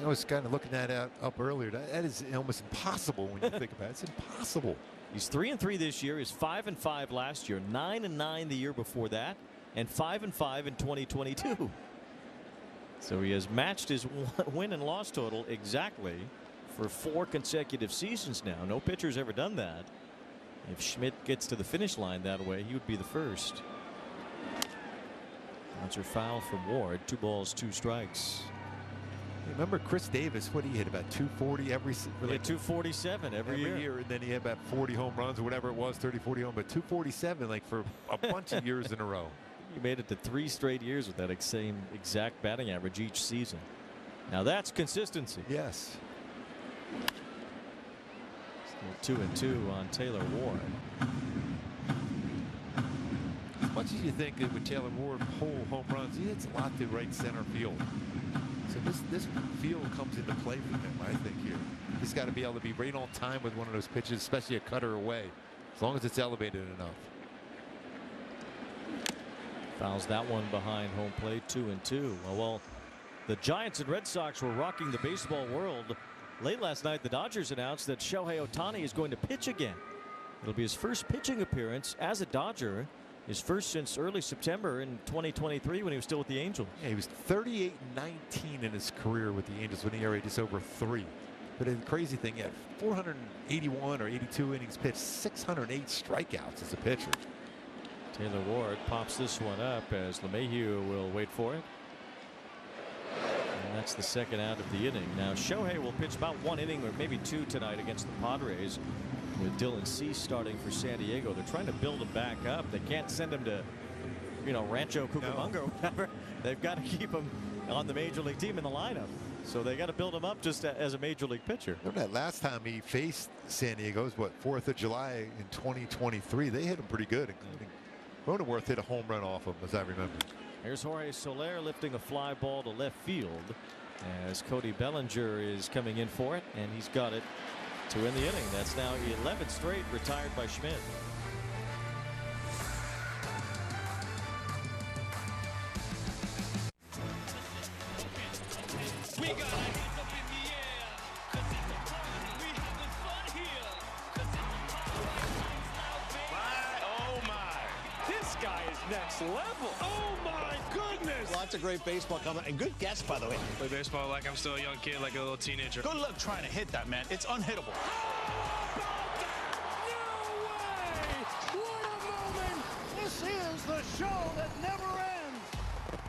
I was kind of looking that up earlier. That is almost impossible when you think about it. It's impossible. He's 3 3 this year. He's 5 5 last year, 9 9 the year before that, and 5 5 in 2022. So he has matched his win and loss total exactly for 4 consecutive seasons now. No pitcher's ever done that. If Schmidt gets to the finish line that way, he would be the first. Bouncer foul from Ward. 2 balls, 2 strikes. Remember Chris Davis? What he hit about 240 every. He had 247 every year. And then he had about 40 home runs or whatever it was, 30, 40 home, but 247 like for a bunch of years in a row. He made it to 3 straight years with that same exact batting average each season. Now that's consistency. Yes. Still 2 2 on Taylor Ward. As much as you think that with Taylor Ward pull home runs, he hits a lot to right center field. So this field comes into play for him, I think, here. He's got to be able to be right on time with one of those pitches, especially a cutter away, as long as it's elevated enough. Fouls that one behind home plate. 2 2. Well, the Giants and Red Sox were rocking the baseball world. Late last night, the Dodgers announced that Shohei Ohtani is going to pitch again. It'll be his first pitching appearance as a Dodger, his first since early September in 2023 when he was still with the Angels. Yeah, he was 38-19 in his career with the Angels when he already just over 3. But the crazy thing, he had 481 or 82 innings pitched, 608 strikeouts as a pitcher. Taylor Ward pops this one up as LeMahieu will wait for it. And that's the second out of the inning. Now Shohei will pitch about 1 inning or maybe 2 tonight against the Padres with Dylan Cease starting for San Diego. They're trying to build him back up. They can't send him to, Rancho Cucamonga or whatever. They've got to keep him on the major league team in the lineup. So they got to build him up just as a major league pitcher. Remember that last time he faced San Diego was what, 4th of July in 2023. They hit him pretty good, including Cronenworth hit a home run off him, as I remember. Here's Jorge Soler lifting a fly ball to left field as Cody Bellinger is coming in for it, and he's got it to end the inning. That's now 11 straight retired by Schmidt. We got hands up in the air, 'cause it's a party. We having fun here, 'cause it's a party. Oh my, this guy is next level. Oh my goodness. That's a great baseball comment. And good guess, by the way. Play baseball like I'm still a young kid, like a little teenager. Good luck trying to hit that, man. It's unhittable. This is the show that never ends.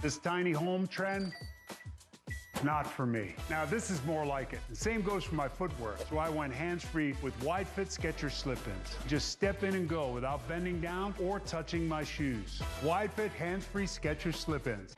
This tiny home trend, not for me. Now, this is more like it. The same goes for my footwear. So I went hands-free with wide-fit Skechers slip-ins. Just step in and go without bending down or touching my shoes. Wide-fit, hands-free Skechers slip-ins.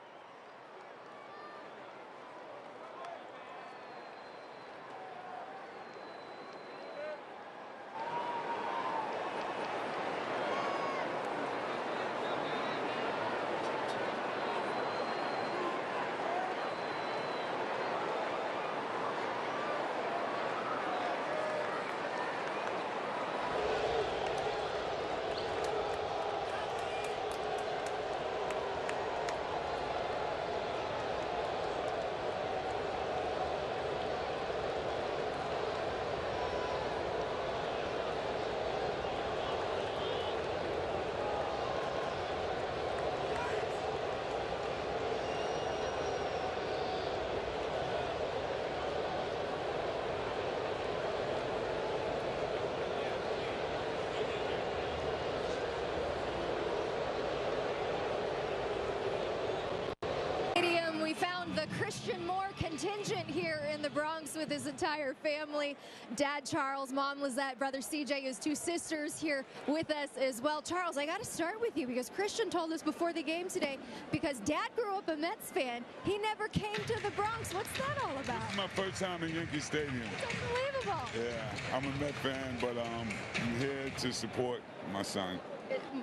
Christian Moore contingent here in the Bronx with his entire family. Dad Charles, Mom Lizette, brother CJ, his two sisters here with us as well. Charles, I got to start with you because Christian told us before the game today, because Dad grew up a Mets fan, he never came to the Bronx. What's that all about? This is my first time in Yankee Stadium. It's unbelievable. Yeah, I'm a Met fan, but I'm here to support my son.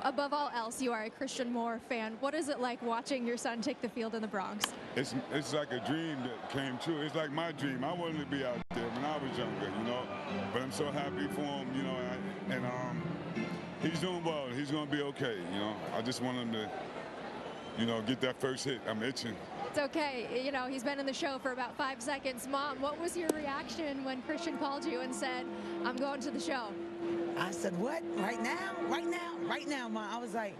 Above all else, you are a Christian Moore fan. What is it like watching your son take the field in the Bronx? It's like a dream that came true. It's like my dream. I wanted to be out there when I was younger, you know. But I'm so happy for him, you know, and he's doing well. He's going to be okay, you know. I just want him to, you know, get that first hit. I'm itching. It's okay. You know, he's been in the show for about 5 seconds. Mom, what was your reaction when Christian called you and said, I'm going to the show? I said, what? Right now? Right now? Right now, Mom. I was like,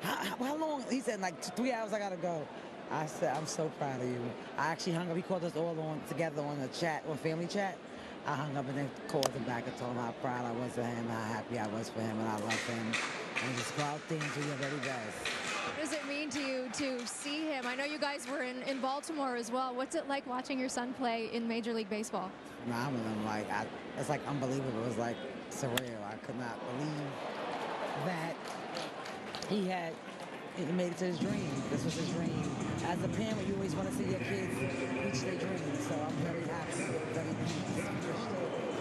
how long? He said, like 3 hours, I got to go. I said, I'm so proud of you. I actually hung up. He called us all together on the chat, on family chat. I hung up and then called him back and told him how proud I was of him, how happy I was for him, and I love him. And just go out there and do your very best. What does it mean to you to see him? I know you guys were in Baltimore as well. What's it like watching your son play in Major League Baseball? Nah, I'm with him. Like, it's like unbelievable. It was like surreal. I could not believe that he made it to his dream. This was his dream. As a parent, you always want to see your kids reach their dreams. So I'm very happy, very pleased.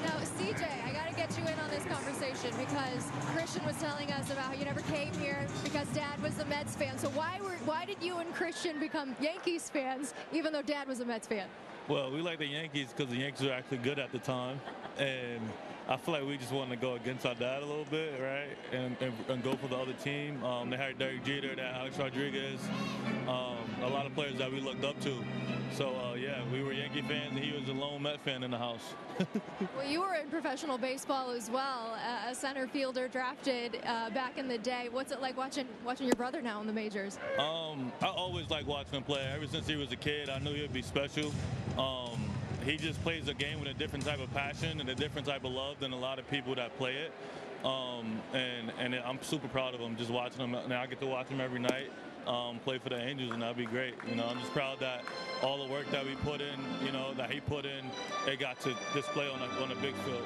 Now, CJ, I got to get you in on this conversation because Christian was telling us about how you never came here because Dad was a Mets fan. So why did you and Christian become Yankees fans, even though Dad was a Mets fan? Well, we like the Yankees because the Yankees were actually good at the time, and I feel like we just wanted to go against our dad a little bit, right, and go for the other team. They had Derek Jeter, they had Alex Rodriguez, a lot of players that we looked up to. So, yeah, we were Yankee fans, and he was a lone Met fan in the house. Well, you were in professional baseball as well, a center fielder drafted back in the day. What's it like watching your brother now in the majors? I always liked watching him play. Ever since he was a kid, I knew he would be special. He just plays the game with a different type of passion and a different type of love than a lot of people that play it. And I'm super proud of him, just watching him. Now I get to watch him every night play for the Angels, and that'd be great. You know, I'm just proud that all the work that we put in, you know, that he put in, it got to display on a big field.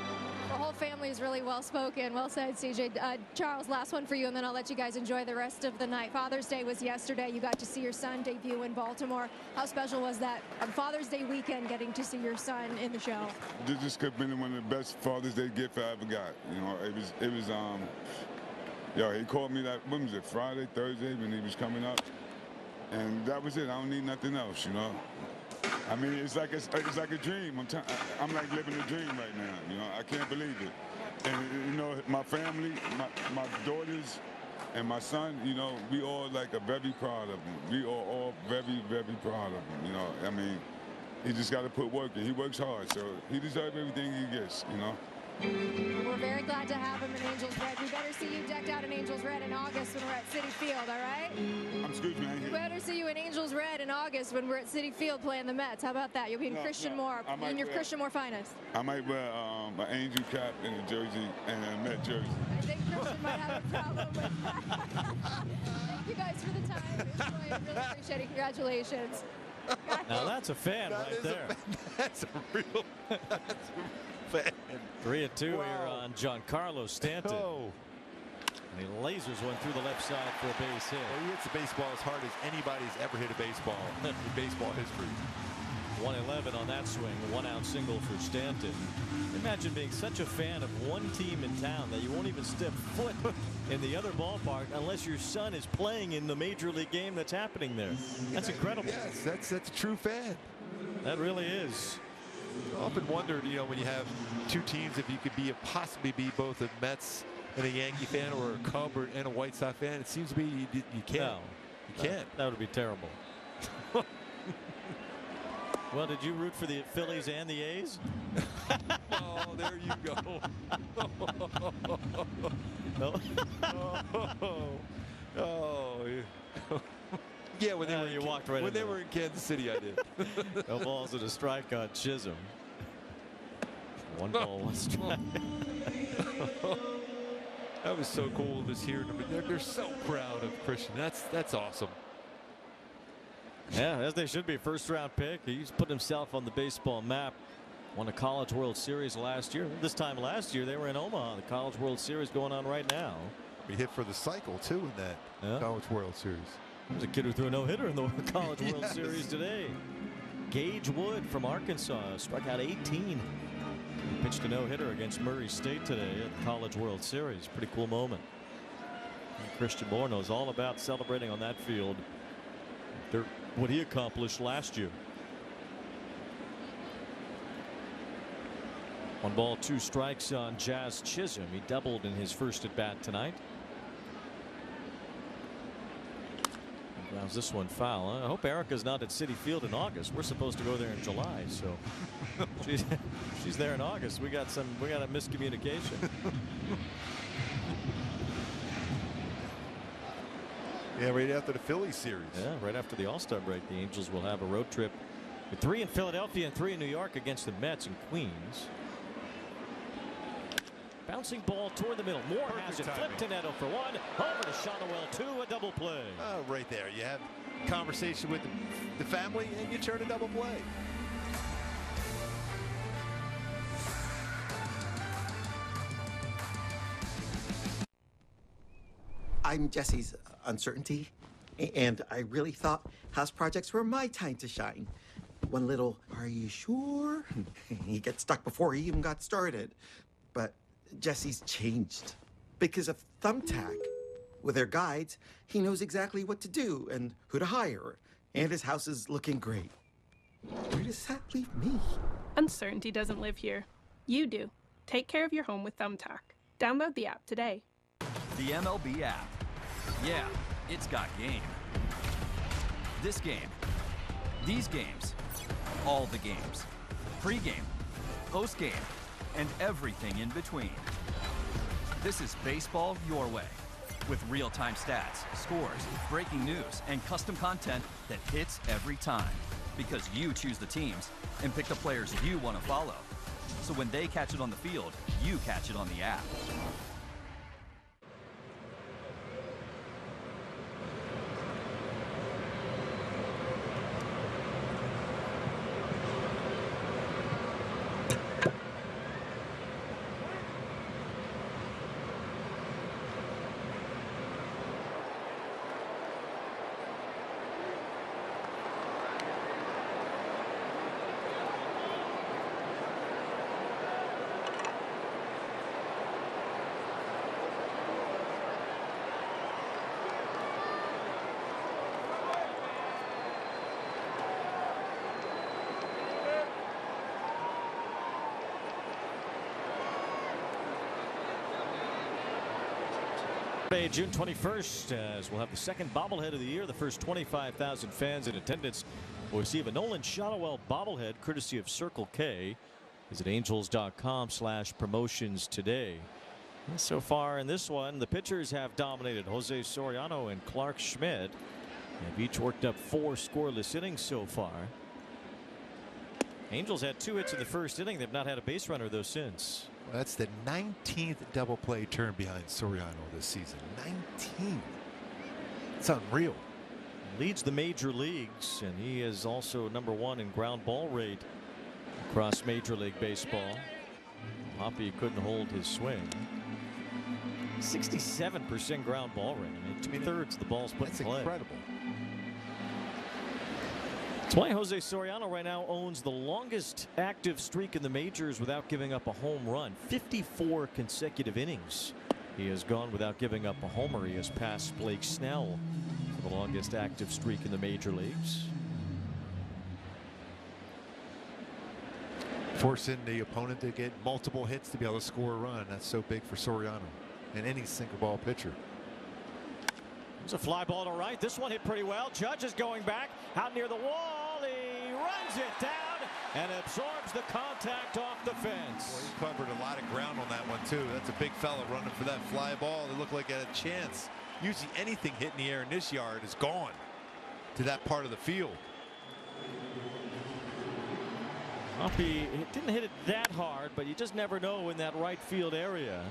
The whole family is really well-spoken. Well said, CJ. Charles, last one for you, and then I'll let you guys enjoy the rest of the night. Father's Day was yesterday. You got to see your son debut in Baltimore. How special was that on Father's Day weekend, getting to see your son in the show? This could have been one of the best Father's Day gifts I ever got. You know, it was yo, he called me that, when was it, Friday, Thursday, when he was coming up, and that was it. I don't need nothing else, you know. I mean, it's like a dream. I'm like living a dream right now. You know, I can't believe it. And you know, my family, my daughters, and my son. You know, we all are very proud of him. We are all very, very proud of him. You know, I mean, he just got to put work in. He works hard, so he deserves everything he gets. You know. We're very glad to have him in Angels Red. We better see you decked out in Angels Red in August when we're at Citi Field, all right? Excuse me. We better see you in Angels Red in August when we're at Citi Field playing the Mets. How about that? You'll be in Christian Moore, in your Christian Moore finest. I might wear an Angel cap and a jersey and a Met jersey. I think Christian might have a problem with that. Thank you guys for the time. Enjoy it. Really appreciate it. Congratulations. Now that's a fan right there. That's a real fan. 3-2 here on Giancarlo Stanton. Oh. And he lasers one through the left side for a base hit. Well, he hits the baseball as hard as anybody's ever hit a baseball in baseball history. 111 on that swing, 1-out single for Stanton. Imagine being such a fan of one team in town that you won't even step foot in the other ballpark unless your son is playing in the major league game that's happening there. That's incredible. Yes, that's a true fan. That really is. I often wondered, you know, when you have two teams, if you could possibly be both a Mets and a Yankee fan, or a Cub and a White Sox fan. It seems to be you can't. No, you can't. That would be terrible. Well, did you root for the Phillies and the A's? Oh, there you go. No. Yeah, when they were in Kansas City, I did. No balls and a strike on Chisholm. 1 ball, 1 strike. That was so cool to hear them. They're so proud of Christian. That's awesome. Yeah, as they should be. First round pick. He's put himself on the baseball map. Won a College World Series last year. This time last year they were in Omaha. The College World Series going on right now. We hit for the cycle too in that College World Series. There's a kid who threw a no-hitter in the College World Series today. Gage Wood from Arkansas struck out 18. He pitched a no-hitter against Murray State today at the College World Series. Pretty cool moment. And Christian Moore knows all about celebrating on that field what he accomplished last year. 1 ball, 2 strikes on Jazz Chisholm. He doubled in his first at bat tonight. Grounds this one foul. I hope Erica's not at Citi Field in August. We're supposed to go there in July, so she's there in August. We got a miscommunication. Yeah, right after the Phillies series. Yeah, right after the All-Star break, the Angels will have a road trip with 3 in Philadelphia and 3 in New York against the Mets and Queens. Bouncing ball toward the middle. Moore has it. Flipped to Neto for 1. Over to Shotwell 2. A double play. Right there. You have conversation with the family and you turn a double play. I'm Jesse's uncertainty, and I really thought house projects were my time to shine. One little, "Are you sure?" He gets stuck before he even got started. But Jesse's changed because of Thumbtack. With their guides, he knows exactly what to do and who to hire, and his house is looking great. Where does that leave me? Uncertainty doesn't live here. You do. Take care of your home with Thumbtack. Download the app today. The MLB app. Yeah, it's got game. This game. These games. All the games. Pre-game. Post-game. And everything in between. This is baseball your way. With real-time stats, scores, breaking news, and custom content that hits every time. Because you choose the teams and pick the players you want to follow. So when they catch it on the field, you catch it on the app. June 21st, as we'll have the second bobblehead of the year. The first 25,000 fans in attendance will receive a Nolan Shotwell bobblehead courtesy of Circle K. Visit angels.com/promotions today. And so far in this one, the pitchers have dominated. Jose Soriano and Clarke Schmidt have each worked up 4 scoreless innings so far. Angels had 2 hits in the first inning. They've not had a base runner though since. Well, that's the 19th double play turn behind Soriano this season. 19. It's unreal. Leads the major leagues, and he is also #1 in ground ball rate across Major League Baseball. Hoppy couldn't hold his swing. 67% ground ball rate. I mean, 2/3 of the balls put in play. That's incredible. That's why Jose Soriano right now owns the longest active streak in the majors without giving up a home run. 54 consecutive innings he has gone without giving up a homer. He has passed Blake Snell for the longest active streak in the major leagues. Forcing the opponent to get multiple hits to be able to score a run. That's so big for Soriano and any single ball pitcher. There's a fly ball to right. This one hit pretty well. Judge is going back out near the wall. He runs it down and absorbs the contact off the fence. Boy, he covered a lot of ground on that one too. That's a big fella running for that fly ball. It looked like it had a chance. Usually anything hit in the air in this yard is gone to that part of the field. Hoppy didn't hit it that hard, but you just never know in that right field area.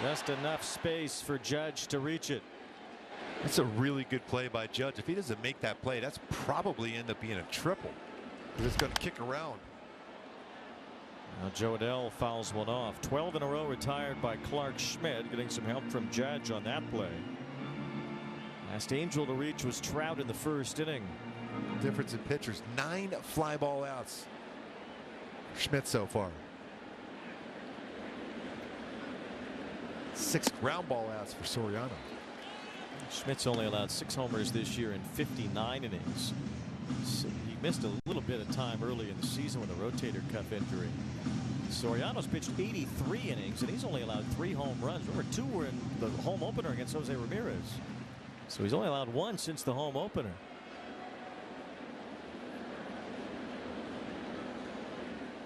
Just enough space for Judge to reach it. That's a really good play by Judge. If he doesn't make that play, that's probably end up being a triple. It's going to kick around. Now Joe Adell fouls one off. 12 in a row retired by Clarke Schmidt, getting some help from Judge on that play. Last Angel to reach was Trout in the first inning. Difference in pitchers. 9 fly ball outs. Schmidt so far. 6 ground ball outs for Soriano. Schmidt's only allowed 6 homers this year in 59 innings. So he missed a little bit of time early in the season with a rotator cuff injury. Soriano's pitched 83 innings and he's only allowed 3 home runs. Remember, 2 were in the home opener against Jose Ramirez. So he's only allowed 1 since the home opener.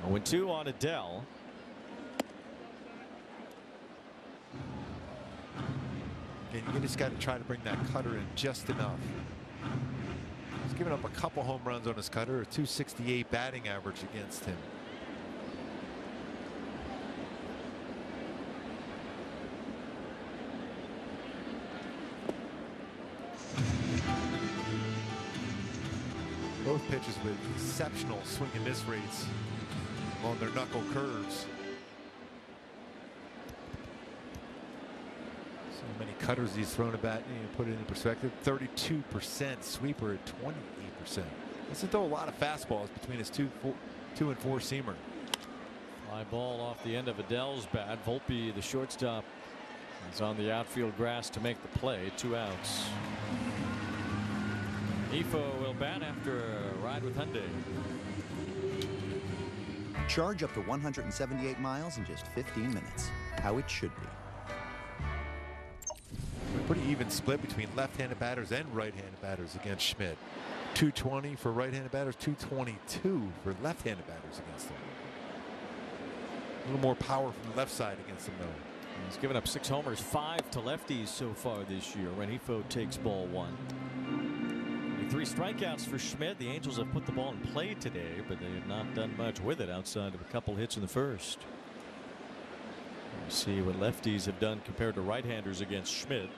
Oh, 0-2 on Adell. And you just got to try to bring that cutter in just enough. He's given up a couple home runs on his cutter, a .268 batting average against him. Both pitches with exceptional swing and miss rates on their knuckle curves. Many cutters he's thrown a bat, put it into perspective. 32% sweeper at 28%. Doesn't throw a lot of fastballs between his 2 and 4 seamer. Fly ball off the end of Adell's bat. Volpe, the shortstop, is on the outfield grass to make the play. 2 outs. Ifo will bat after a ride with Hyundai. Charge up to 178 miles in just 15 minutes. How it should be. Pretty even split between left-handed batters and right-handed batters against Schmidt. 220 for right-handed batters, 222 for left-handed batters against him. A little more power from the left side against him, though. He's given up 6 homers, 5 to lefties so far this year. Renifo takes ball 1. 3 strikeouts for Schmidt. The Angels have put the ball in play today, but they have not done much with it outside of a couple hits in the first. We'll see what lefties have done compared to right-handers against Schmidt.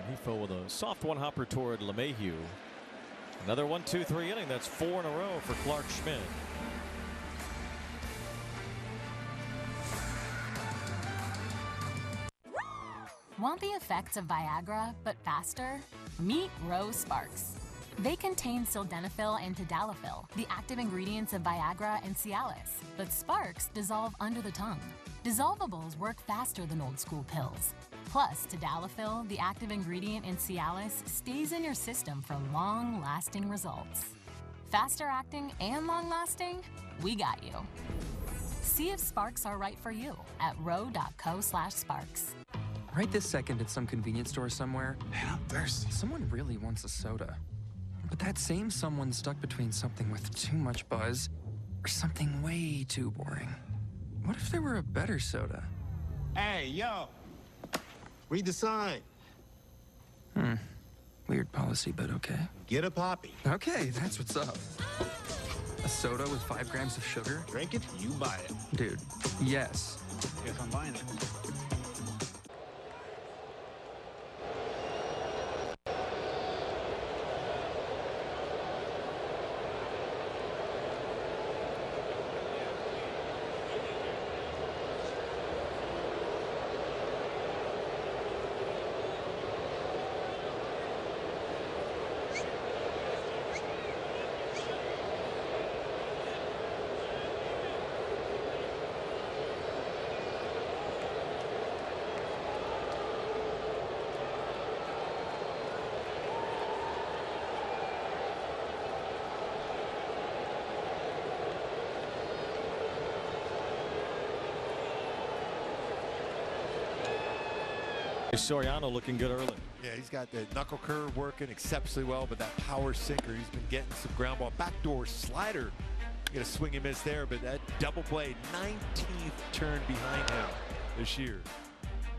Renifo with a soft one-hopper toward LeMahieu. Another 1-2-3 inning. That's 4 in a row for Clarke Schmidt. Want the effects of Viagra, but faster? Meet Rose Sparks. They contain sildenafil and tadalafil, the active ingredients of Viagra and Cialis. But Sparks dissolve under the tongue. Dissolvables work faster than old school pills. Plus, tadalafil, the active ingredient in Cialis, stays in your system for long-lasting results. Faster acting and long-lasting? We got you. See if Sparks are right for you at ro.co/sparks. Right this second at some convenience store somewhere. Man, I'm thirsty. Someone really wants a soda. But that same someone's stuck between something with too much buzz or something way too boring. What if there were a better soda? Hey, yo! Read the sign. Weird policy, but okay. Get a poppy. Okay, that's what's up. A soda with 5 grams of sugar? Drink it, you buy it. Dude, yes. Guess I'm buying it. Soriano looking good early. Yeah, he's got the knuckle curve working exceptionally well, but that power sinker, he's been getting some ground ball. Backdoor slider, get a swing and miss there, but that double play, 19th turn behind him this year.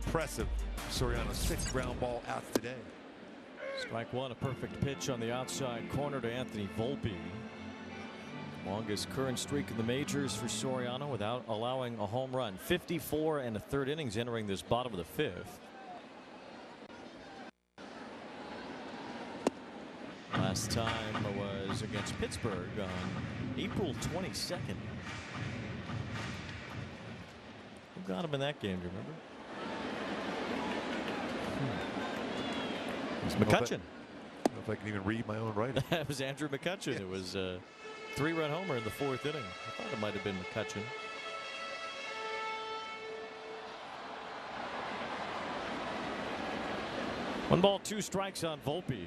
Impressive. Soriano, 6 ground ball outs today. Strike one, a perfect pitch on the outside corner to Anthony Volpe. Longest current streak in the majors for Soriano without allowing a home run. 54 and a third innings entering this bottom of the 5th. Last time was against Pittsburgh on April 22nd. Who got him in that game, do you remember? It was McCutcheon. I don't know if I can even read my own writing. That was Andrew McCutcheon. Yes. It was a 3-run homer in the 4th inning. I thought it might have been McCutcheon. One ball, 2 strikes on Volpe.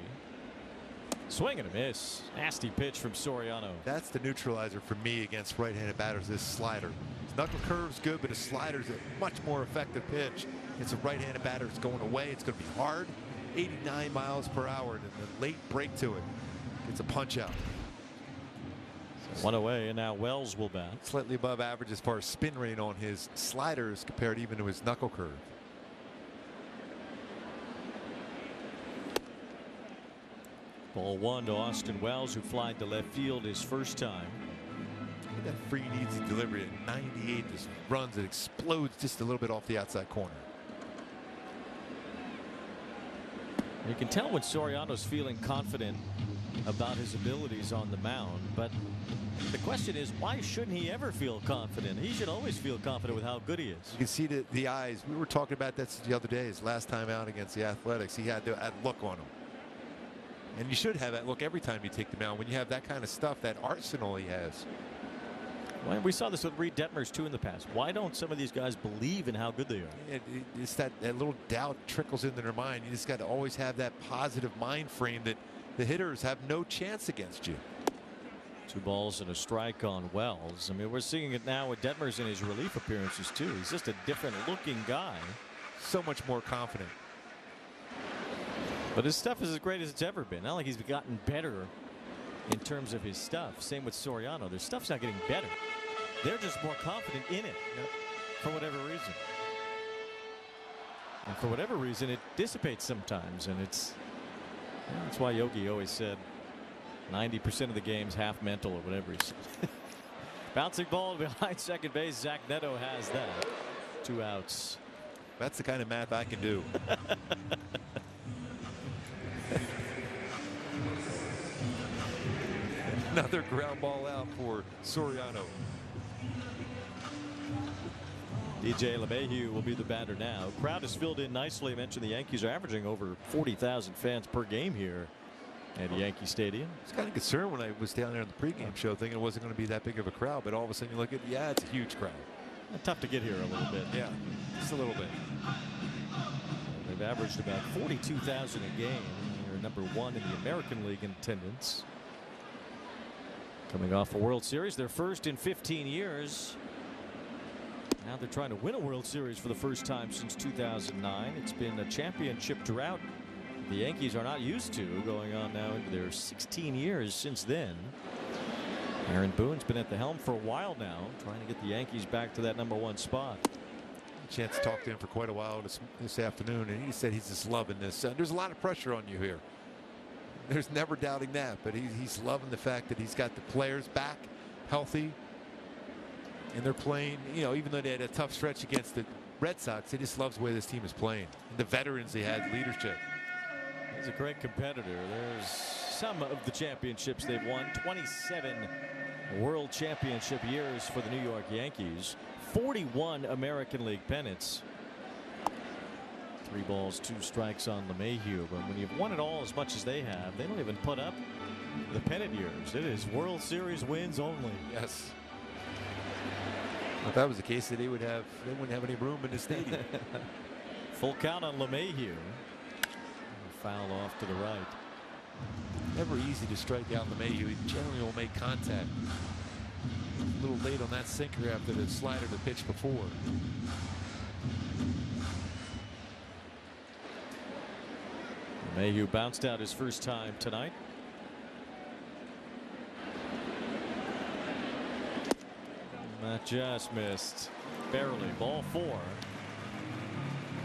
Swing and a miss. Nasty pitch from Soriano. That's the neutralizer for me against right-handed batters, this slider. His knuckle curve's good, but his slider's a much more effective pitch. It's a right-handed batter. It's going away. It's going to be hard. 89 miles per hour, and the late break to it. Gets a punch out. So 1 away, and now Wells will bat. Slightly above average as far as spin rate on his sliders compared even to his knuckle curve. Ball 1 to Austin Wells, who flied to left field his first time. That free and easy delivery at 98 just runs and explodes just a little bit off the outside corner. You can tell when Soriano's feeling confident about his abilities on the mound, but the question is, why shouldn't he ever feel confident? He should always feel confident with how good he is. You can see the eyes. We were talking about that the other day. His last time out against the Athletics, he had that look on him. And you should have that look every time you take the mound when you have that kind of stuff, that arsenal he has. Well, we saw this with Reed Detmers too in the past. Why don't some of these guys believe in how good they are? It's that little doubt trickles into their mind. You just got to always have that positive mind frame that the hitters have no chance against you. 2 balls and a strike on Wells. I mean, we're seeing it now with Detmers in his relief appearances too. He's just a different looking guy. So much more confident. But his stuff is as great as it's ever been. Not like he's gotten better in terms of his stuff. Same with Soriano. Their stuff's not getting better. They're just more confident in it for whatever reason. And for whatever reason, it dissipates sometimes. And that's why Yogi always said 90% of the game's half mental or whatever he said. Bouncing ball behind second base. Zach Neto has that. 2 outs. That's the kind of math I can do. Another ground ball out for Soriano. DJ LeMahieu will be the batter now. Crowd is filled in nicely. I mentioned the Yankees are averaging over 40,000 fans per game here at Yankee Stadium. I was kind of concerned when I was down there on the pregame show thinking it wasn't going to be that big of a crowd, but all of a sudden you look at, yeah, it's a huge crowd. Tough to get here a little bit. Yeah, just a little bit. They've averaged about 42,000 a game. They're number 1 in the American League in attendance. Coming off a World Series, their first in 15 years. Now they're trying to win a World Series for the first time since 2009. It's been a championship drought the Yankees are not used to, going on now into their 16 years since then. Aaron Boone's been at the helm for a while now, trying to get the Yankees back to that #1 spot. Chance to talk to him for quite a while this afternoon, and he said he's just loving this. There's a lot of pressure on you here. There's never doubting that, but he's loving the fact that he's got the players back healthy, and they're playing, you know, even though they had a tough stretch against the Red Sox, he just loves the way this team is playing. And the veterans they had, leadership. He's a great competitor. There's some of the championships they've won. 27 World Championship years for the New York Yankees. 41 American League pennants. 3 balls, 2 strikes on LeMahieu. But when you've won it all as much as they have, they don't even put up the pennant years. It is World Series wins only. Yes. If that was the case, they wouldn't have any room in the stadium. Full count on LeMahieu. Foul off to the right. Never easy to strike out LeMahieu. He generally will make contact. A little late on that sinker after the slider the pitch before. LeMahieu bounced out his first time tonight. That just missed. Barely. Ball 4.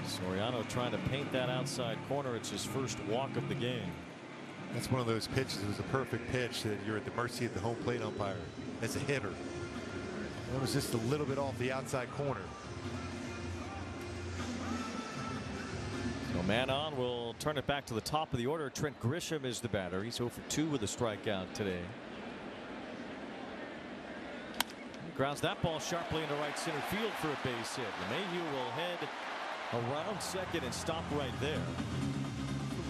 Soriano trying to paint that outside corner. It's his first walk of the game. That's one of those pitches. It was a perfect pitch that you're at the mercy of the home plate umpire as a hitter. It was just a little bit off the outside corner. So man on, will turn it back to the top of the order. Trent Grisham is the batter. He's 0 for 2 with a strikeout today. He grounds that ball sharply into right center field for a base hit. LeMahieu will head around second and stop right there.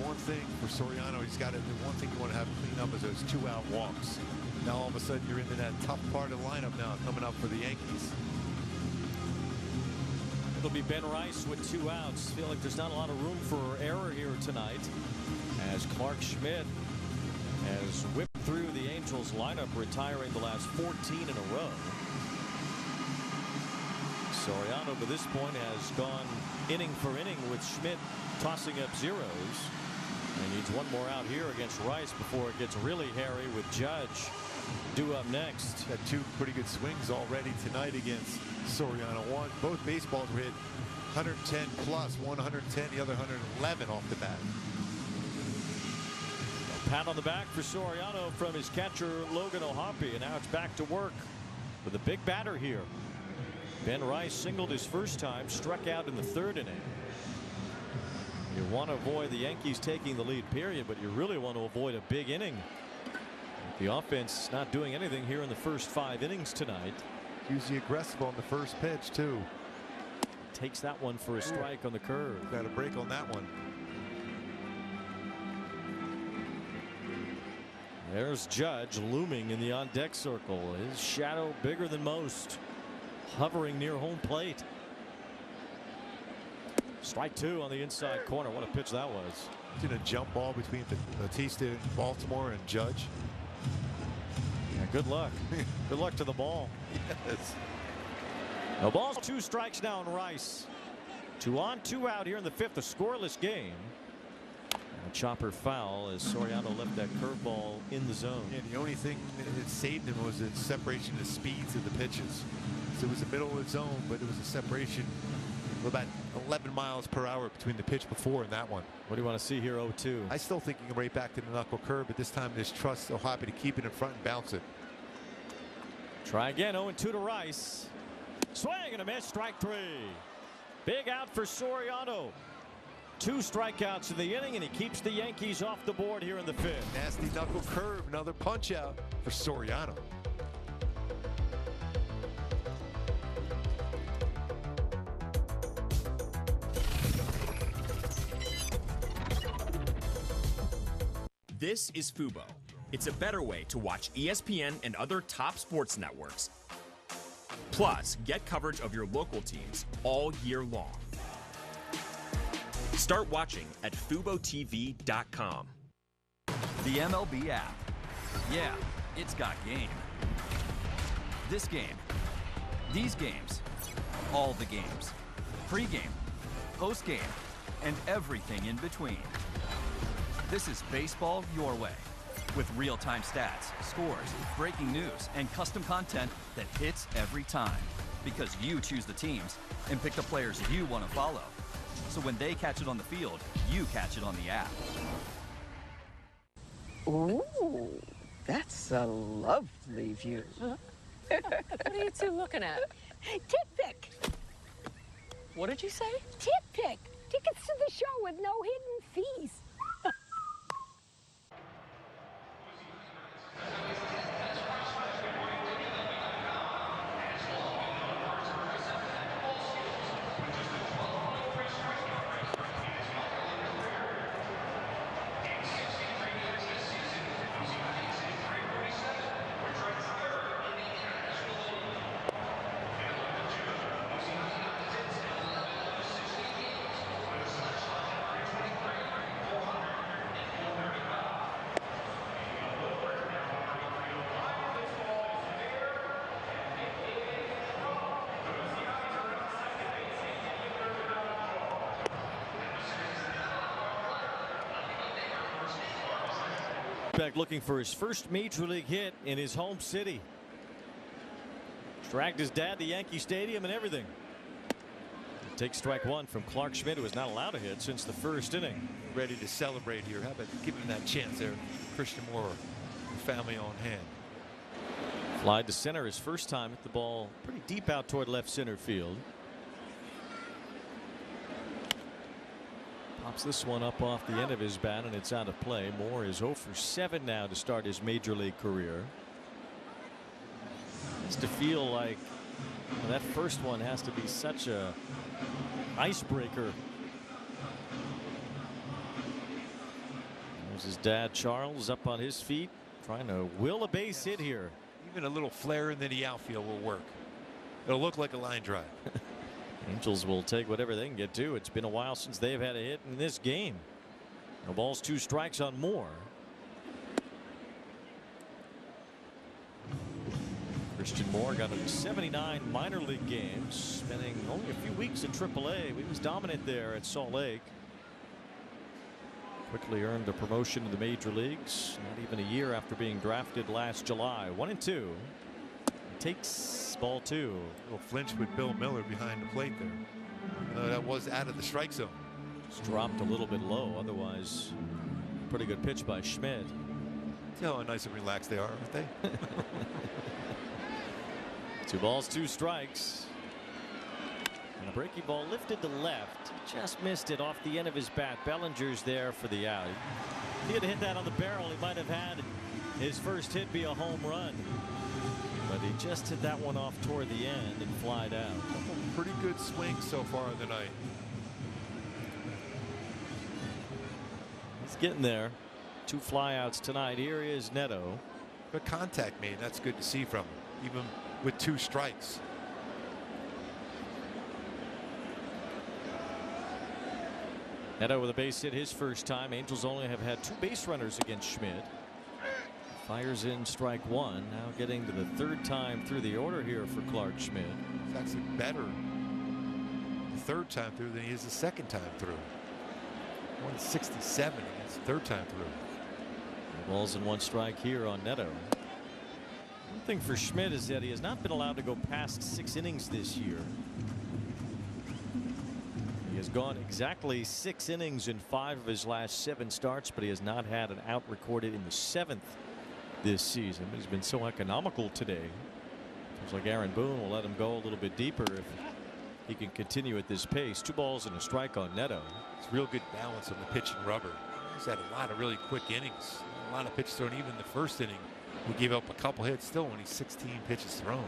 One thing for Soriano, he's got to do one thing you want to have clean up is those 2-out walks. Now all of a sudden you're into that tough part of the lineup now coming up for the Yankees. It'll be Ben Rice with 2 outs. Feel like there's not a lot of room for error here tonight, as Clarke Schmidt has whipped through the Angels lineup, retiring the last 14 in a row. Soriano to this point has gone inning for inning with Schmidt tossing up zeros, and needs one more out here against Rice before it gets really hairy with Judge due up next. Got 2 pretty good swings already tonight against Soriano. Both baseballs were hit 110 plus, one 110, the other 111 off the bat. A pat on the back for Soriano from his catcher Logan O'Hoppe, and now it's back to work with a big batter here. Ben Rice singled his first time, struck out in the 3rd inning. You want to avoid the Yankees taking the lead, period, but you really want to avoid a big inning. The offense not doing anything here in the first 5 innings tonight. Usually aggressive on the first pitch, too. Takes that one for a strike on the curve. Got a break on that one. There's Judge looming in the on-deck circle. His shadow bigger than most, hovering near home plate. Strike 2 on the inside corner. What a pitch that was. It's a jump ball between Batista in Baltimore and Judge. Yeah, good luck. Good luck to the ball. Yes. No balls, 2 strikes now on Rice. 2 on, 2 out here in the 5th, a scoreless game. And a chopper foul as Soriano left that curveball in the zone. Yeah, the only thing that saved him was the separation of the speeds of the pitches. So it was the middle of the zone, but it was a separation of about 11 miles per hour between the pitch before and that one. What do you want to see here? 0-2. I still think he can right back to the knuckle curve, but this time just trust Ohtani to keep it in front and bounce it. Try again. 0-2 to Rice. Swing and a miss. Strike 3. Big out for Soriano. 2 strikeouts in the inning, and he keeps the Yankees off the board here in the 5th. Nasty knuckle curve. Another punch out for Soriano. This is Fubo. It's a better way to watch ESPN and other top sports networks. Plus, get coverage of your local teams all year long. Start watching at FuboTV.com. The MLB app. Yeah, it's got game. This game. These games. All the games. Pre-game, post-game, and everything in between. This is baseball your way. With real-time stats, scores, breaking news, and custom content that hits every time. Because you choose the teams and pick the players you want to follow. So when they catch it on the field, you catch it on the app. Ooh, that's a lovely view. What are you two looking at? Tip pick. What did you say? Tip pick. Tickets to the show with no hidden fees. Back looking for his first major league hit in his home city. Dragged his dad to Yankee Stadium and everything. Takes strike one from Clarke Schmidt, who was not allowed to hit since the first inning. Ready to celebrate here. How about giving him that chance there? Christian Moore, family on hand. Fly to center his first time. Hit the ball pretty deep out toward left center field. Pops this one up off the end of his bat, and it's out of play. Moore is 0 for 7 now to start his major league career. It's to feel like that first one has to be such a icebreaker. There's his dad Charles up on his feet, trying to will a base hit here. Even a little flare into the outfield will work. It'll look like a line drive. Angels will take whatever they can get to. It's been a while since they've had a hit in this game. No balls, 2 strikes on Moore. Christian Moore got into 79 minor league games, spending only a few weeks at AAA. He was dominant there at Salt Lake. Quickly earned a promotion to the major leagues, not even a year after being drafted last July. 1-2. Takes ball 2. A little flinch with Bill Miller behind the plate there. That was out of the strike zone. Just dropped a little bit low. Otherwise, pretty good pitch by Schmidt. See how nice and relaxed they are, aren't they? 2 balls, 2 strikes. And a breaking ball lifted to left. Just missed it off the end of his bat. Bellinger's there for the out. If he had hit that on the barrel, he might have had his first hit be a home run. But he just hit that one off toward the end and flied out. Pretty good swing so far tonight. He's getting there. 2 flyouts tonight. Here is Neto. Good contact made. That's good to see from him, even with 2 strikes. Neto with a base hit his first time. Angels only have had 2 base runners against Schmidt. Fires in strike 1. Now getting to the 3rd time through the order here for Clarke Schmidt. It's actually better the 3rd time through than he is the 2nd time through. 167 against the 3rd time through. Balls and 1 strike here on Neto. One thing for Schmidt is that he has not been allowed to go past 6 innings this year. He has gone exactly 6 innings in 5 of his last 7 starts, but he has not had an out recorded in the 7th this season. He's been so economical today. Seems like Aaron Boone will let him go a little bit deeper if he can continue at this pace. 2 balls and a strike on Neto. It's real good balance on the pitch and rubber. He's had a lot of really quick innings. A lot of pitches thrown. Even in the first inning, we gave up a couple hits. Still only 16 pitches thrown.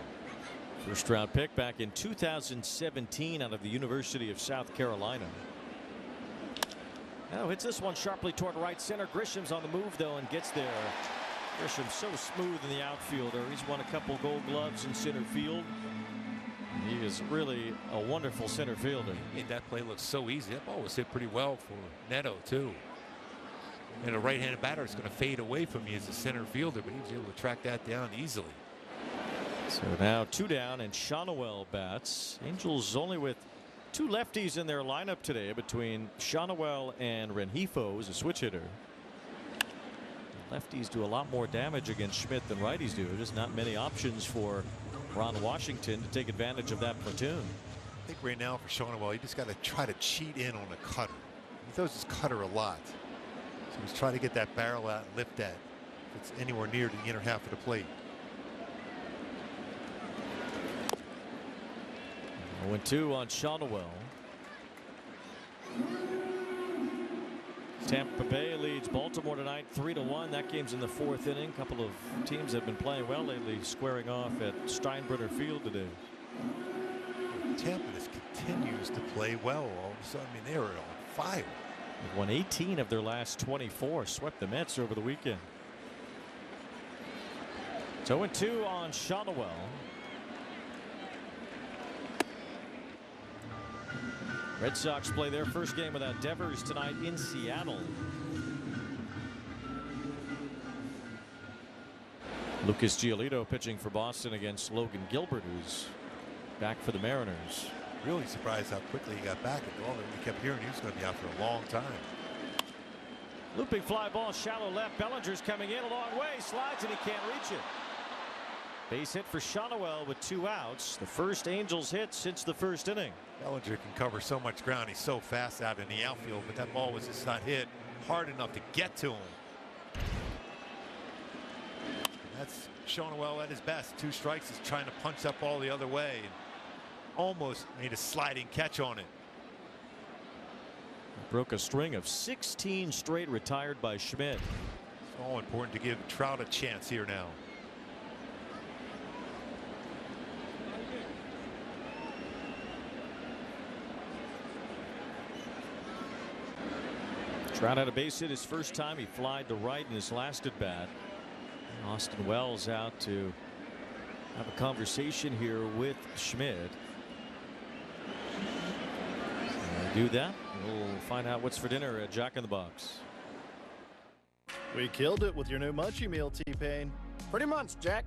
First round pick back in 2017 out of the University of South Carolina. Now hits this one sharply toward right center. Grisham's on the move though and gets there. Grisham's so smooth in the outfielder. He's won a couple Gold Gloves in center field. He is really a wonderful center fielder. And that play looks so easy. That ball was hit pretty well for Neto too. And a right-handed batter is going to fade away from you as a center fielder, but he was able to track that down easily. So now 2 down and Shawnuel bats. Angels only with 2 lefties in their lineup today between Shawnuel and Rengifo as a switch hitter. Lefties do a lot more damage against Schmidt than righties do. There's not many options for Ron Washington to take advantage of that platoon. I think right now for Shohei, he just got to try to cheat in on a cutter. He throws his cutter a lot. So he's trying to get that barrel out and lift that if it's anywhere near the inner half of the plate. 0-2 on Shohei. Tampa Bay leads Baltimore tonight 3-1. That game's in the 4th inning. A couple of teams have been playing well lately, squaring off at Steinbrenner Field today. Tampa just continues to play well. All of a sudden, I mean, they were on fire. They've won 18 of their last 24. Swept the Mets over the weekend. 0-2 on Shohei. Red Sox play their first game without Devers tonight in Seattle. Lucas Giolito pitching for Boston against Logan Gilbert, who's back for the Mariners. Really surprised how quickly he got back. And all that we kept hearing he was going to be out for a long time. Looping fly ball, shallow left. Bellinger's coming in a long way, slides, and he can't reach it. Base hit for Shohei with 2 outs. The first Angels hit since the first inning. Bellinger can cover so much ground. He's so fast out in the outfield, but that ball was just not hit hard enough to get to him. And that's Shohei at his best. 2 strikes. He's trying to punch that ball the other way. And almost made a sliding catch on it. Broke a string of 16 straight retired by Schmidt. So important to give Trout a chance here now. Trout had a base hit his first time. He flied to right in his last at bat. Austin Wells out to have a conversation here with Schmidt. So do that. We'll find out what's for dinner at Jack in the Box. We killed it with your new Munchie Meal, T-Pain. Pretty much, Jack.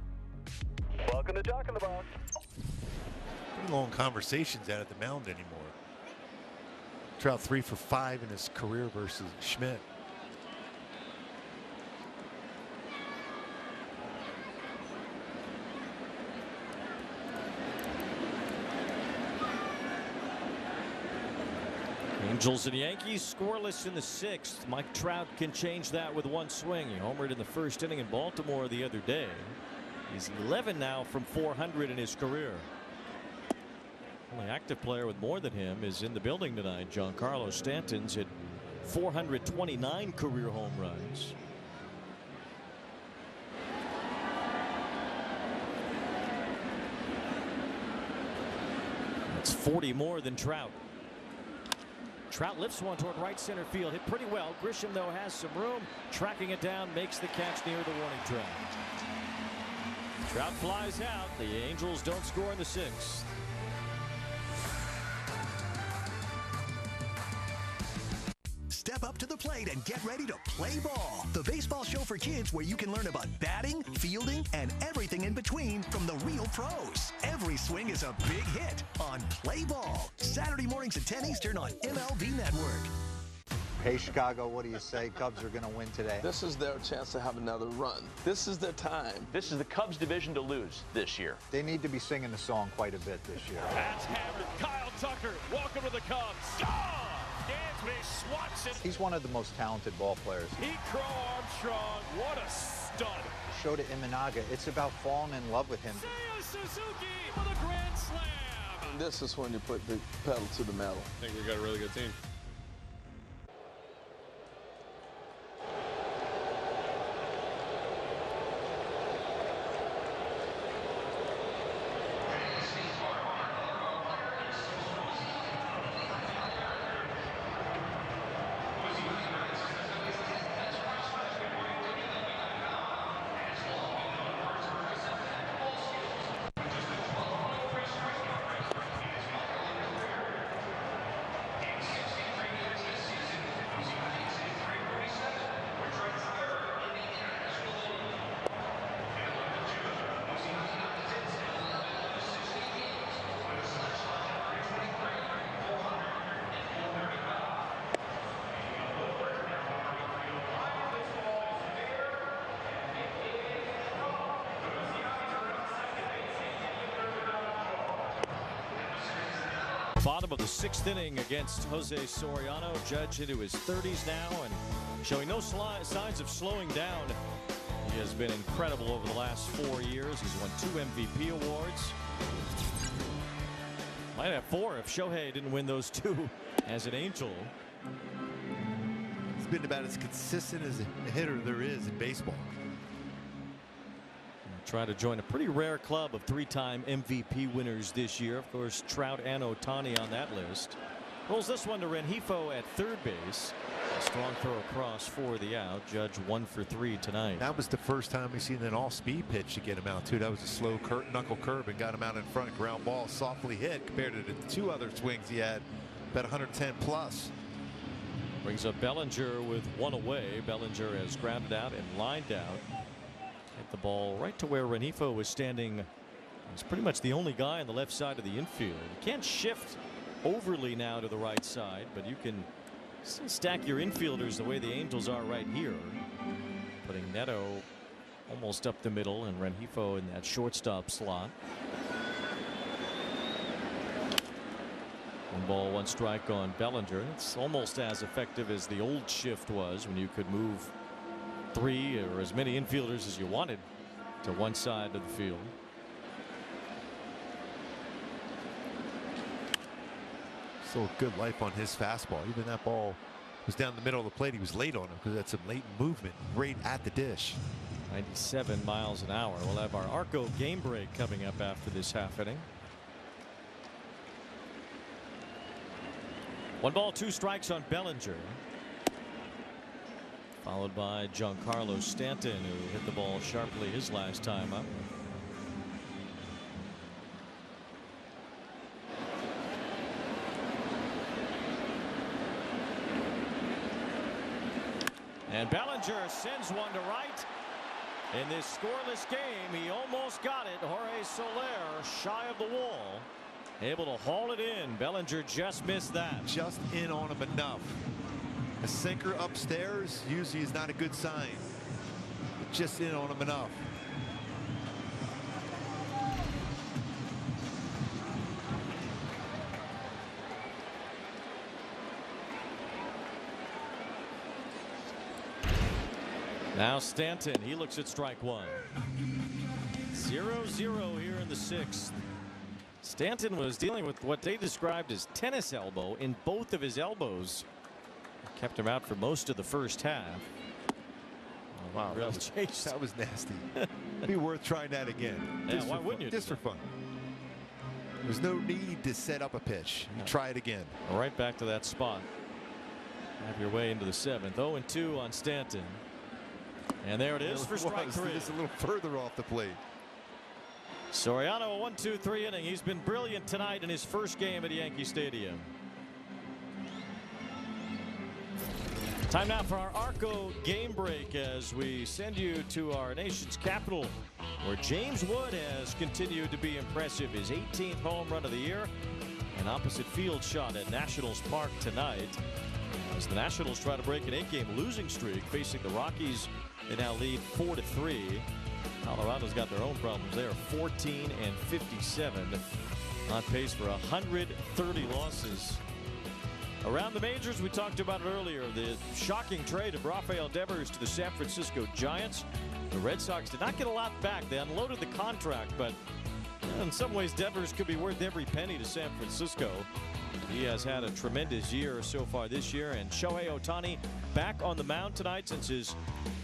Welcome to Jack in the Box. Pretty long conversations out at the mound anymore. Trout 3 for 5 in his career versus Schmidt. Angels and Yankees scoreless in the 6th. Mike Trout can change that with 1 swing. He homered in the first inning in Baltimore the other day. He's 11 now from 400 in his career. Only active player with more than him is in the building tonight. Giancarlo Stanton's hit 429 career home runs. That's 40 more than Trout. Trout lifts one toward right center field. Hit pretty well. Grisham, though, has some room. Tracking it down, makes the catch near the warning track. Trout flies out. The Angels don't score in the 6th. Step up to the plate and get ready to play ball. The baseball show for kids where you can learn about batting, fielding, and everything in between from the real pros. Every swing is a big hit on Play Ball. Saturday mornings at 10 Eastern on MLB Network. Hey, Chicago, what do you say? Cubs are going to win today. This is their chance to have another run. This is their time. This is the Cubs division to lose this year. They need to be singing the song quite a bit this year. That's hammered. Kyle Tucker, welcome to the Cubs. Dansby swats it. He's one of the most talented ball players. Pete Crow Armstrong, what a stud. Shota Imanaga, it's about falling in love with him. Seiya Suzuki for the grand slam. And this is when you put the pedal to the metal. I think we got a really good team. Bottom of the 6th inning against Jose Soriano. Judge into his 30s now and showing no signs of slowing down. He has been incredible over the last 4 years. He's won 2 MVP awards. Might have 4 if Shohei didn't win those 2 as an Angel. He's been about as consistent as a hitter there is in baseball. Try to join a pretty rare club of 3-time MVP winners this year. Of course, Trout and Ohtani on that list. Rolls this one to Rengifo at third base. A strong throw across for the out. Judge 1 for 3 tonight. That was the first time we've seen an all-speed pitch to get him out too. That was a slow knuckle curve and got him out in front. Ground ball softly hit compared to the 2 other swings he had. About 110 plus. Brings up Bellinger with 1 away. Bellinger has grounded out and lined out. Hit the ball right to where Rengifo was standing. He's pretty much the only guy on the left side of the infield. You can't shift overly now to the right side, but you can still stack your infielders the way the Angels are right here. Putting Neto almost up the middle and Rengifo in that shortstop slot. 1 ball 1 strike on Bellinger. It's almost as effective as the old shift was when you could move 3 or as many infielders as you wanted to one side of the field. So good life on his fastball. Even that ball was down the middle of the plate. He was late on him because that's some late movement right at the dish. 97 miles an hour. We'll have our Arco game break coming up after this half inning. 1 ball 2 strikes on Bellinger. Followed by Giancarlo Stanton, who hit the ball sharply his last time up. And Bellinger sends one to right. In this scoreless game, he almost got it. Jorge Soler shy of the wall. Able to haul it in. Bellinger just missed that. Just in on him enough. A sinker upstairs usually is not a good sign. Just in on him enough. Now Stanton, he looks at strike 1. 0-0 here in the 6th. Stanton was dealing with what they described as tennis elbow in both of his elbows. Kept him out for most of the first half. Oh, wow, that was nasty. It'd be worth trying that again. Yeah, why wouldn't you? Just for fun. There's no need to set up a pitch. You try it again. Right back to that spot. Have your way into the 7th. 0-2 on Stanton. And there it is for strike 3. Just a little further off the plate. Soriano, a 1-2-3 inning. He's been brilliant tonight in his first game at Yankee Stadium. Time now for our Arco game break as we send you to our nation's capital, where James Wood has continued to be impressive. His 18th home run of the year. An opposite field shot at Nationals Park tonight as the Nationals try to break an 8-game losing streak facing the Rockies. They now lead 4-3. Colorado's got their own problems. They are 14-57, on pace for 130 losses. Around the majors, we talked about it earlier, the shocking trade of Rafael Devers to the San Francisco Giants. The Red Sox did not get a lot back. They unloaded the contract, but in some ways Devers could be worth every penny to San Francisco. He has had a tremendous year so far this year, and Shohei Ohtani back on the mound tonight since his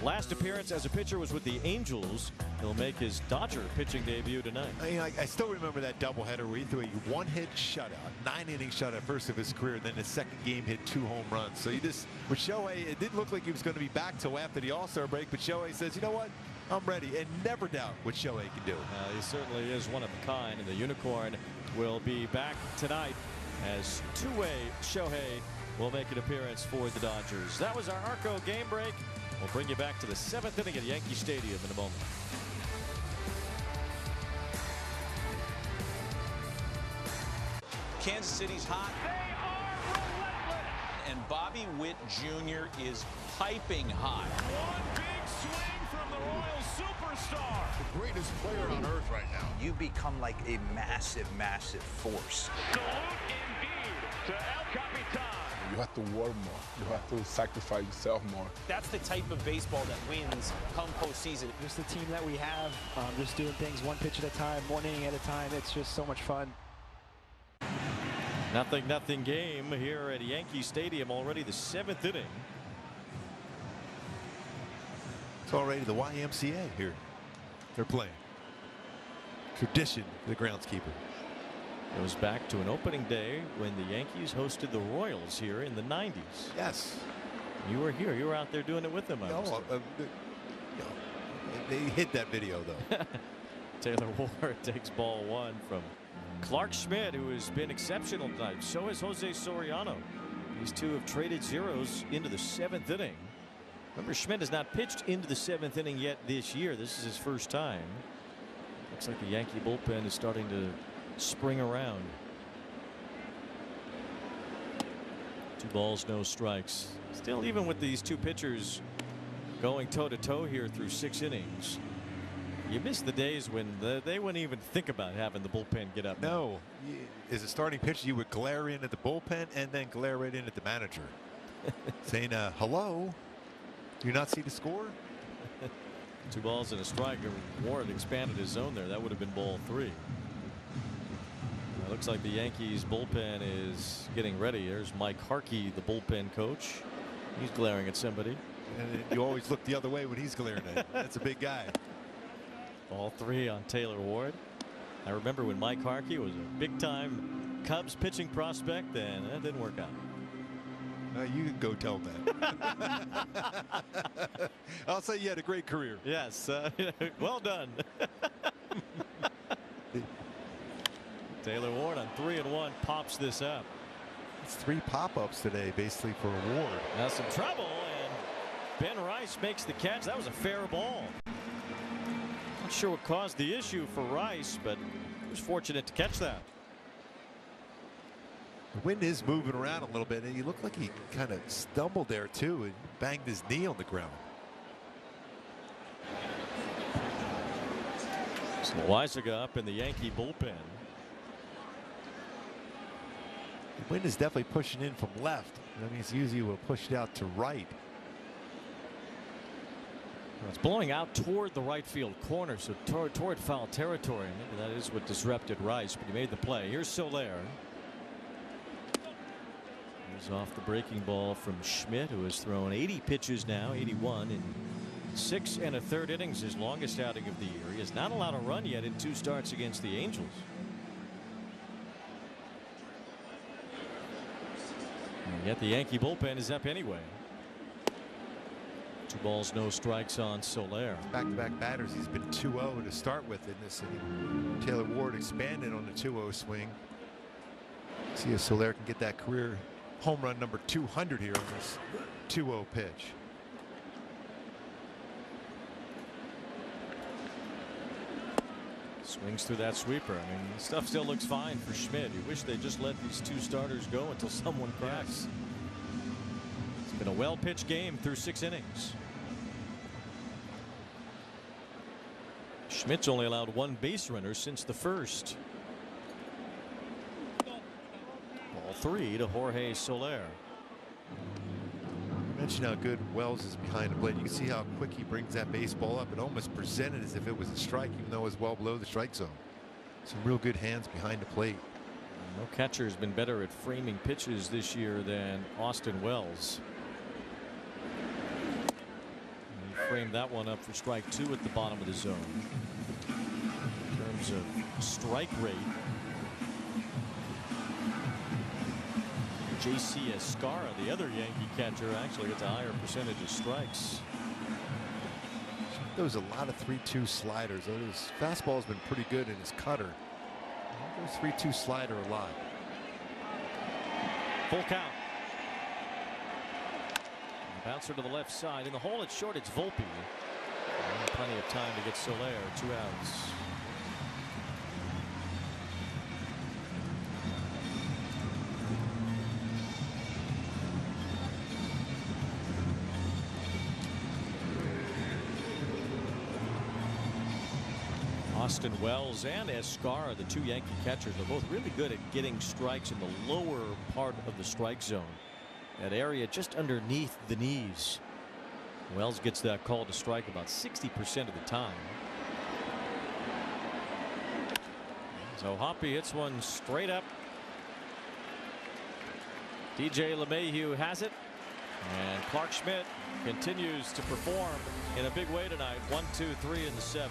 last appearance as a pitcher was with the Angels. He'll make his Dodger pitching debut tonight. I still remember that doubleheader where he threw a 1-hit shutout, 9-inning shutout first of his career, and then his second game hit 2 home runs. So you just, with Shohei, it didn't look like he was going to be back till after the All-Star break, but Shohei says, you know what? I'm ready, and never doubt what Shohei can do. He certainly is one of a kind, and the Unicorn will be back tonight as two-way Shohei will make an appearance for the Dodgers. That was our Arco game break. We'll bring you back to the 7th inning at Yankee Stadium in a moment. Kansas City's hot. They are relentless. And Bobby Witt Jr. is piping hot. One big swing from the Royal superstar. The greatest player on earth right now. You become like a massive, massive force. Salute indeed to El Capitan. You have to work more. You have to sacrifice yourself more. That's the type of baseball that wins come postseason. Just the team that we have, just doing things one pitch at a time, one inning at a time. It's just so much fun. 0-0 game here at Yankee Stadium, already the 7th inning. It's already the YMCA here. They're playing. Tradition, the groundskeeper. Goes back to an opening day when the Yankees hosted the Royals here in the 90s. Yes. You were here. You were out there doing it with them. They hid that video, though. Taylor Ward takes ball 1 from Clarke Schmidt, who has been exceptional tonight. So has Jose Soriano. These two have traded zeros into the 7th inning. Remember, Schmidt has not pitched into the 7th inning yet this year. This is his first time. Looks like the Yankee bullpen is starting to spring around. 2 balls, no strikes. Still, even with these two pitchers going toe-to-toe here through 6 innings, you miss the days when they wouldn't even think about having the bullpen get up. No. As a starting pitcher, you would glare in at the bullpen and then glare right in at the manager. Saying, hello, do you not see the score? 2 balls and a strike. Ward expanded his zone there. That would have been ball 3. It looks like the Yankees bullpen is getting ready. There's Mike Harkey, the bullpen coach. He's glaring at somebody. And you always look the other way when he's glaring at him. That's a big guy. All 3 on Taylor Ward. I remember when Mike Harkey was a big-time Cubs pitching prospect, and that didn't work out. You can go tell him that. I'll say you had a great career. Yes. Well done. Taylor Ward on 3-1 pops this up. It's 3 pop-ups today, basically, for Ward. Now some trouble, and Ben Rice makes the catch. That was a fair ball. Not sure what caused the issue for Rice, but he was fortunate to catch that. The wind is moving around a little bit, and he looked like he kind of stumbled there too and banged his knee on the ground. So Weiziga up in the Yankee bullpen. The wind is definitely pushing in from left. That means usually will push it out to right. Well, it's blowing out toward the right field corner, so toward foul territory. Maybe that is what disrupted Rice, but he made the play. Here's Soler. He's off the breaking ball from Schmidt, who has thrown 80 pitches now, 81 in 6 1/3 innings, his longest outing of the year. He has not allowed a run yet in 2 starts against the Angels. And yet the Yankee bullpen is up anyway. 2 balls, no strikes on Soler. Back-to-back batters. He's been 2-0 to start with in this inning. Taylor Ward expanded on the 2-0 swing. See if Soler can get that career home run number 200 here on this 2-0 pitch. Swings through that sweeper. I mean, stuff still looks fine for Schmidt. You wish they just let these 2 starters go until someone cracks. It's been a well-pitched game through 6 innings. Schmidt's only allowed 1 base runner since the first. Ball 3 to Jorge Soler. I mentioned how good Wells is behind the plate. You can see how quick he brings that baseball up. It almost presented as if it was a strike, even though it was well below the strike zone. Some real good hands behind the plate. No catcher has been better at framing pitches this year than Austin Wells. And he framed that one up for strike 2 at the bottom of the zone. In terms of strike rate, J.C. Escara, the other Yankee catcher, actually gets a higher percentage of strikes. There was a lot of 3-2 sliders. His fastball has been pretty good in his cutter. There's 3-2 slider a lot. Full count. Bouncer to the left side. In the hole, it's short. It's Volpe. And plenty of time to get Soler. 2 outs. Austin Wells and Escar, the two Yankee catchers, are both really good at getting strikes in the lower part of the strike zone. That area just underneath the knees. Wells gets that call to strike about 60% of the time. So Hoppy hits one straight up. DJ LeMahieu has it. And Clarke Schmidt continues to perform in a big way tonight. 1, 2, 3 in the 7th.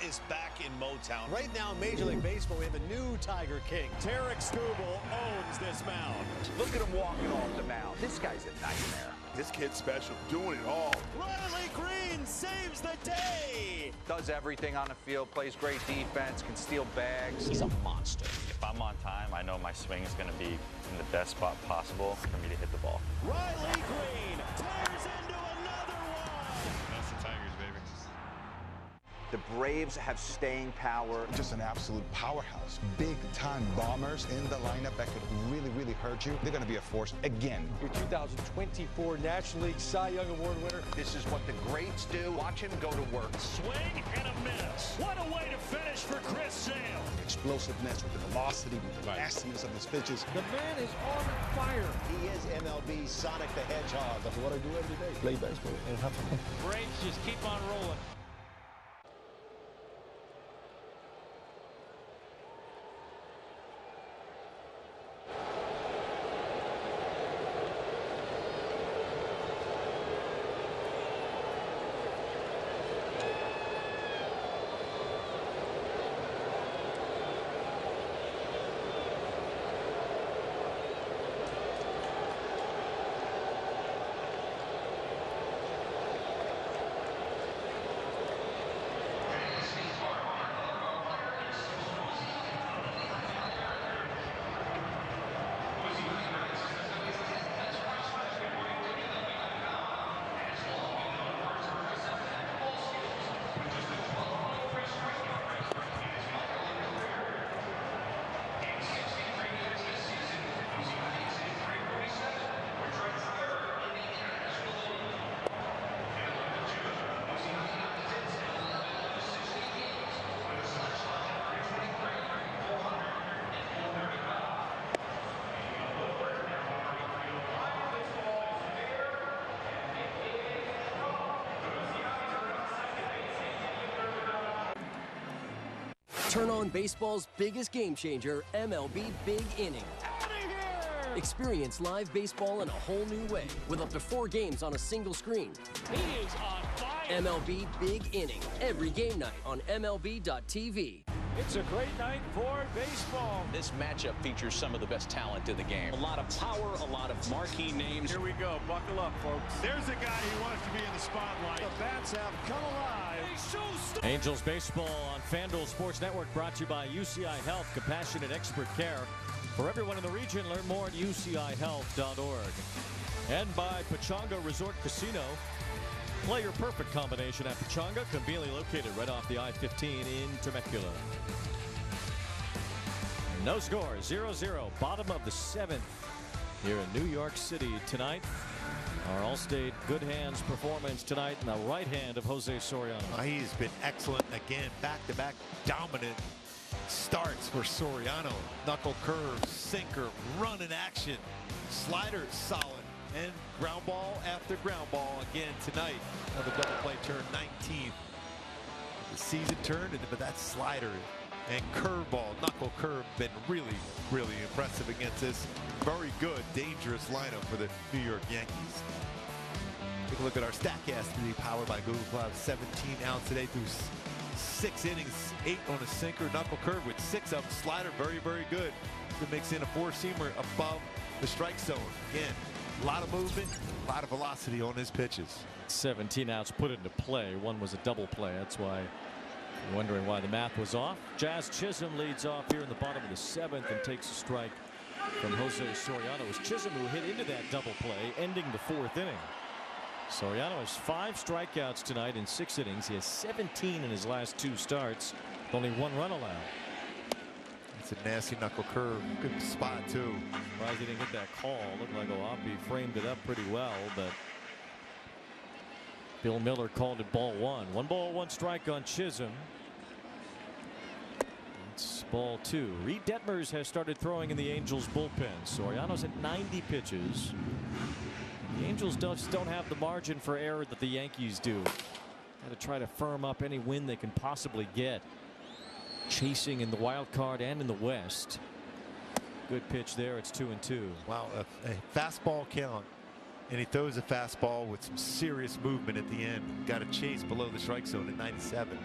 Is back in Motown. Right now in Major League Baseball, we have a new Tiger King. Tarek Skubal owns this mound. Look at him walking off the mound. This guy's a nightmare. This kid's special, doing it all. Riley Green saves the day. Does everything on the field, plays great defense, can steal bags. He's a monster. If I'm on time, I know my swing is going to be in the best spot possible for me to hit the ball. Riley Green tears into another one. That's the Tigers, baby. The Braves have staying power. Just an absolute powerhouse. Big-time bombers in the lineup that could really, really hurt you. They're going to be a force again. Your 2024 National League Cy Young Award winner. This is what the greats do. Watch him go to work. Swing and a miss. What a way to finish for Chris Sale. Explosiveness with the velocity, with the nastiness of his pitches. The man is on fire. He is MLB Sonic the Hedgehog. That's what I do every day. Play baseball and have fun. Braves just keep on rolling. Turn on baseball's biggest game changer, MLB Big Inning. Experience live baseball in a whole new way with up to 4 games on a single screen. He is on fire. MLB Big Inning, every game night on MLB.tv. It's a great night for baseball. This matchup features some of the best talent in the game. A lot of power, a lot of marquee names. Here we go. Buckle up, folks. There's a guy who wants to be in the spotlight. The bats have come alive. Angels baseball on FanDuel Sports Network, brought to you by UCI Health, compassionate expert care for everyone in the region. Learn more at ucihealth.org. And by Pechanga Resort Casino. Play your perfect combination at Pechanga, conveniently located right off the I-15 in Temecula. No score, 0-0, bottom of the 7th here in New York City tonight. Our All-State good hands performance tonight in the right hand of Jose Soriano. He's been excellent again, back-to-back dominant starts for Soriano. Knuckle curve, sinker, run in action, slider solid, and ground ball after ground ball again tonight. Another double play turn 19th. The season turned, but that slider and curveball, knuckle curve, been really, really impressive against this very good, dangerous lineup for the New York Yankees. Take a look at our StatCast 3, powered by Google Cloud. 17 outs today through 6 innings, 8 on a sinker, knuckle curve with 6 up, slider, very, very good. To mix in a 4-seamer above the strike zone. Again, a lot of movement, a lot of velocity on his pitches. 17 outs put into play. One was a double play. That's why you're wondering why the math was off. Jazz Chisholm leads off here in the bottom of the 7th and takes a strike from Jose Soriano. It was Chisholm who hit into that double play, ending the 4th inning. Soriano has 5 strikeouts tonight in 6 innings. He has 17 in his last 2 starts, with only 1 run allowed. It's a nasty knuckle curve. Good spot, too. Surprised he didn't get that call. Looked like Ohtani framed it up pretty well, but Bill Miller called it ball one. 1 ball, 1 strike on Chisholm. It's ball 2. Reed Detmers has started throwing in the Angels bullpen. Soriano's at 90 pitches. The Angels just don't have the margin for error that the Yankees do. Got to try to firm up any win they can possibly get. Chasing in the wild card and in the West. Good pitch there. It's 2-2. Wow, a fastball count, and he throws a fastball with some serious movement at the end. Got to chase below the strike zone at 97.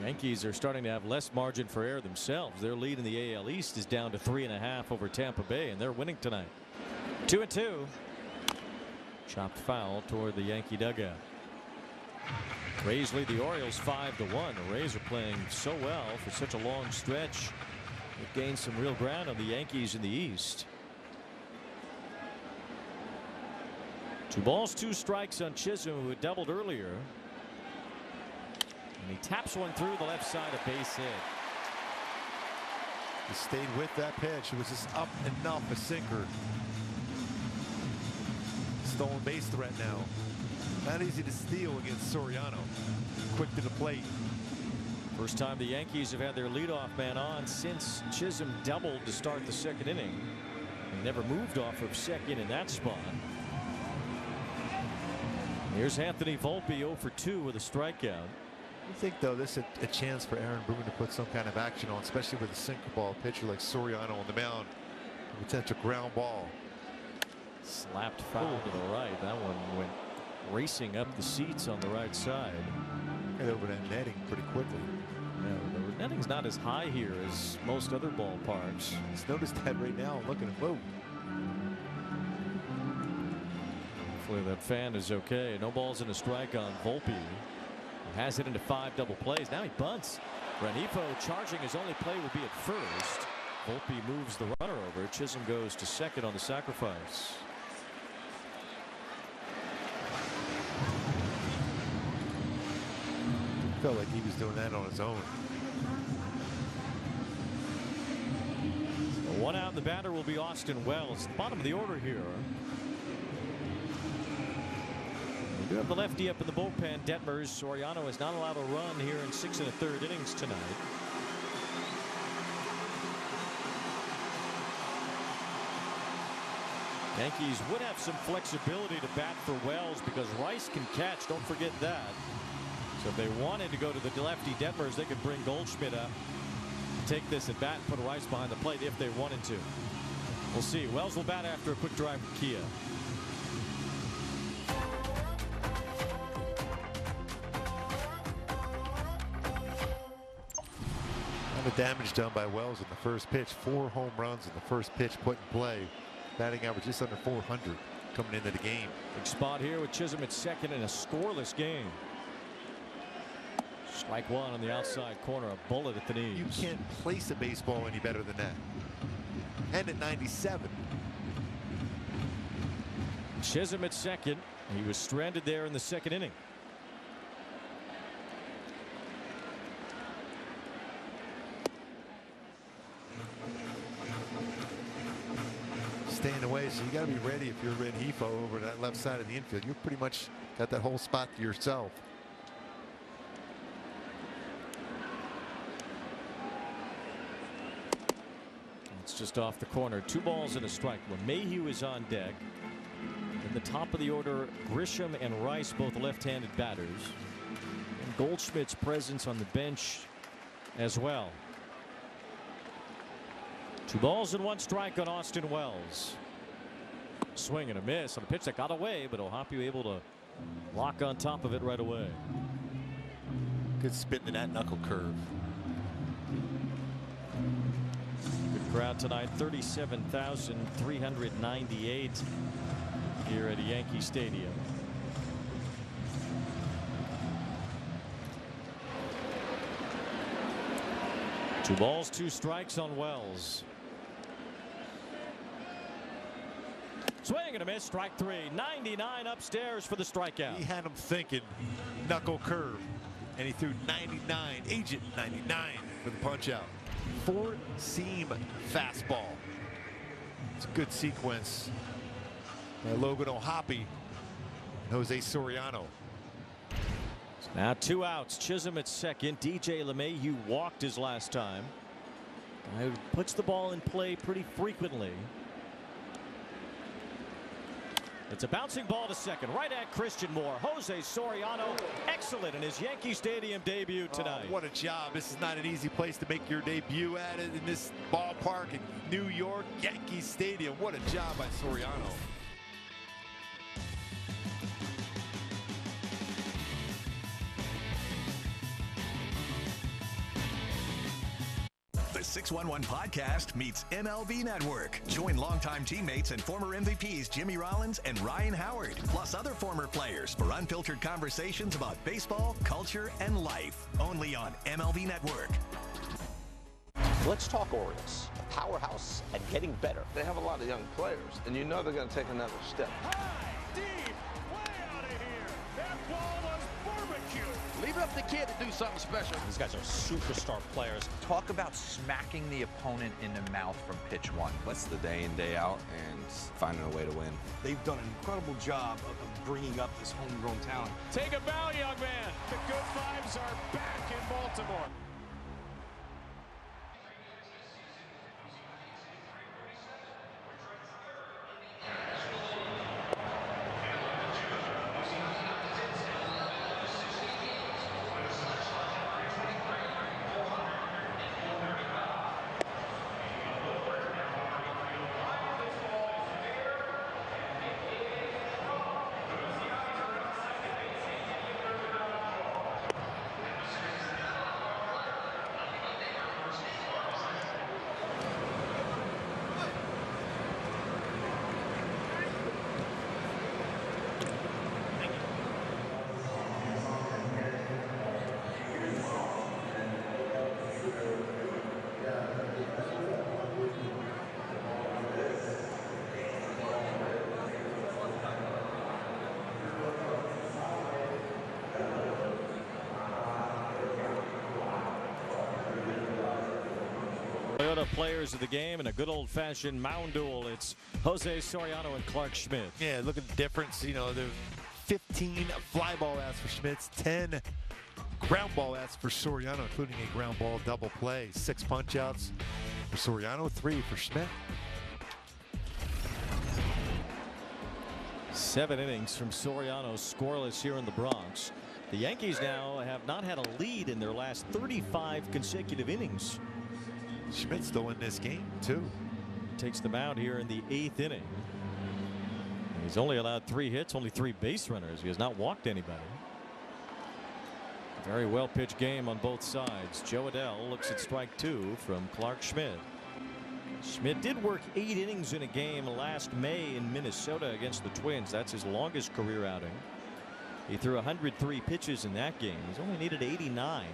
Yankees are starting to have less margin for error themselves. Their lead in the AL East is down to 3.5 over Tampa Bay, and they're winning tonight. 2-2. Chopped foul toward the Yankee dugout. Rays lead the Orioles 5-1. The Rays are playing so well for such a long stretch. They've gained some real ground on the Yankees in the East. 2 balls, 2 strikes on Chisholm, who had doubled earlier. And he taps one through the left side, a base hit. He stayed with that pitch. It was just up enough, a sinker. Stolen base threat now. Not easy to steal against Soriano. Quick to the plate. First time the Yankees have had their leadoff man on since Chisholm doubled to start the 2nd inning. He never moved off of second in that spot. Here's Anthony Volpe 0 for 2 with a strikeout. I think, though, this is a chance for Aaron Boone to put some kind of action on, especially with a sinker ball pitcher like Soriano on the mound. A potential ground ball. Slapped foul to the right. That one went racing up the seats on the right side. Get over that netting pretty quickly. Yeah, the netting's not as high here as most other ballparks. Just noticed that right now. Look at him. Whoa. Hopefully that fan is okay. No balls and a strike on Volpe. He has it into 5 double plays. Now he bunts. Rengifo charging. His only play would be at first. Volpe moves the runner over. Chisholm goes to second on the sacrifice. Felt like he was doing that on his own. So 1 out. The batter will be Austin Wells. Bottom of the order here. We do have the lefty up in the bullpen. Detmers. Soriano is not allowed a run here in 6 1/3 innings tonight. Yankees would have some flexibility to bat for Wells because Rice can catch. Don't forget that. So if they wanted to go to the lefty Detmers, they could bring Goldschmidt up, take this at bat, and put Rice behind the plate if they wanted to. We'll see. Wells will bat after a quick drive from Kia. The damage done by Wells in the first pitch. 4 home runs in the first pitch put in play. Batting average just under 400 coming into the game. Big spot here with Chisholm at second in a scoreless game. Strike 1 on the outside corner. A bullet at the knees. You can't place a baseball any better than that. And at 97. Chisholm at second. He was stranded there in the 2nd inning. Staying away, so you got to be ready if you're Rengifo over that left side of the infield. You pretty much got that whole spot to yourself. It's just off the corner. 2 balls and a strike. When Mayhew is on deck. In the top of the order, Grisham and Rice, both left-handed batters. And Goldschmidt's presence on the bench as well. 2 balls and 1 strike on Austin Wells. Swing and a miss on a pitch that got away, but Ohtani able to lock on top of it right away. Good spin to that knuckle curve. Good crowd tonight. 37,398 here at Yankee Stadium. Two balls, 2 strikes on Wells. Swing and a miss. Strike 3. 99 upstairs for the strikeout. He had him thinking knuckle curve, and he threw 99. Agent 99 for the punch out. four-seam fastball. It's a good sequence by Logan O'Hoppe and Jose Soriano. Now 2 outs. Chisholm at second. DJ LeMahieu walked his last time. Guy who puts the ball in play pretty frequently. It's a bouncing ball to second, right at Christian Moore. Jose Soriano, excellent in his Yankee Stadium debut tonight. What a job. This is not an easy place to make your debut at it in this ballpark in New York, Yankee Stadium. What a job by Soriano. The 611 podcast meets MLB Network. Join longtime teammates and former MVPs Jimmy Rollins and Ryan Howard, plus other former players for unfiltered conversations about baseball, culture, and life. Only on MLB Network. Let's talk Orioles. A powerhouse and getting better. They have a lot of young players, and you know they're going to take another step. High, deep, way out of here. That ball was barbecue. Leave it up to the kid to do something special. These guys are superstar players. Talk about smacking the opponent in the mouth from pitch one. That's the day in, day out, and finding a way to win. They've done an incredible job of bringing up this homegrown talent. Take a bow, young man. The good vibes are back in Baltimore. Toyota players of the game in a good old-fashioned mound duel. It's Jose Soriano and Clarke Schmidt. Yeah, look at the difference. You know, the 15 fly ball outs for Schmidt, 10 ground ball outs for Soriano, including a ground ball double play. 6 punch outs for Soriano, 3 for Schmidt. 7 innings from Soriano, scoreless here in the Bronx. The Yankees now have not had a lead in their last 35 consecutive innings. Schmidt's still in this game, too. Takes the mound here in the 8th inning. He's only allowed 3 hits, only 3 base runners. He has not walked anybody. Very well pitched game on both sides. Joe Adell looks at strike 2 from Clarke Schmidt. Schmidt did work 8 innings in a game last May in Minnesota against the Twins. That's his longest career outing. He threw 103 pitches in that game. He's only needed 89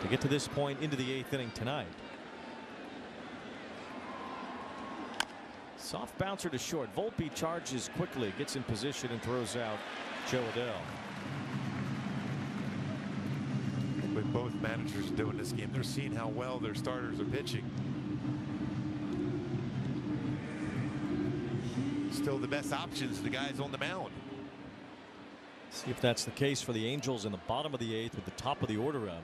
to get to this point into the 8th inning tonight. Soft bouncer to short. Volpe charges quickly, gets in position, and throws out Joe Adell. With both managers doing this game, they're seeing how well their starters are pitching. Still the best options, the guys on the mound. See if that's the case for the Angels in the bottom of the 8th with the top of the order up.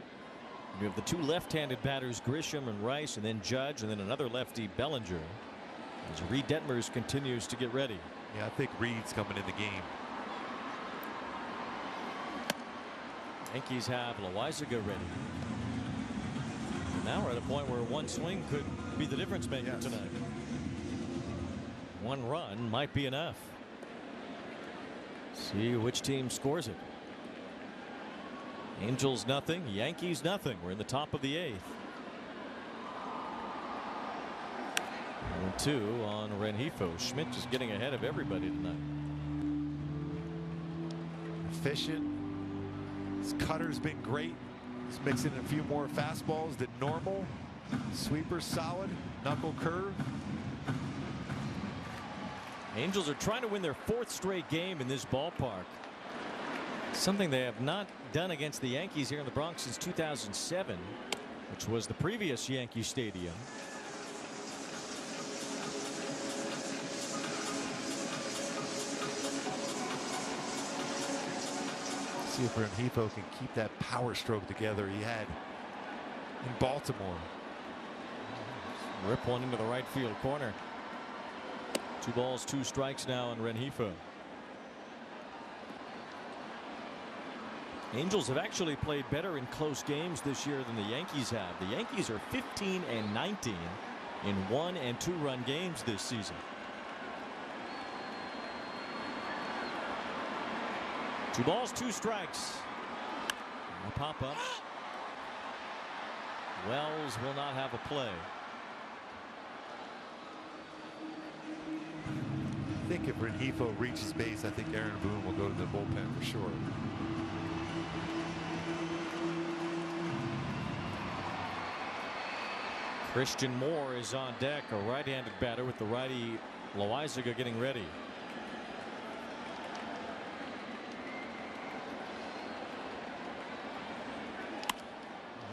You have the 2 left-handed batters, Grisham and Rice, and then Judge, and then another lefty, Bellinger. As Reed Detmers continues to get ready. Yeah, I think Reed's coming in the game. Yankees have Loaizaga ready. Now we're at a point where one swing could be the difference maker tonight. 1 run might be enough. See which team scores it. Angels nothing, Yankees nothing. We're in the top of the 8th. 1-2 on Rengifo. Schmidt just getting ahead of everybody tonight. Efficient. His cutter's been great. He's mixing a few more fastballs than normal. Sweeper solid. Knuckle curve. Angels are trying to win their 4th straight game in this ballpark. Something they have not done against the Yankees here in the Bronx since 2007. which was the previous Yankee Stadium. See if Rengifo can keep that power stroke together he had in Baltimore. Rip one into the right field corner. 2 balls, 2 strikes now on Rengifo. Angels have actually played better in close games this year than the Yankees have. The Yankees are 15-19 in 1- and 2-run games this season. 2 balls, 2 strikes. A pop up. Wells will not have a play. I think if Rengifo reaches base, I think Aaron Boone will go to the bullpen for sure. Christian Moore is on deck, a right-handed batter with the righty Loizaga getting ready.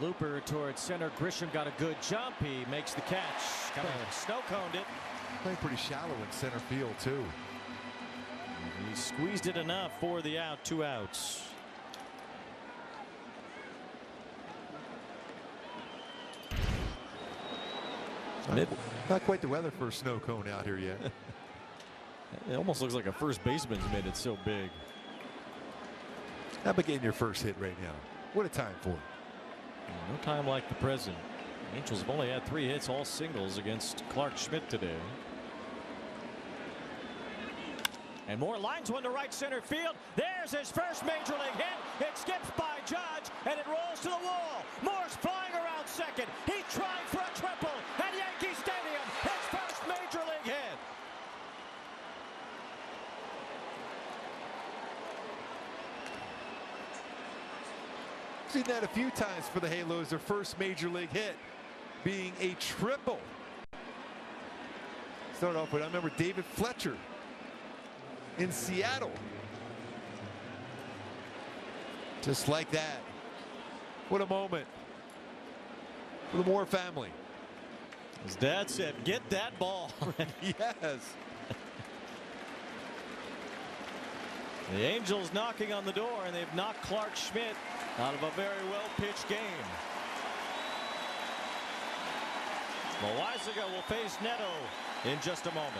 Looper towards center. Grisham got a good jump. He makes the catch. Kind of snow-coned it. Playing pretty shallow in center field too. He squeezed it enough for the out. 2 outs. Not quite the weather for a snow cone out here yet. It almost looks like a first baseman's made it so big. How about getting your first hit right now? What a time for it. No time like the present. The Angels have only had 3 hits, all singles against Clarke Schmidt today. And Moore lines one to right center field. There's his first major league hit. It skips by Judge and it rolls to the wall. Moore's flying around second. He's trying for a triple at Yankee Stadium. His first major league hit. Seen that a few times for the Halos. Their first major league hit being a triple. Start off with, I remember David Fletcher in Seattle. Just like that. What a moment for the Moore family. His dad said, get that ball. Yes. The Angels knocking on the door, and they've knocked Clarke Schmidt out of a very well-pitched game. Loizaga will face Neto in just a moment.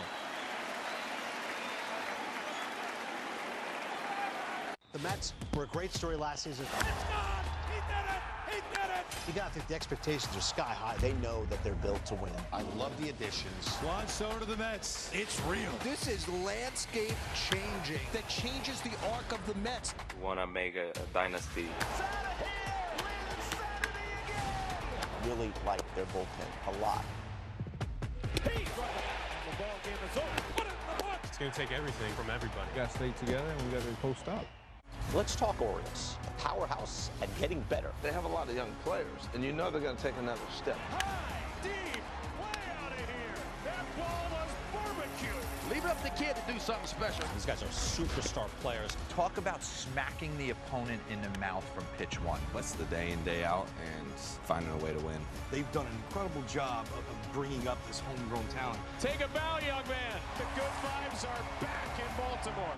The Mets were a great story last season. It's gone! He did it! He did it! You got to think the expectations are sky high. They know that they're built to win. I love the additions. Juan Soto to the Mets. It's real. This is landscape changing that changes the arc of the Mets. We want to make a dynasty. Really like their bullpen a lot. The ball game is over. Put it in the book. It's going to take everything from everybody. We got to stay together and we got to post up. Let's talk Orioles, a powerhouse and getting better. They have a lot of young players, and you know they're going to take another step. High, deep, way out of here. That ball was barbecue. Leave it up to the kid to do something special. These guys are superstar players. Talk about smacking the opponent in the mouth from pitch 1. That's the day in, day out, and finding a way to win. They've done an incredible job of bringing up this homegrown talent. Take a bow, young man. The good vibes are back in Baltimore.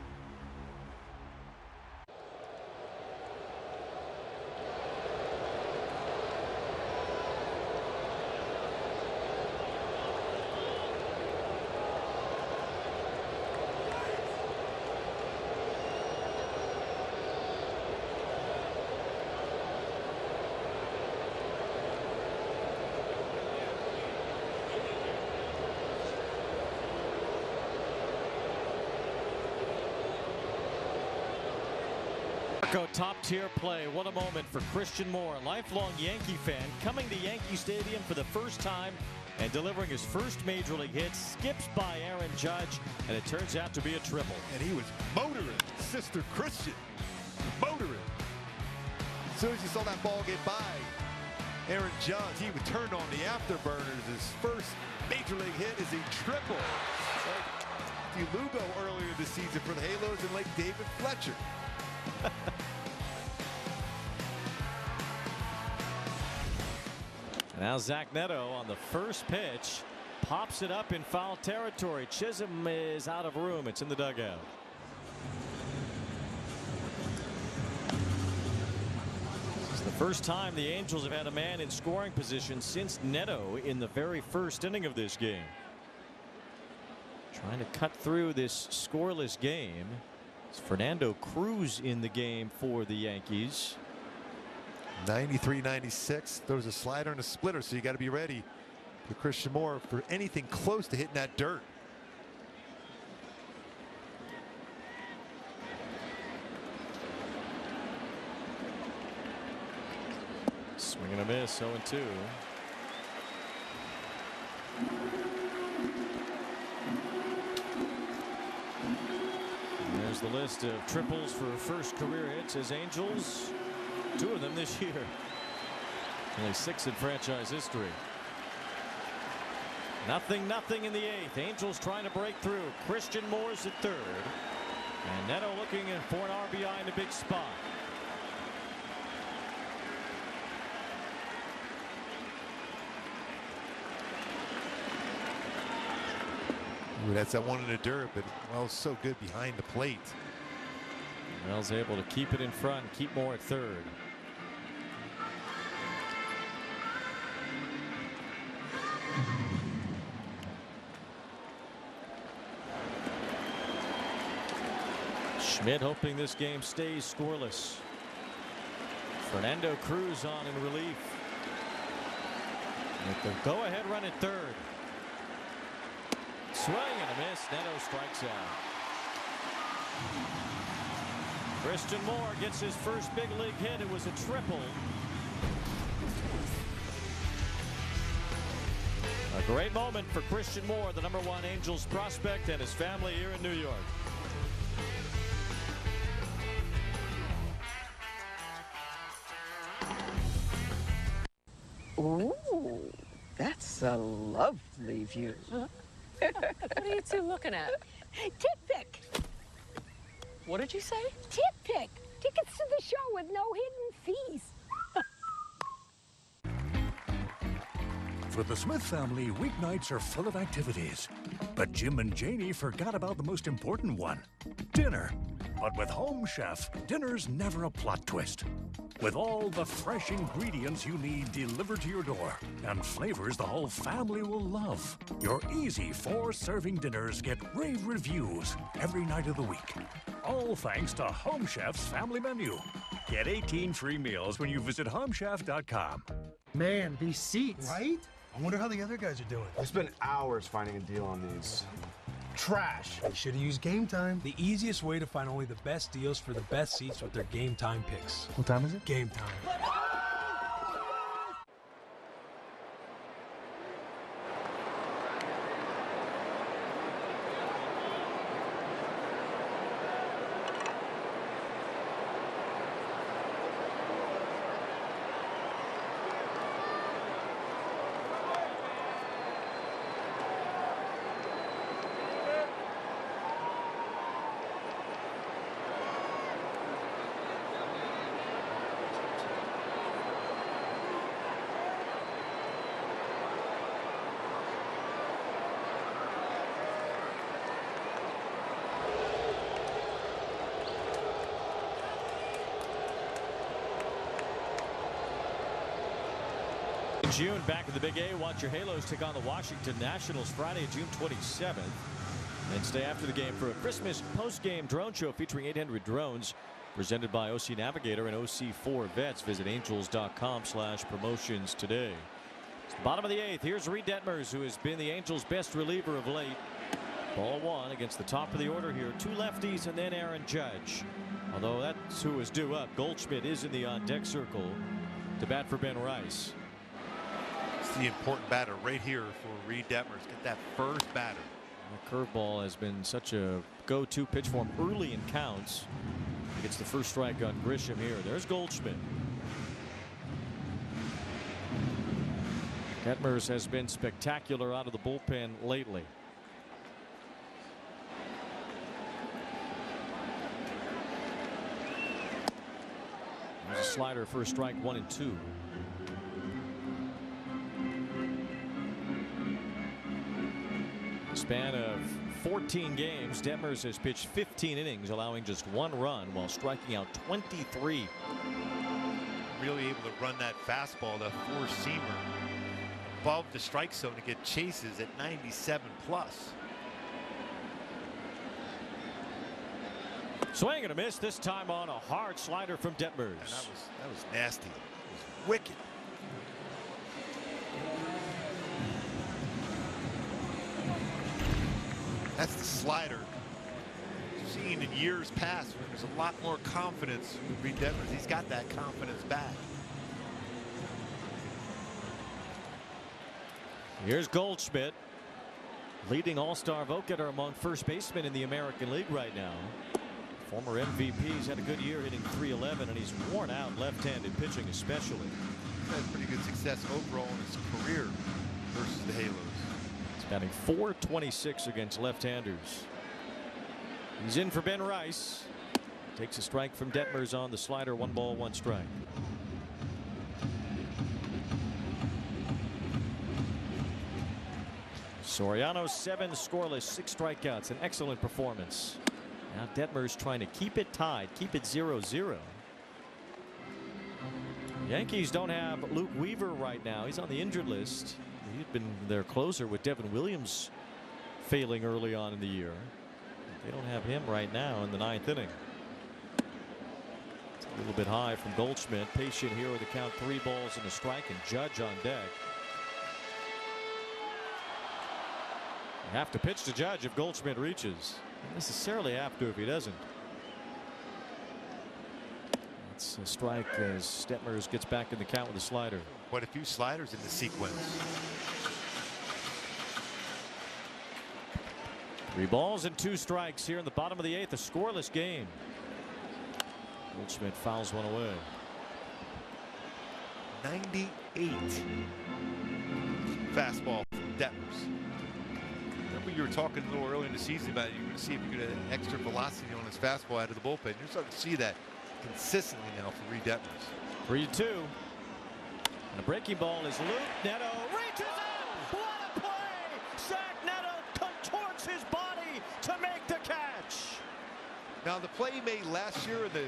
Top tier play. What a moment for Christian Moore, a lifelong Yankee fan, coming to Yankee Stadium for the first time and delivering his first major league hit. Skips by Aaron Judge, and it turns out to be a triple. And he was motoring Sister Christian. Motoring. As soon as you saw that ball get by Aaron Judge, he would turn on the afterburners. His first major league hit is a triple. Like Lugo earlier this season for the Halos and like David Fletcher. Now Zach Neto on the first pitch pops it up in foul territory. Chisholm is out of room. It's in the dugout. This is the first time the Angels have had a man in scoring position since Neto in the very first inning of this game. Trying to cut through this scoreless game. It's Fernando Cruz in the game for the Yankees. 93-96. Throws a slider and a splitter, so you got to be ready for Christian Moore for anything close to hitting that dirt. Swing and a miss, 0-2. There's the list of triples for first career hits as Angels. 2 of them this year. Only 6 in franchise history. Nothing in the 8th. Angels trying to break through. Christian Moore's at 3rd. And Neto looking for an RBI in a big spot. Ooh, that's that one in the dirt, but well, so good behind the plate. Wells able to keep it in front, keep Moore at 3rd. Schmidt hoping this game stays scoreless. Fernando Cruz on in relief. With the go-ahead run at 3rd. Swing and a miss. Neto strikes out. Christian Moore gets his first big league hit. It was a triple. A great moment for Christian Moore, the #1 Angels prospect, and his family here in New York. Ooh, that's a lovely view. What are you two looking at? Tip pick. What did you say? Tip pick. Tickets to the show with no hidden fees. For the Smith family, weeknights are full of activities. But Jim and Janie forgot about the most important one, dinner. But with Home Chef, dinner's never a plot twist. With all the fresh ingredients you need delivered to your door and flavors the whole family will love. Your easy 4-serving dinners get rave reviews every night of the week. All thanks to Home Chef's family menu. Get 18 free meals when you visit homechef.com. Man, these seats. Right? I wonder how the other guys are doing. I spent hours finding a deal on these. Trash. They should have used Game Time. The easiest way to find only the best deals for the best seats with their Game Time picks. What time is it? Game Time. June, back at the Big A. Watch your Halos take on the Washington Nationals Friday, June 27th. And stay after the game for a Christmas post-game drone show featuring 800 drones presented by OC Navigator and OC4 Vets. Visit angels.com/promotions today. It's the bottom of the 8th. Here's Reed Detmers, who has been the Angels' best reliever of late. Ball 1 against the top of the order here. 2 lefties and then Aaron Judge. Although that's who is due up. Goldschmidt is in the on-deck circle to bat for Ben Rice. The important batter right here for Reed Detmers. Get that first batter. The curveball has been such a go-to pitch for him early in counts. He gets the first strike on Grisham here. There's Goldschmidt. Detmers has been spectacular out of the bullpen lately. There's a slider for a strike, 1 and 2. span of 14 games, Detmers has pitched 15 innings, allowing just 1 run while striking out 23. Really able to run that fastball, that four-seamer, above the strike zone to get chases at 97 plus. Swing and a miss, this time on a hard slider from Detmers. And that was nasty. It was wicked. That's the slider seen in years past when there's a lot more confidence with Reed Detmers. He's got that confidence back. Here's Goldschmidt, leading all-star vote getter among first basemen in the American League right now. Former MVP. He's had a good year hitting .311, and he's worn out left-handed pitching especially. He's had pretty good success overall in his career versus the Halos. He's batting .426 against left-handers. He's in for Ben Rice. Takes a strike from Detmers on the slider. 1 ball, 1 strike. Soriano 7 scoreless, 6 strikeouts, an excellent performance. Now Detmers trying to keep it tied, keep it 0-0. Yankees don't have Luke Weaver right now. He's on the injured list. He'd been their closer with Devin Williams failing early on in the year. They don't have him right now in the 9th inning. It's a little bit high from Goldschmidt. Patient here with the count, 3 balls and a strike, and Judge on deck. You have to pitch to Judge if Goldschmidt reaches. Not necessarily have to if he doesn't. It's a strike as Detmers gets back in the count with a slider. Quite a few sliders in the sequence. 3 balls and 2 strikes here in the bottom of the 8th. A scoreless game. Goldschmidt fouls one away. 98 fastball from Detmers. Remember you were talking a little early in the season about you were going to see if you could have extra velocity on his fastball out of the bullpen. You're starting to see that consistently now for Reed Detmers. 3-2. And a breaking ball is looped. Neto reaches out. What a play! Zach Neto contorts his body to make the catch. Now the play he made last year, the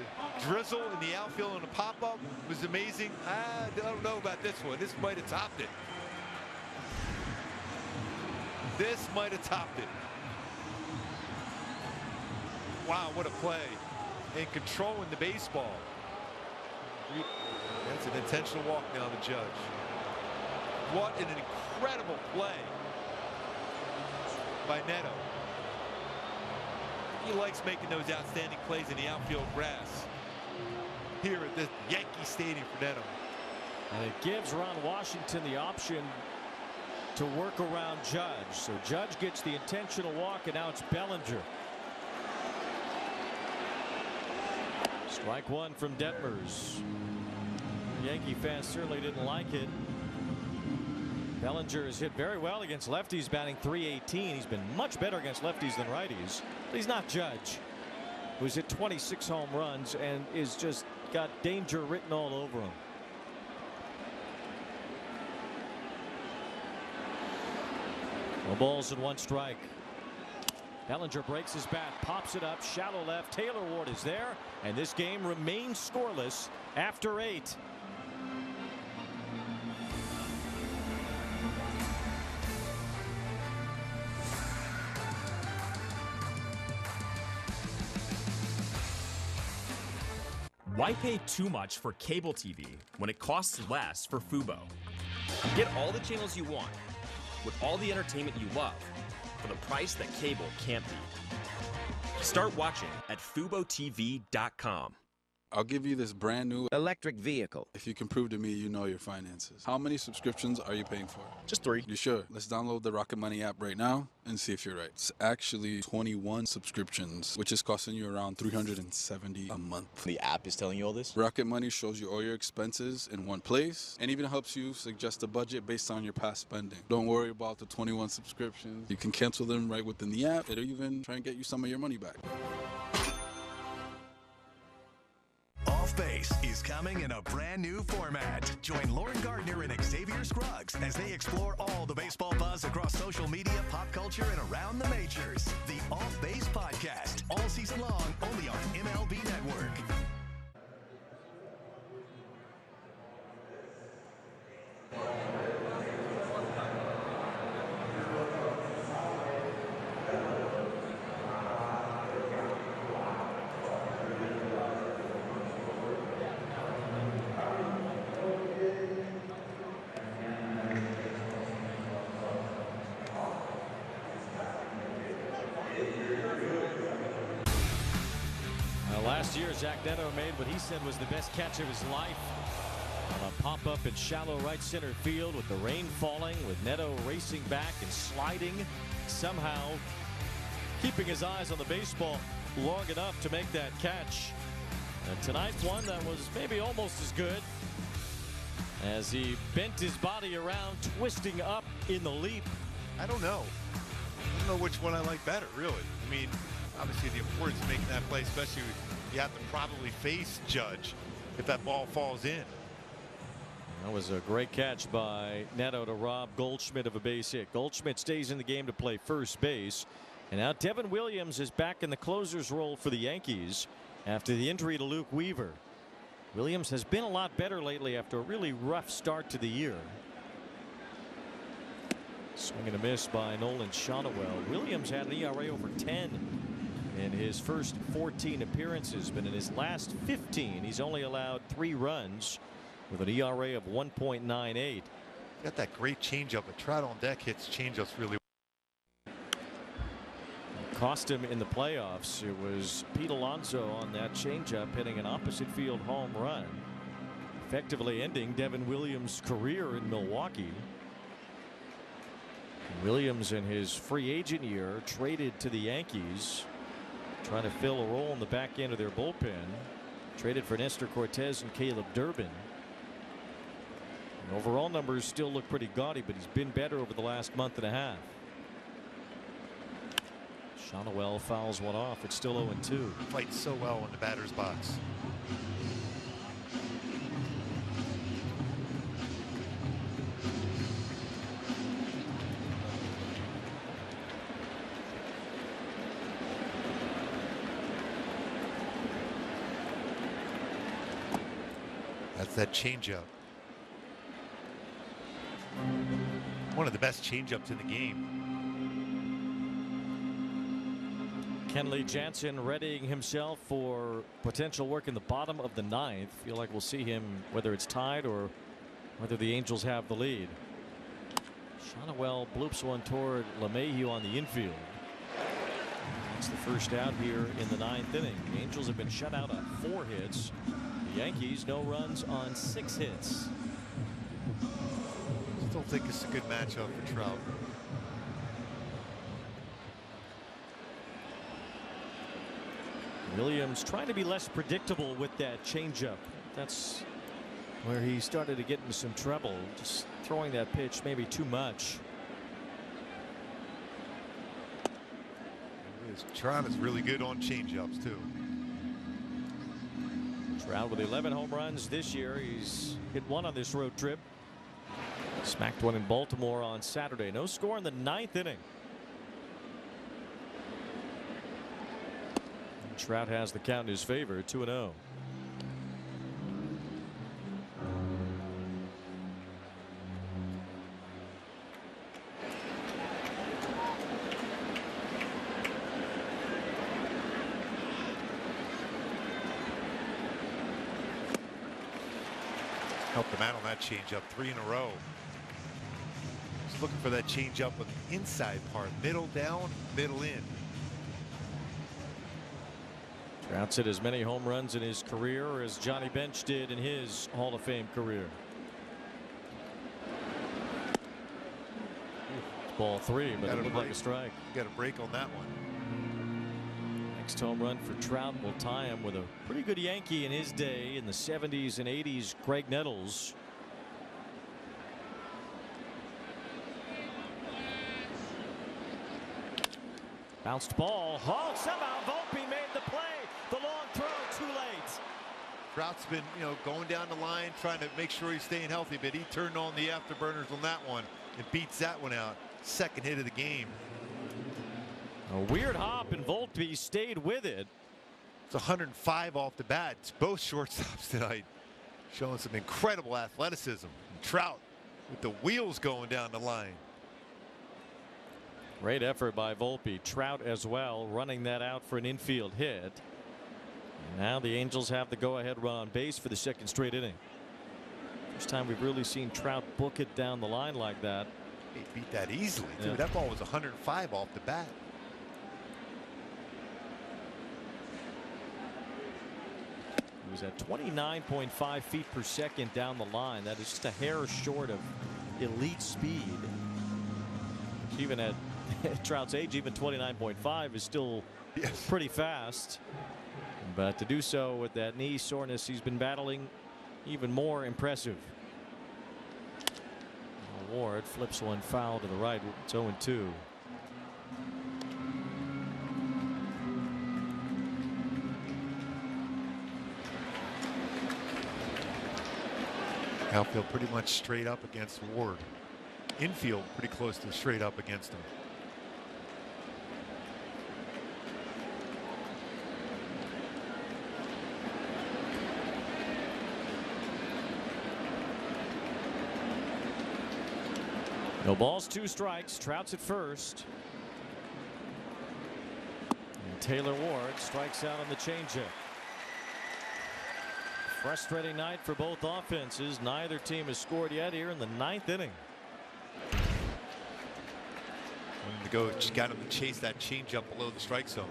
drizzle in the outfield on the pop-up was amazing. I don't know about this one. This might have topped it. This might have topped it. Wow, what a play. And controlling the baseball. That's an intentional walk now, the Judge. What an incredible play by Neto. He likes making those outstanding plays in the outfield grass here at the Yankee Stadium for Neto. And it gives Ron Washington the option to work around Judge. So Judge gets the intentional walk, and now it's Bellinger. Strike 1 from Detmers. Yankee fans certainly didn't like it. Bellinger has hit very well against lefties, batting .318. He's been much better against lefties than righties. But he's not Judge, who's hit 26 home runs and is just got danger written all over him. No balls and 1 strike. Bellinger breaks his bat, pops it up, shallow left. Taylor Ward is there, and this game remains scoreless after 8. Why pay too much for cable TV when it costs less for Fubo? Get all the channels you want with all the entertainment you love for the price that cable can't beat. Start watching at FuboTV.com. I'll give you this brand new electric vehicle if you can prove to me you know your finances. How many subscriptions are you paying for? Just 3. You sure? Let's download the Rocket Money app right now and see if you're right. It's actually 21 subscriptions, which is costing you around $370 a month. The app is telling you all this? Rocket Money shows you all your expenses in one place and even helps you suggest a budget based on your past spending. Don't worry about the 21 subscriptions. You can cancel them right within the app. It'll even try and get you some of your money back. First Base is coming in a brand new format. Join Lauren Gardner and Xavier Scruggs as they explore all the baseball buzz across social media, pop culture, and around the majors. The Off Base Podcast, all season long, only on MLB Network. Last year, Zach Neto made what he said was the best catch of his life on a pop-up in shallow right center field with the rain falling, with Neto racing back and sliding, somehow keeping his eyes on the baseball long enough to make that catch. And tonight, one that was maybe almost as good as he bent his body around, twisting up in the leap. I don't know which one I like better, really. I mean, obviously the importance of making that play, especially you have to probably face Judge if that ball falls in. That was a great catch by Neto to rob Goldschmidt of a base hit. Goldschmidt stays in the game to play first base. And now Devin Williams is back in the closer's role for the Yankees after the injury to Luke Weaver. Williams has been a lot better lately after a really rough start to the year. Swing and a miss by Nolan Shonowell. Williams had an ERA over 10 in his first 14 appearances, but in his last 15 he's only allowed 3 runs with an ERA of 1.98. Got that great changeup. A Trout on deck hits changeups really well. Cost him in the playoffs. It was Pete Alonso on that changeup hitting an opposite field home run, effectively ending Devin Williams' career in Milwaukee. Williams in his free agent year traded to the Yankees, trying to fill a role in the back end of their bullpen. Traded for Nestor Cortez and Caleb Durbin. And overall numbers still look pretty gaudy, but he's been better over the last month and a half. Shonowell fouls one off. It's still 0-2. Fights so well in the batter's box. That's that changeup. One of the best changeups in the game. Kenley Jansen readying himself for potential work in the bottom of the 9th. Feel like we'll see him whether it's tied or whether the Angels have the lead. Shonowell bloops one toward LeMahieu on the infield. That's the first out here in the 9th inning. The Angels have been shut out on 4 hits. The Yankees no runs on 6 hits. Still think it's a good matchup for Trout. Williams trying to be less predictable with that changeup. That's where he started to get into some trouble, just throwing that pitch maybe too much. Trout is really good on changeups too. Trout with 11 home runs this year. He's hit 1 on this road trip. Smacked one in Baltimore on Saturday. No score in the 9th inning. Trout has the count in his favor, 2-0. Helped him out on that changeup 3 in a row. Just looking for that changeup with the inside part, middle down, middle in. Trout's hit as many home runs in his career as Johnny Bench did in his Hall of Fame career. It's ball 3, but it looked like a strike. Got a break on that one. Next home run for Trout will tie him with a pretty good Yankee in his day in the 70s and 80s, Greg Nettles. Bounced ball. Oh, somehow Volpe made the play. The long throw too late. Trout's been, going down the line, trying to make sure he's staying healthy, but he turned on the afterburners on that one and beats that one out. Second hit of the game. A weird hop, and Volpe stayed with it. It's 105 off the bat. It's both shortstops tonight, showing some incredible athleticism. And Trout with the wheels going down the line. Great effort by Volpe. Trout as well, running that out for an infield hit. Now the Angels have the go-ahead run on base for the second straight inning. First time we've really seen Trout book it down the line like that. He beat that easily, too. Yeah. That ball was 105 off the bat. He was at 29.5 feet per second down the line. That is just a hair short of elite speed. Even at Trout's age, even 29.5 is still pretty fast. But to do so with that knee soreness he's been battling, even more impressive. Ward flips one foul to the right. It's 0-2. Outfield pretty much straight up against Ward. Infield pretty close to straight up against him. No balls, 2 strikes. Trout's at first. And Taylor Ward strikes out on the changeup. Frustrating night for both offenses. Neither team has scored yet here in the 9th inning. Wanted to go, just got him to chase that changeup below the strike zone.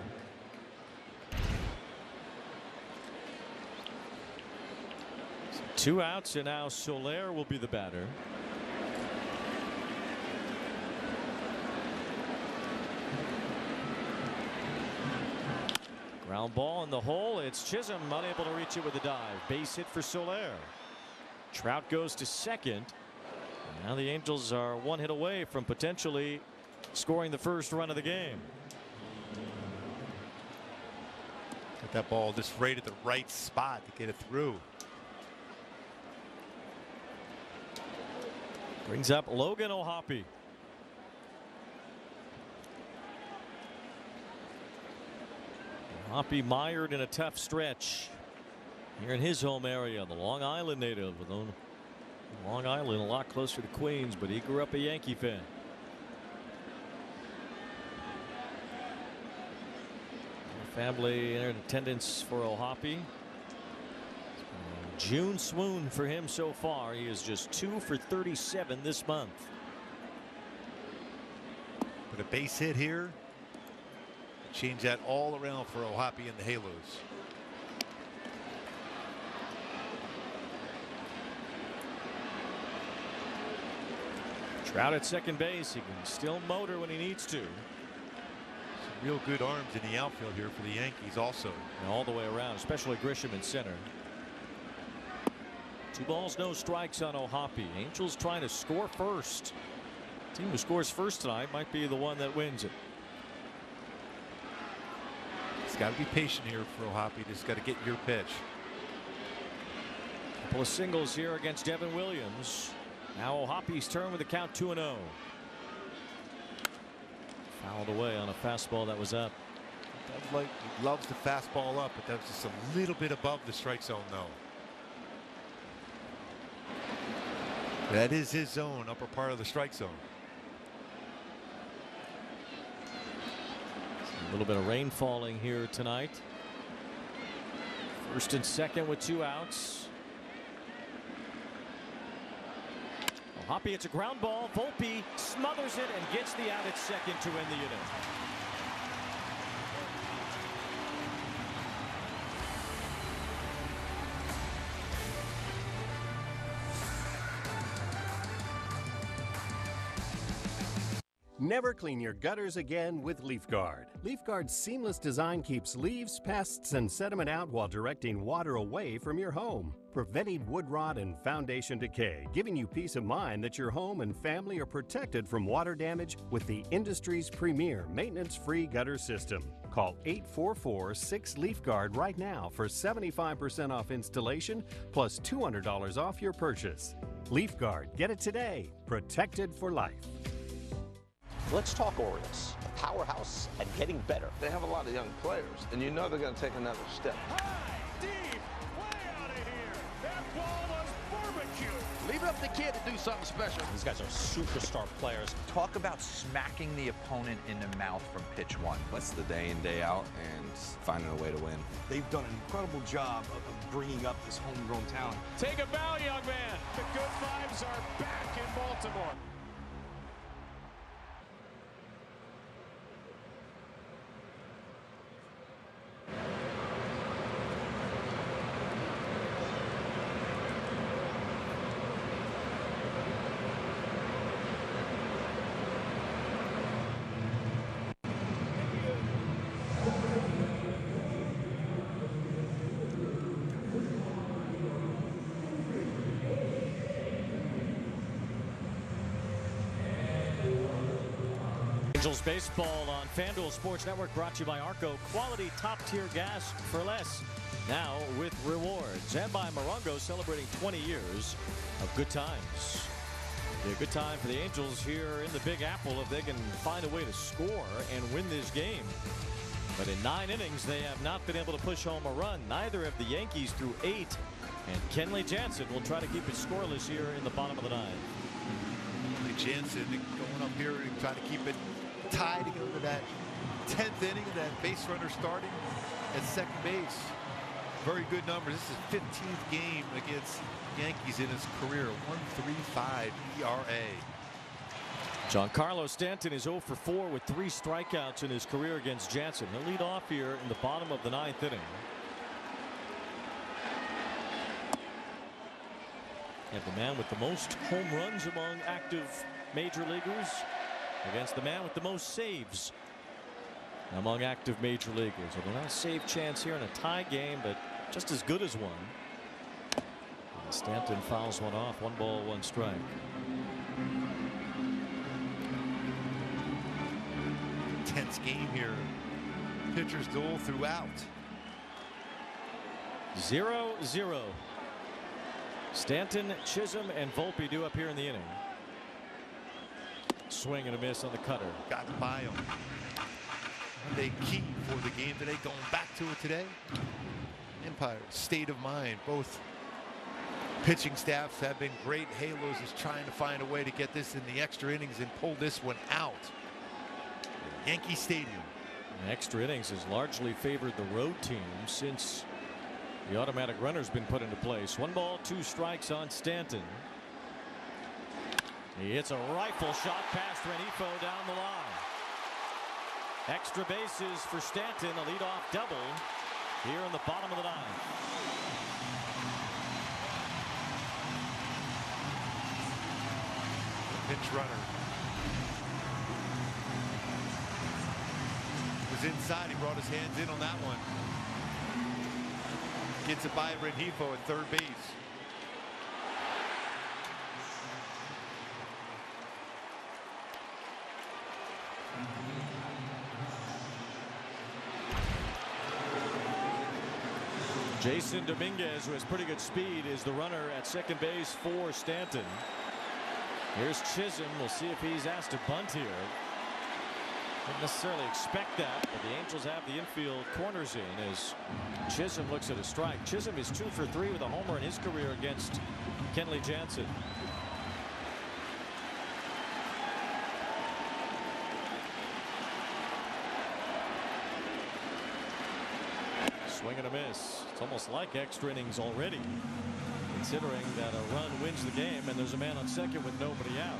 So 2 outs, and now Soler will be the batter. Ground ball in the hole. It's Chisholm unable to reach it with a dive. Base hit for Soler. Trout goes to second. Now the Angels are 1 hit away from potentially scoring the first run of the game. Got that ball just right at the right spot to get it through. Brings up Logan O'Hoppe. Hoppy mired in a tough stretch here in his home area, the Long Island native. Long Island a lot closer to Queens, but he grew up a Yankee fan. Family in attendance for O'Hoppe. June swoon for him so far. He is just 2 for 37 this month. But a base hit here. Change that all around for O'Hoppe and the Halos. Trout at second base. He can still motor when he needs to. Some real good arms in the outfield here for the Yankees also. And all the way around, especially Grisham in center. 2 balls, no strikes on O'Hoppe. Angels trying to score first. The team who scores first tonight might be the one that wins it. It's got to be patient here for O'Hoppe. Just got to get your pitch. Couple of singles here against Devin Williams. Now O'Hoppe's turn with the count 2-0. Fouled away on a fastball that was up. Like he loves the fastball up, but that was just a little bit above the strike zone though. That is his zone, upper part of the strike zone. A little bit of rain falling here tonight. First and second with 2 outs. O'Hoppe, it's a ground ball. Volpe smothers it and gets the out at second to end the inning. Never clean your gutters again with LeafGuard. LeafGuard's seamless design keeps leaves, pests, and sediment out while directing water away from your home, preventing wood rot and foundation decay, giving you peace of mind that your home and family are protected from water damage with the industry's premier maintenance-free gutter system. Call 844-6LEAFGUARD right now for 75% off installation plus $200 off your purchase. LeafGuard, get it today. Protected for life. Let's talk Orioles, a powerhouse and getting better. They have a lot of young players, and you know they're going to take another step. High, deep, way out of here. That ball was barbecue. Leave it up to the kid to do something special. These guys are superstar players. Talk about smacking the opponent in the mouth from pitch one. That's the day in, day out, and finding a way to win. They've done an incredible job of bringing up this homegrown talent. Take a bow, young man. The good vibes are back in Baltimore. Angels baseball on FanDuel Sports Network, brought to you by Arco. Quality top-tier gas for less. Now with rewards. And by Morongo, celebrating 20 years of good times. Be a good time for the Angels here in the Big Apple if they can find a way to score and win this game. But in 9 innings, they have not been able to push home a run. Neither have the Yankees through 8. And Kenley Jansen will try to keep it scoreless here in the bottom of the 9th. Jansen going up here and trying to keep it tied to go to that 10th inning, that base runner starting at second base. Very good numbers. This is his 15th game against Yankees in his career. 1.35 ERA. Giancarlo Stanton is 0 for 4 with 3 strikeouts in his career against Jansen. He'll lead off here in the bottom of the 9th inning. And the man with the most home runs among active major leaguers against the man with the most saves among active major leaguers. Although not a save chance here in a tie game, but just as good as one. And Stanton fouls one off. 1 ball, 1 strike. Tense game here. Pitchers duel throughout. 0-0. Stanton, Chisholm, and Volpe do up here in the inning. Swing and a miss on the cutter. Got by him. They key for the game today. Going back to it today. Empire, state of mind. Both pitching staffs have been great. Halos is trying to find a way to get this in the extra innings and pull this one out. Yankee Stadium. And extra innings has largely favored the road team since the automatic runner's been put into place. 1 ball, 2 strikes on Stanton. He hits a rifle shot past Renifo down the line. Extra bases for Stanton, a leadoff double here in the bottom of the 9th. Pinch runner was inside. He brought his hands in on that one. Gets it by Renifo at third base. Jason Dominguez, who has pretty good speed, is the runner at second base for Stanton. Here's Chisholm. We'll see if he's asked to bunt here. Didn't necessarily expect that, but the Angels have the infield corners in as Chisholm looks at a strike. Chisholm is 2 for 3 with a homer in his career against Kenley Jansen. Swing and a miss. It's almost like extra innings already, considering that a run wins the game and there's a man on second with nobody out.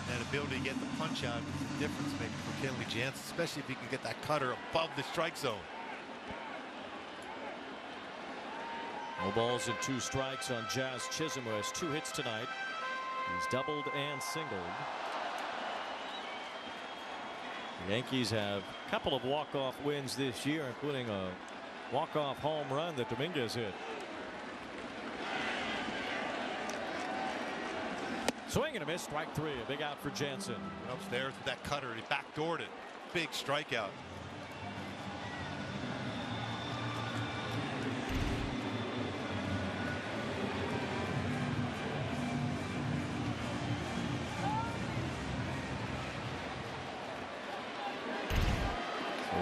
That ability to get the punch out is the difference maker for Kenley Jansen, especially if he can get that cutter above the strike zone. No balls and 2 strikes on Jazz Chisholm, who has 2 hits tonight. He's doubled and singled. The Yankees have a couple of walk-off wins this year, including a walk-off home run that Dominguez hit. Swing and a miss, strike 3, a big out for Jansen. Upstairs with that cutter, he backdoored it. Big strikeout.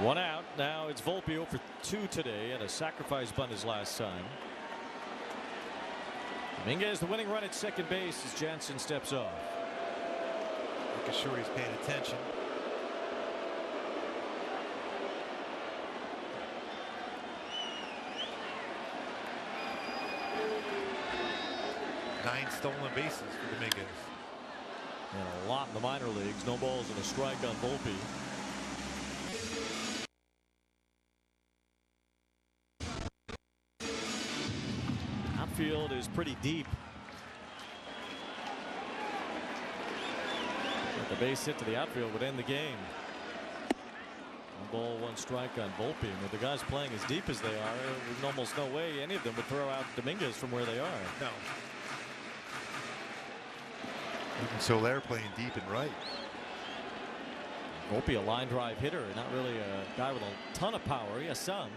One out. Now it's Volpe 0 for 2 today, and a sacrifice bunt his last time. Dominguez the winning run at second base as Jansen steps off. Making sure he's paying attention. Nine stolen bases for Dominguez. And a lot in the minor leagues. No balls and a strike on Volpe. Outfield is pretty deep. But the base hit to the outfield would end the game. 1 ball, 1 strike on Volpe. And with the guys playing as deep as they are, there's almost no way any of them would throw out Dominguez from where they are. No. Even Soler playing deep and right. Volpe a line drive hitter, not really a guy with a ton of power. He has some.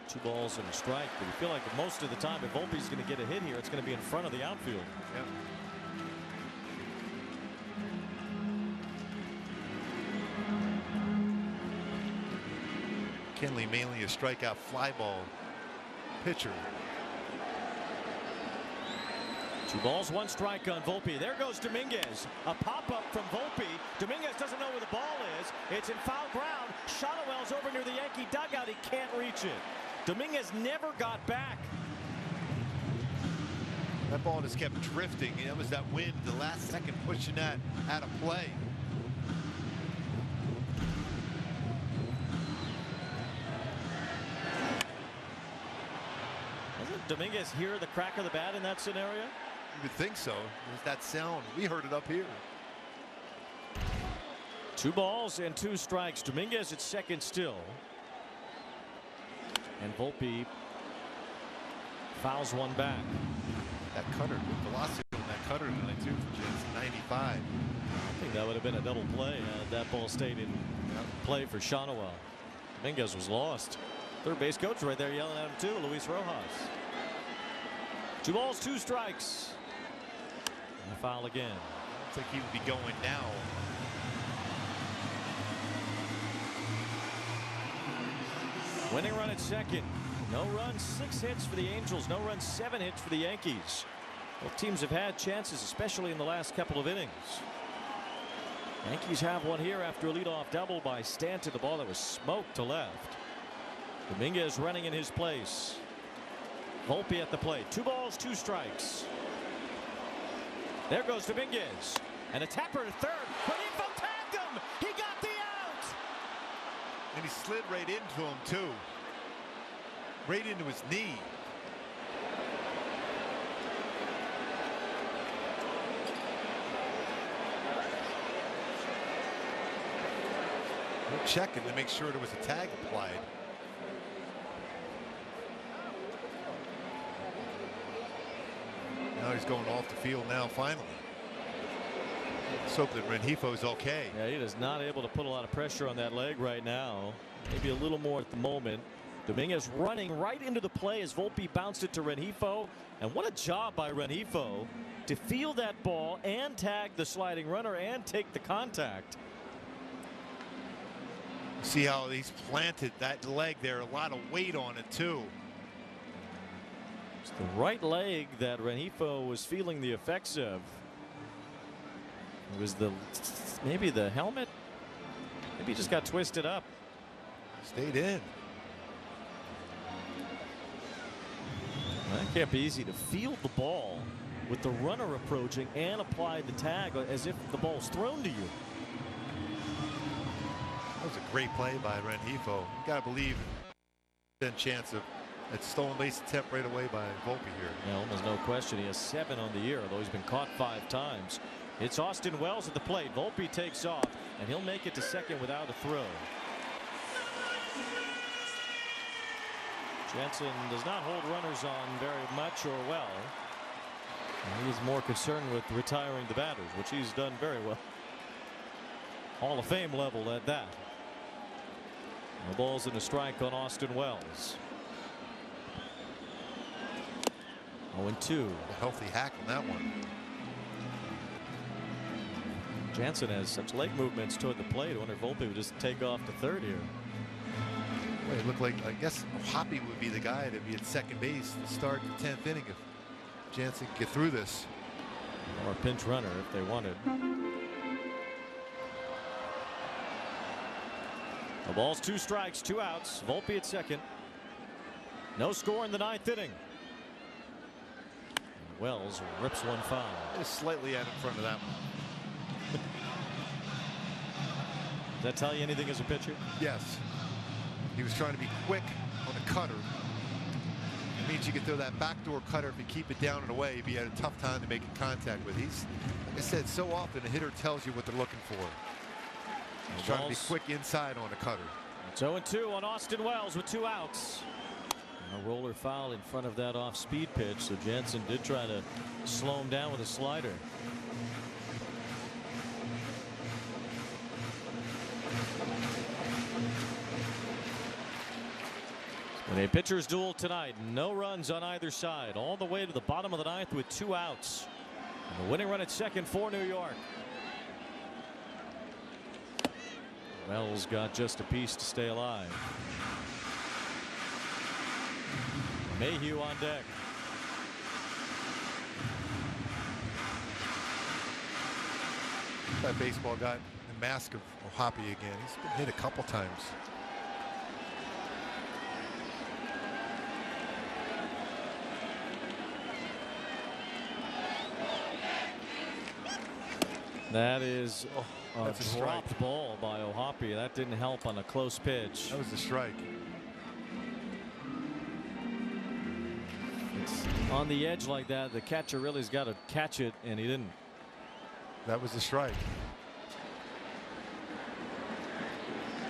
2 balls and a strike, but you feel like most of the time if Volpe's going to get a hit here, it's going to be in front of the outfield. Yep. Kenley mainly a strikeout fly ball pitcher. 2 balls, 1 strike on Volpe. There goes Dominguez. A pop-up from Volpe. Dominguez doesn't know where the ball is. It's in foul ground. Shotowell's over near the Yankee dugout. He can't reach it. Dominguez never got back. That ball just kept drifting. It was that wind, the last second pushing that out of play. Doesn't Dominguez hear the crack of the bat in that scenario? You would think so. There's that sound. We heard it up here. 2 balls and 2 strikes. Dominguez at second still. And Volpe fouls 1 back. That cutter, good velocity on that cutter tonight too for Jansen. 95. I think that would have been a double play had that ball stayed in play for Shotowell. Dominguez was lost. Third base coach right there yelling at him too, Luis Rojas. 2 balls, 2 strikes. And a foul again. Looks like he would be going now. Winning run at second. No runs, 6 hits for the Angels. No runs, 7 hits for the Yankees. Both teams have had chances, especially in the last couple of innings. Yankees have one here after a leadoff double by Stanton. The ball that was smoked to left. Dominguez running in his place. Volpe at the plate. 2 balls, 2 strikes. There goes Dominguez. And a tapper to third. Renifo tagged him. He got the out. And he slid right into him too. Right into his knee. We're checking to make sure there was a tag applied. Now he's going off the field now finally. Let's hope that Renifo's okay. Yeah, he is not able to put a lot of pressure on that leg right now. Maybe a little more at the moment. Dominguez running right into the play as Volpe bounced it to Renifo. And what a job by Renifo to field that ball and tag the sliding runner and take the contact. See how he's planted that leg there. A lot of weight on it too. It's the right leg that Renifo was feeling the effects of. It was maybe the helmet. Maybe he just got twisted up. Stayed in. That can't be easy to field the ball with the runner approaching and apply the tag as if the ball's thrown to you. That was a great play by Renifo. You got to believe in chance of that stolen base attempt right away by Volpe here. Yeah, almost no question. He has 7 on the year, although he's been caught 5 times. It's Austin Wells at the plate. Volpe takes off, and he'll make it to second without a throw. Jansen does not hold runners on very much or well. He's more concerned with retiring the batters, which he's done very well. Hall of Fame level at that. No balls and a strike on Austin Wells. 0-2. A healthy hack on that one. Jansen has such leg movements toward the plate. I wonder if Volpe would just take off to third here. Well, it looked like, I guess Hoppy would be the guy to be at second base to start the 10th inning if Jansen could get through this. Or a pinch runner if they wanted. The ball's 2 strikes, 2 outs. Volpe at second. No score in the 9th inning. Wells rips one foul. Just slightly out in front of that one. Does that tell you anything as a pitcher? Yes. He was trying to be quick on the cutter. It means you can throw that backdoor cutter. If you keep it down and away, you'd be at a tough time to make contact with. He's, like I said, so often a hitter tells you what they're looking for. He's trying to be quick inside on the cutter. It's 0-2 on Austin Wells with 2 outs. A roller foul in front of that off-speed pitch, so Jansen did try to slow him down with a slider. And a pitcher's duel tonight. No runs on either side. All the way to the bottom of the 9th with 2 outs. And the winning run at second for New York. Wells got just a piece to stay alive. Mayhew on deck. That baseball got the mask of Hoppy again. He's been hit a couple times. That is That's a dropped ball by Ohtani. That didn't help on a close pitch. That was a strike. It's on the edge like that. The catcher really's got to catch it, and he didn't. That was a strike.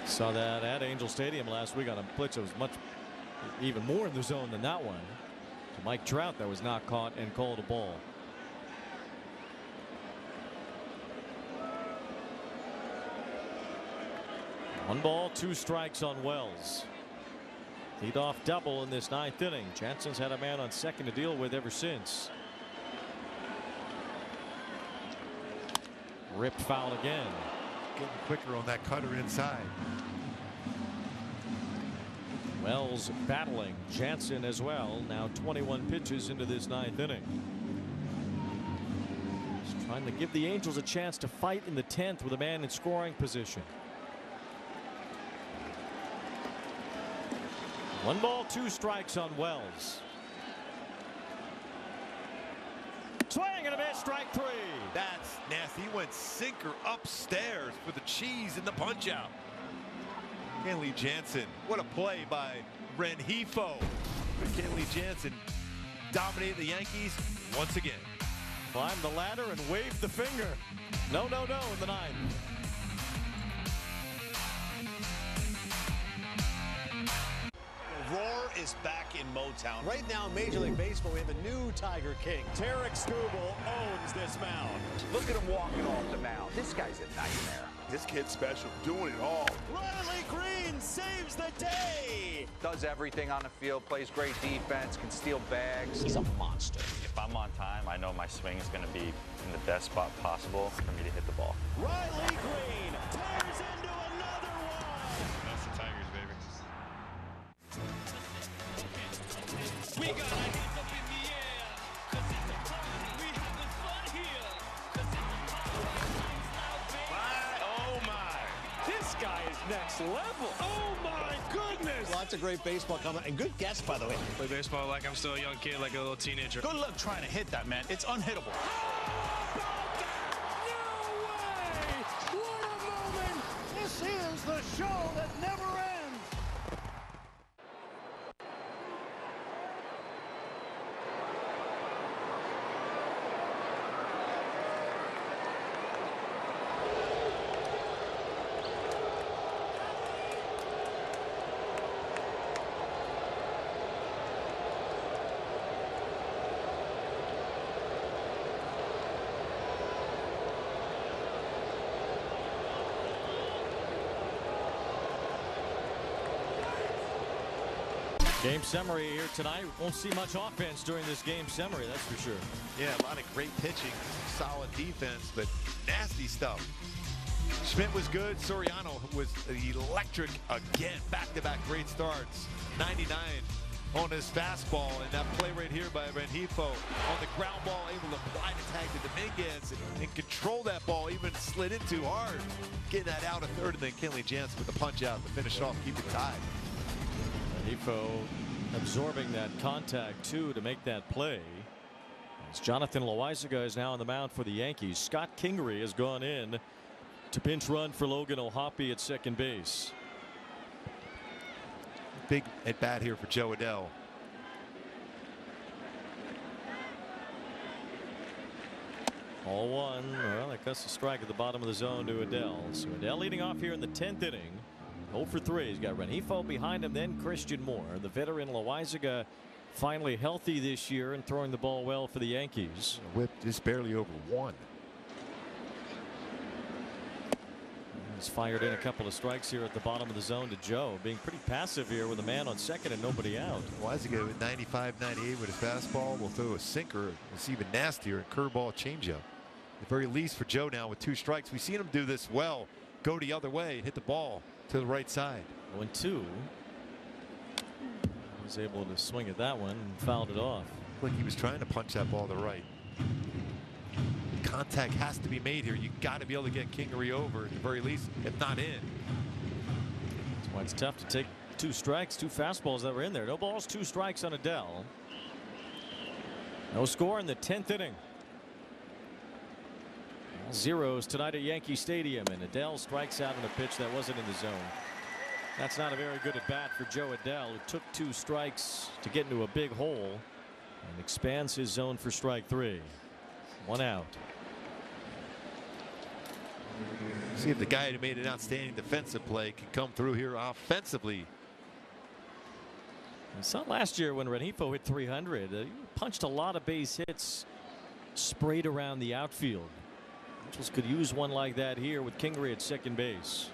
Saw that at Angel Stadium last week on a blitz. It was much, even more in the zone than that one. To Mike Trout, that was not caught and called a ball. One ball, 2 strikes on Wells. Leadoff double in this 9th inning. Jansen's had a man on second to deal with ever since. Ripped foul again. Getting quicker on that cutter inside. Wells battling Jansen as well. Now 21 pitches into this 9th inning. He's trying to give the Angels a chance to fight in the 10th with a man in scoring position. 1 ball, 2 strikes on Wells. Swing and a miss, strike 3. That's nasty. He went sinker upstairs for the cheese and the punch out. Kenley Jansen. What a play by Rengifo. But Kenley Jansen dominated the Yankees once again. Climbed the ladder and waved the finger. No, no, no in the 9th. Roar is back in Motown. Right now in Major League Baseball, we have a new Tiger King. Tarek Skubal owns this mound. Look at him walking off the mound. This guy's a nightmare. This kid's special, doing it all. Riley Green saves the day. Does everything on the field, plays great defense, can steal bags. He's a monster. If I'm on time, I know my swing is going to be in the best spot possible for me to hit the ball. Riley Green tears into another one. That's the Tigers, baby. We got our hands up in the air, 'cause it's a party. We having fun here, 'cause it's a party. Oh my. This guy is next level. Oh my goodness. Lots of great baseball coming, and good guess, by the way. Play baseball like I'm still a young kid, like a little teenager. Good luck trying to hit that, man. It's unhittable. What a moment! This is the show that never ends. Game summary here tonight. Won't see much offense during this game summary, that's for sure. Yeah, a lot of great pitching, solid defense, but nasty stuff. Schmidt was good. Soriano was electric again. Back-to-back great starts. 99 on his fastball, and that play right here by Rengifo on the ground ball, able to apply the tag to Dominguez and control that ball, even slid in too hard. Getting that out at third, and then Kenley Jansen with the punch out to finish off, keep it tied. Rengifo absorbing that contact too to make that play. As Jonathan Loaizaga is now on the mound for the Yankees. Scott Kingery has gone in to pinch run for Logan O'Hoppe at second base. Big at bat here for Joe Adell. All one. Well, that cuts a strike at the bottom of the zone to Adell. So Adell leading off here in the 10th inning. 0 for 3. He's got Rengifo behind him, then Christian Moore. The veteran Loaizaga finally healthy this year and throwing the ball well for the Yankees. Whip just barely over 1. He's fired in a couple of strikes here at the bottom of the zone to Joe, being pretty passive here with a man on second and nobody out. Loaizaga with 95, 98 with his fastball will throw a sinker. It's even nastier, and curveball changeup. At the very least for Joe now with 2 strikes. We've seen him do this well. Go the other way, hit the ball to the right side. 0-2. Was able to swing at that one and fouled it off. Like he was trying to punch that ball to the right. Contact has to be made here. You got to be able to get Kingery over at the very least, if not in. That's why it's tough to take 2 strikes, 2 fastballs that were in there. No balls, 2 strikes on Adell. No score in the 10th inning. All zeros tonight at Yankee Stadium, and Adell strikes out on a pitch that wasn't in the zone. That's not a very good at bat for Joe Adell, who took 2 strikes to get into a big hole and expands his zone for strike 3. 1 out. See if the guy who made an outstanding defensive play can come through here offensively. We saw last year when Rengifo hit 300. He punched a lot of base hits sprayed around the outfield. Angels could use one like that here with Kingery at second base.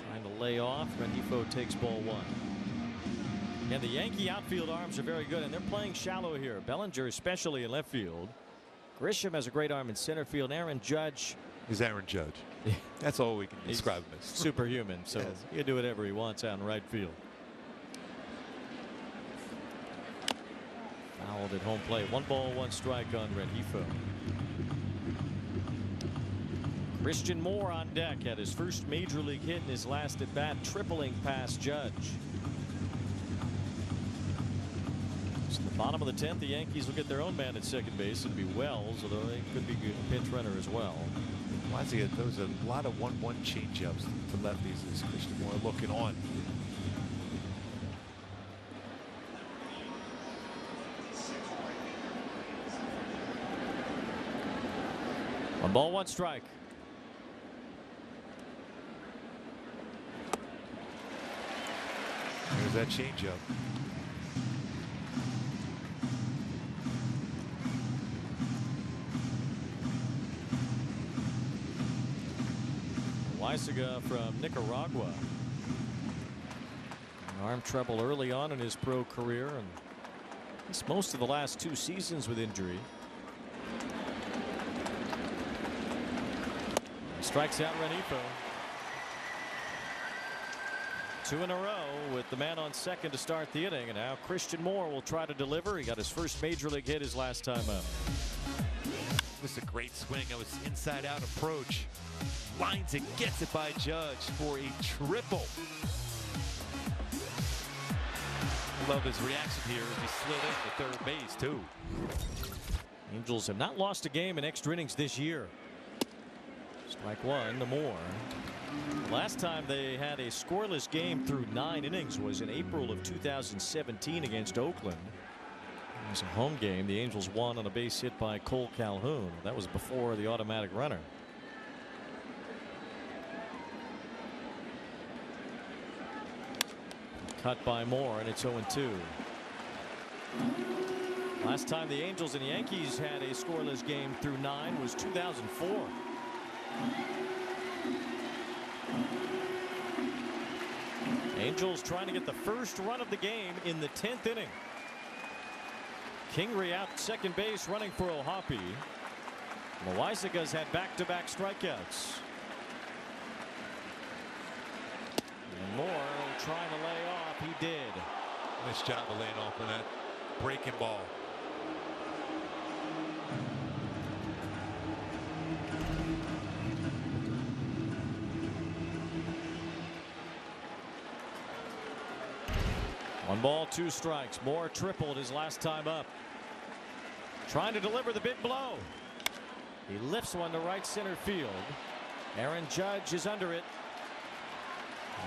Trying to lay off. Rengifo takes ball 1. And the Yankee outfield arms are very good, and they're playing shallow here. Bellinger especially in left field. Grisham has a great arm in center field. Aaron Judge is Aaron Judge. That's all we can describe him as. Superhuman, so yes. He can do whatever he wants out in right field. Fouled at home plate. 1 ball, 1 strike on Rengifo. Christian Moore on deck had his first major league hit in his last at bat, tripling past Judge. So the bottom of the 10th, the Yankees will get their own man at second base. It'll be Wells, although they could be a pinch runner as well. Loaizaga throws a lot of 1-1 changeups to lefties as Christian Moore looking on. One ball, 1 strike. There's that changeup. Loaizaga from Nicaragua. Arm trouble early on in his pro career, and missed most of the last 2 seasons with injury. Strikes out Rengifo. 2 in a row with the man on second to start the inning, and now Christian Moore will try to deliver. He got his first major league hit his last time up. This is a great swing. That was inside out approach. Lines it, gets it by Judge for a triple. Love his reaction here as he slid in to third base too. Angels have not lost a game in extra innings this year. Strike 1 to Moore. Last time they had a scoreless game through 9 innings was in April of 2017 against Oakland. It was a home game. The Angels won on a base hit by Cole Calhoun. That was before the automatic runner. Cut by Moore, and it's 0-2. Last time the Angels and Yankees had a scoreless game through 9 was 2004. Angels trying to get the first run of the game in the 10th inning. Kingery out second base running for Ohtani. Loaisiga's had back-to-back strikeouts. And Moore trying to lay off. He did. Nice job of laying off on that breaking ball. One ball, 2 strikes. Moore tripled his last time up. Trying to deliver the big blow. He lifts one to right center field. Aaron Judge is under it.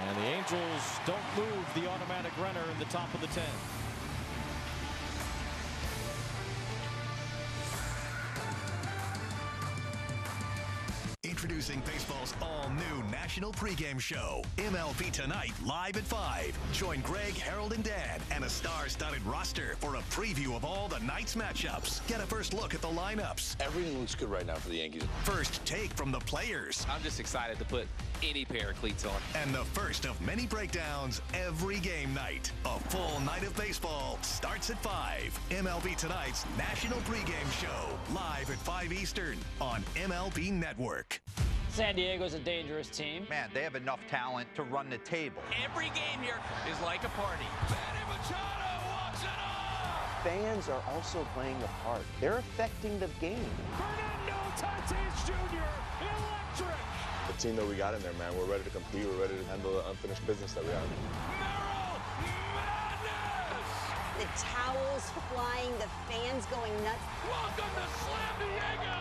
And the Angels don't move the automatic runner in the top of the 10th. Introducing baseball's all-new national pregame show, MLB Tonight, live at 5. Join Greg, Harold, and Dan and a star-studded roster for a preview of all the night's matchups. Get a first look at the lineups. Everything looks good right now for the Yankees. First take from the players. I'm just excited to put any pair of cleats on. And the first of many breakdowns every game night. A full night of baseball starts at 5. MLB Tonight's national pregame show, live at 5 Eastern on MLB Network. San Diego's a dangerous team. Man, they have enough talent to run the table. Every game here is like a party. Manny Machado walks it off! Fans are also playing a part. They're affecting the game. Fernando Tatis Jr. electric! The team that we got in there, man, we're ready to compete. We're ready to handle the unfinished business that we have. Merrill Madness! The towels flying, the fans going nuts. Welcome to Slam Diego!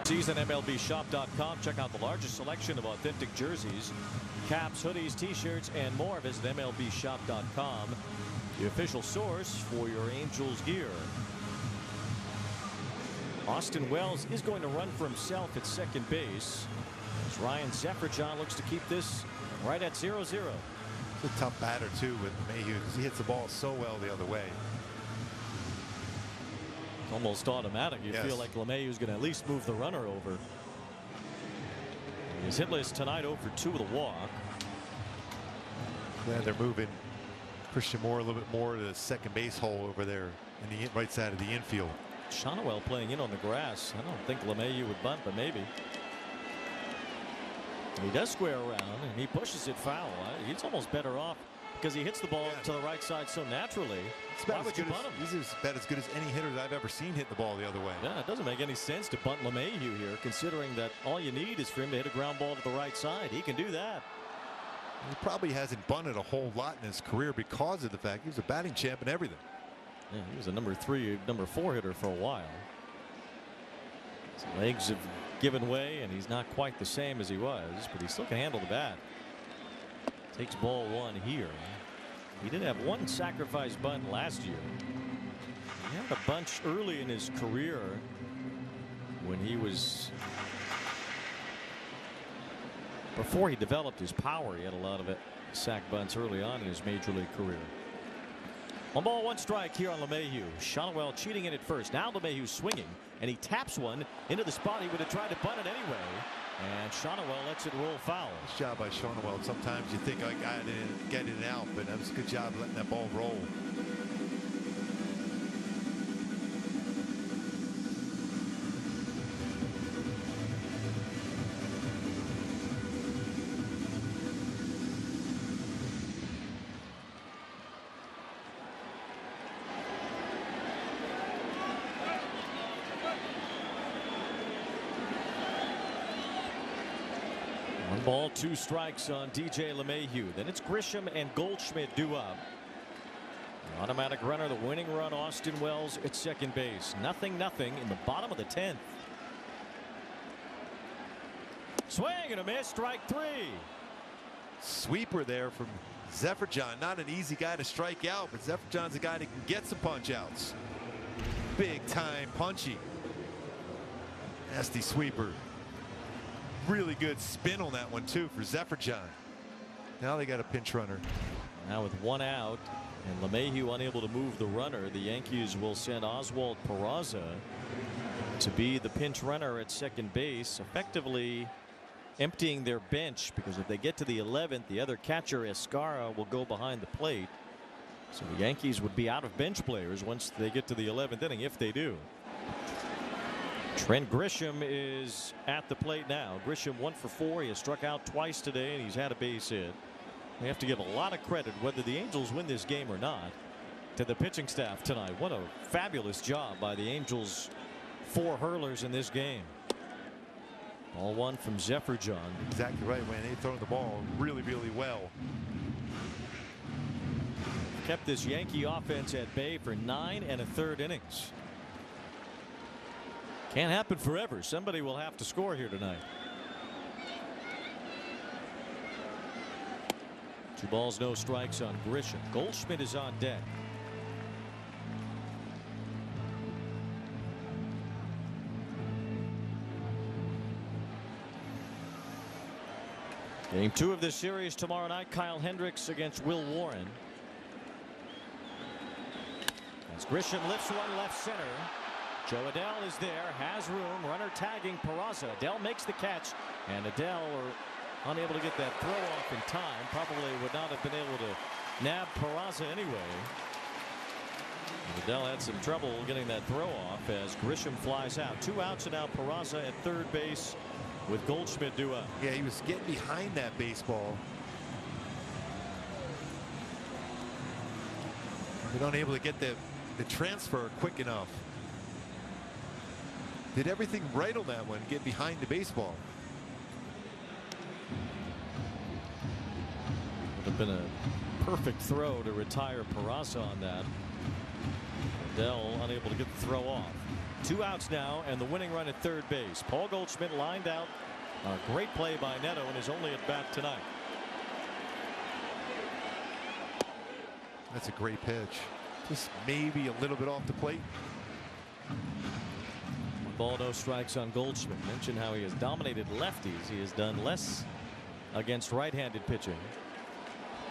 Season MLBshop.com. Check out the largest selection of authentic jerseys, caps, hoodies, t-shirts, and more. Visit MLBshop.com, the official source for your Angels gear. Austin Wells is going to run for himself at second base, as Ryan Zefferjon looks to keep this right at 0-0. It's a tough batter too with Mayhew because he hits the ball so well the other way. Almost automatic. You feel like LeMahieu is going to at least move the runner over. He's hitless tonight, 0 for 2 with a walk. Yeah, they're moving Christian Moore a little bit more to the second base hole over there in the right side of the infield. Shonowell playing in on the grass. I don't think LeMahieu would bunt, but maybe. He does square around and he pushes it foul. He's almost better off because he hits the ball to the right side so naturally. Why would you bunt him? He's about as good as any hitter that I've ever seen hit the ball the other way. Yeah, it doesn't make any sense to bunt LeMahieu here, considering that all you need is for him to hit a ground ball to the right side. He can do that. He probably hasn't bunted a whole lot in his career because of the fact he was a batting champ and everything. Yeah, he was a number 3, number 4 hitter for a while. His legs have given way and he's not quite the same as he was, but he still can handle the bat. Takes ball 1 here. He did have 1 sacrifice bunt last year. He had a bunch early in his career when he was, before he developed his power. He had a lot of sack bunts early on in his major league career. 1 ball, 1 strike here on LeMahieu. Shonowell cheating in at first. Now LeMahieu swinging, and he taps one into the spot he would have tried to bunt it anyway. And Shonowell lets it roll foul. Nice job by Shonowell. Sometimes you think I got it, get it out, but that was a good job letting that ball roll. Ball, 2 strikes on DJ LeMahieu. Then it's Grisham and Goldschmidt due up. The automatic runner, the winning run, Austin Wells at second base. 0-0 in the bottom of the 10th. Swing and a miss, strike 3. sweeper there from Zephyr-John. Not an easy guy to strike out, but Zephyr-John's a guy that can get some punch outs. Big time punchy. Nasty sweeper. Really good spin on that one too for Zephyr-John. Now they got a pinch runner. Now with one out and LeMahieu unable to move the runner, the Yankees will send Oswald Peraza to be the pinch runner at second base, effectively emptying their bench, because if they get to the 11th, the other catcher, Escara, will go behind the plate. So the Yankees would be out of bench players once they get to the 11th inning, if they do. Trent Grisham is at the plate now. Grisham 1 for 4. He has struck out twice today, and he's had a base hit. They have to give a lot of credit, whether the Angels win this game or not, to the pitching staff tonight. What a fabulous job by the Angels' 4 hurlers in this game. Ball 1 from Zephyr-John. Exactly right, man. They throw the ball really, really well. Kept this Yankee offense at bay for 9 1/3 innings. Can't happen forever. Somebody will have to score here tonight. 2 balls, no strikes on Grisham. Goldschmidt is on deck. Game 2 of this series tomorrow night. Kyle Hendricks against Will Warren. As Grisham lifts one left center. Joe Adell is there, has room, runner tagging Peraza. Adell makes the catch, and Adell unable to get that throw off in time. Probably would not have been able to nab Peraza anyway. And Adell had some trouble getting that throw off as Grisham flies out. 2 outs, and now Peraza at third base with Goldschmidt due up. Yeah, he was getting behind that baseball. They're unable to get the transfer quick enough. Did everything right on that one, get behind the baseball. Would have been a perfect throw to retire Peraza on that. Adell unable to get the throw off. 2 outs now, and the winning run at third base. Paul Goldschmidt lined out. A great play by Neto in his only at bat tonight. That's a great pitch. Just maybe a little bit off the plate. 1 ball, no strikes on Goldschmidt. Mentioned how he has dominated lefties. He has done less against right-handed pitching.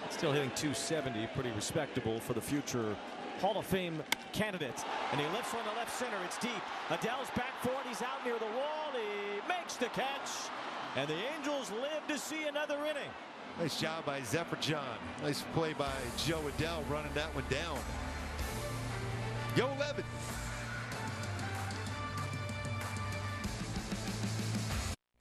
Still hitting .270, pretty respectable for the future Hall of Fame candidate. And he lifts one to left center. It's deep. Adell's back for it. He's out near the wall. He makes the catch. And the Angels live to see another inning. Nice job by Zephyr-John. Nice play by Joe Adell running that one down. Yo, 11.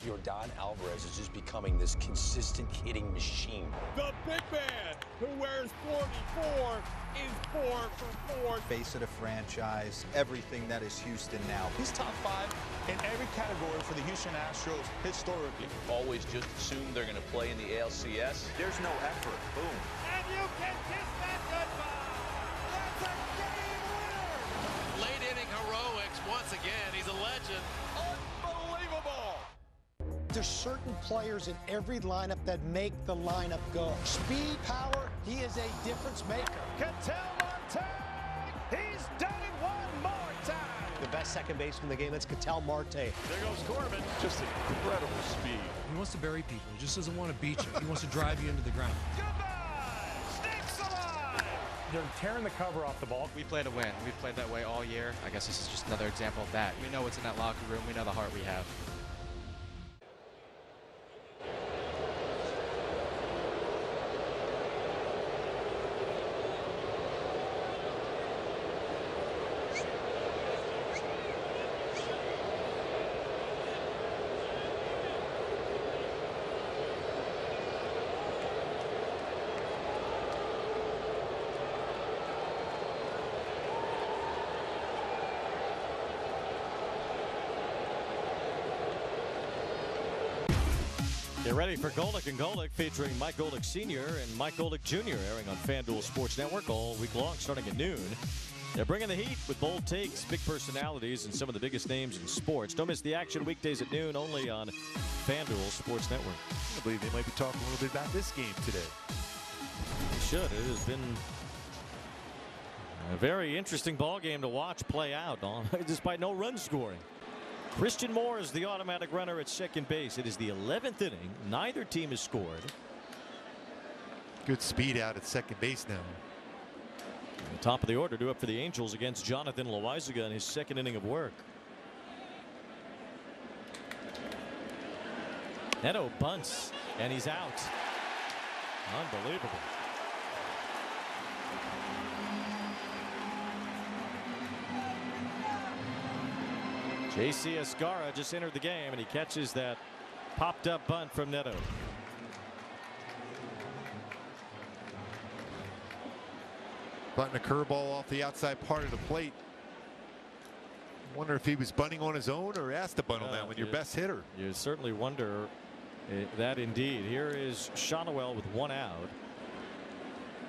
Yordan Alvarez is just becoming this consistent hitting machine. The big man who wears 44 is 4 for 4. Face of the franchise, everything that is Houston now. He's top 5 in every category for the Houston Astros historically. Always just assume they're going to play in the ALCS. There's no effort. Boom. And you can kiss that goodbye. That's a game winner. Late inning heroics once again. He's a legend. Unbelievable. There's certain players in every lineup that make the lineup go. Speed, power, he is a difference maker. Ketel Marte, he's done it one more time. The best second baseman in the game, that's Ketel Marte. There goes Corbin. Just incredible speed. He wants to bury people. He just doesn't want to beat you. He wants to drive you into the ground. Goodbye, Snakes alive. They're tearing the cover off the ball. We play to win. We've played that way all year. I guess this is just another example of that. We know what's in that locker room. We know the heart we have. Get ready for Golic and Golic, featuring Mike Golic Sr. and Mike Golic Jr. airing on FanDuel Sports Network all week long, starting at noon. They're bringing the heat with bold takes, big personalities, and some of the biggest names in sports. Don't miss the action weekdays at noon only on FanDuel Sports Network. I believe they might be talking a little bit about this game today. They should. It has been a very interesting ball game to watch play out, despite no run scoring. Christian Moore is the automatic runner at second base. It is the 11th inning. Neither team has scored. Good speed out at second base now. The top of the order due up for the Angels against Jonathan Loaizaga in his second inning of work. Neto bunts and he's out. Unbelievable. J.C. Escarra just entered the game and he catches that popped up bunt from Neto. Bunting a curveball off the outside part of the plate. Wonder if he was bunting on his own or asked to bunt on that when your best hitter. You certainly wonder that indeed. Here is Shotwell with one out.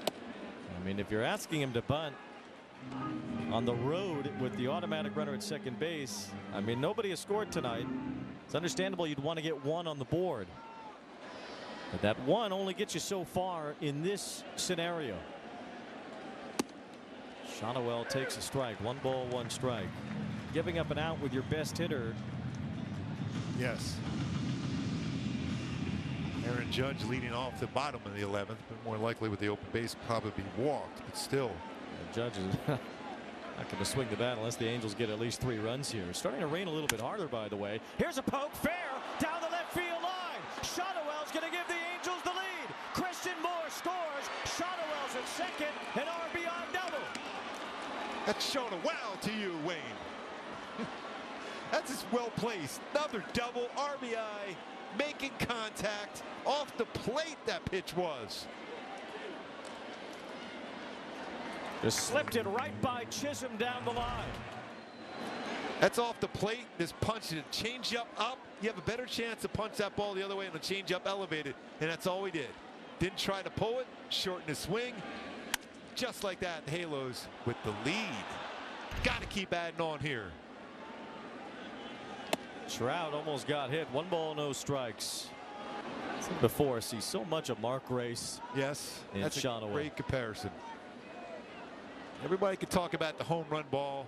I mean, if you're asking him to bunt on the road with the automatic runner at second base, I mean, nobody has scored tonight. It's understandable you'd want to get one on the board. But that one only gets you so far in this scenario. Shotwell takes a strike. 1 ball, 1 strike. Giving up an out with your best hitter. Yes. Aaron Judge leading off the bottom of the 11th, but more likely with the open base probably be walked, but still. Judge is not going to swing the bat unless the Angels get at least 3 runs here. Starting to rain a little bit harder, by the way. Here's a poke, fair, down the left field line. Shotwell's going to give the Angels the lead. Christian Moore scores. Shotwell's at second, an RBI double. That's showing a wow to you, Wayne. That's just well placed. Another double RBI, making contact off the plate. That pitch was. Just slipped it right by Chisholm down the line. That's off the plate. Just punching it. Change up. You have a better chance to punch that ball the other way and the change up elevated. And that's all he did. Didn't try to pull it. Shorten his swing. Just like that, Halos with the lead. Got to keep adding on here. Trout almost got hit. 1 ball, no strikes. Before, I see so much of Mark Grace. Yes, that's a Shotwell. great comparison. Everybody could talk about the home run ball.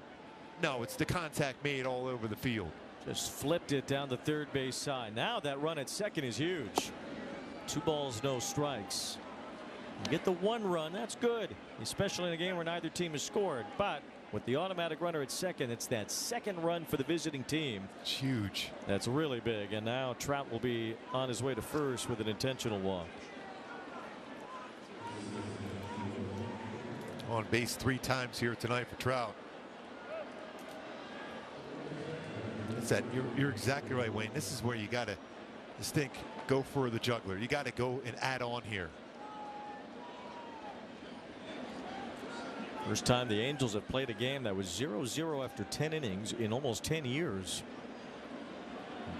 No, it's the contact made all over the field. Just flipped it down the third base side. Now that run at second is huge. 2 balls, no strikes. You get the 1 run, that's good, especially in a game where neither team has scored. But with the automatic runner at second, it's that second run for the visiting team. It's huge. That's really big. And now Trout will be on his way to first with an intentional walk. On base 3 times here tonight for Trout. It's that you're exactly right, Wayne. This is where you got to just think, go for the juggler. You got to go and add on here. First time the Angels have played a game that was 0-0 after 10 innings in almost 10 years.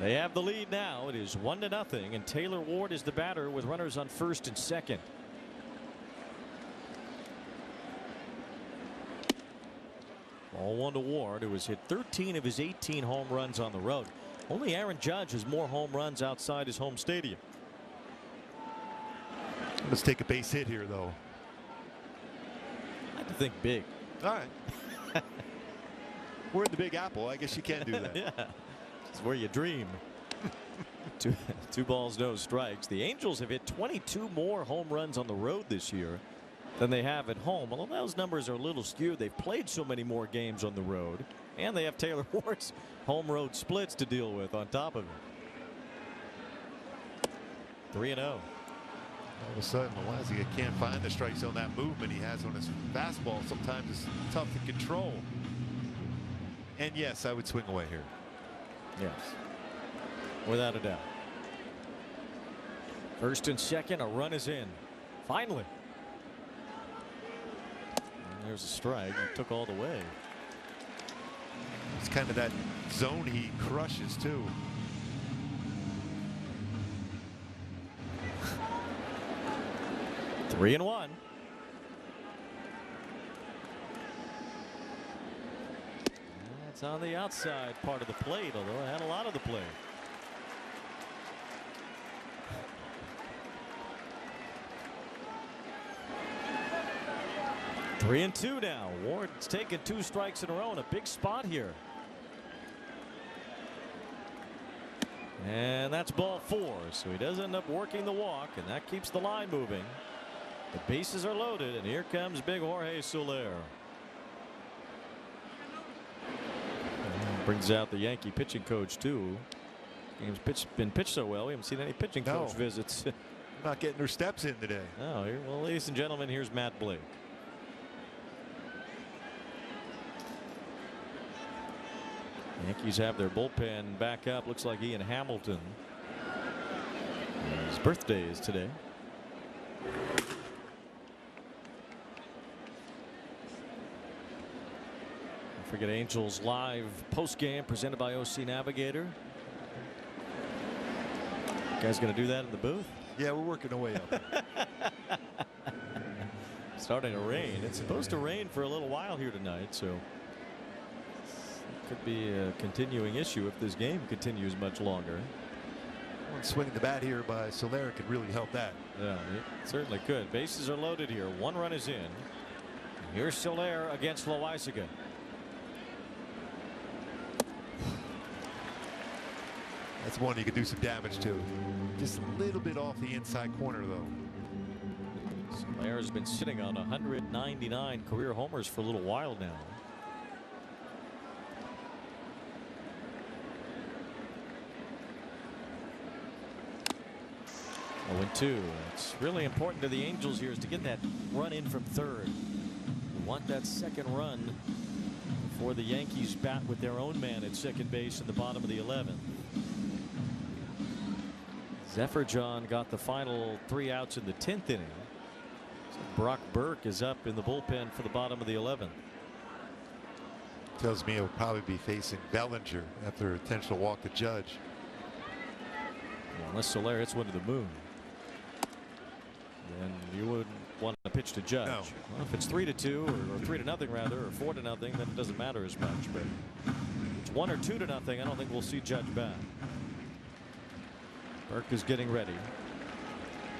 They have the lead now. It is 1-0, and Taylor Ward is the batter with runners on first and second. Ball 1 to Ward, who has hit 13 of his 18 home runs on the road. Only Aaron Judge has more home runs outside his home stadium. Let's take a base hit here, though. I have to think big. All right. We're in the Big Apple. I guess you can do that. Yeah, it's where you dream. 2 balls, no strikes. The Angels have hit 22 more home runs on the road this year than they have at home. Although those numbers are a little skewed, they've played so many more games on the road, and they have Taylor Ward's home road splits to deal with on top of it. 3-0. All of a sudden, Loaizaga can't find the strike zone. That movement he has on his fastball sometimes is tough to control. And yes, I would swing away here. Yes, without a doubt. First and second, a run is in. Finally. And there's a strike. He took all the way. It's kind of that zone he crushes too. It's on the outside part of the plate, although it had a lot of the plate. Three and two now. Ward's taken 2 strikes in a row in a big spot here. And that's ball 4. So he does end up working the walk, and that keeps the line moving. The bases are loaded, and here comes big Jorge Soler. Brings out the Yankee pitching coach too. Game's been pitched so well, we haven't seen any pitching coach visits. Not getting their steps in today. Oh, well, ladies and gentlemen, here's Matt Blake. Yankees have their bullpen back up. Looks like Ian Hamilton. His birthday is today. Don't forget Angels live post game presented by OC Navigator. You guys going to do that in the booth? Yeah, we're working our way up. Starting to rain. It's supposed to rain for a little while here tonight, so could be a continuing issue if this game continues much longer. One swing of the bat here by Soler could really help that. Yeah, it certainly could. Bases are loaded here. 1 run is in. Here's Soler against Loaizaga. That's one you could do some damage to. Just a little bit off the inside corner, though. Soler has been sitting on 199 career homers for a little while now. 0-2. It's really important to the Angels here is to get that run in from third. You want that second run before the Yankees bat with their own man at second base in the bottom of the 11th. Zephyr John got the final 3 outs in the 10th inning. So Brock Burke is up in the bullpen for the bottom of the 11th. Tells me he'll probably be facing Bellinger after a potential walk to Judge. Well, unless Soler hits one to the moon, then you wouldn't want to pitch to Judge. No. Well, if it's 3-2 or 3-0 rather, or 4-0, then it doesn't matter as much. But if it's 1 or 2-0, I don't think we'll see Judge back. Burke is getting ready.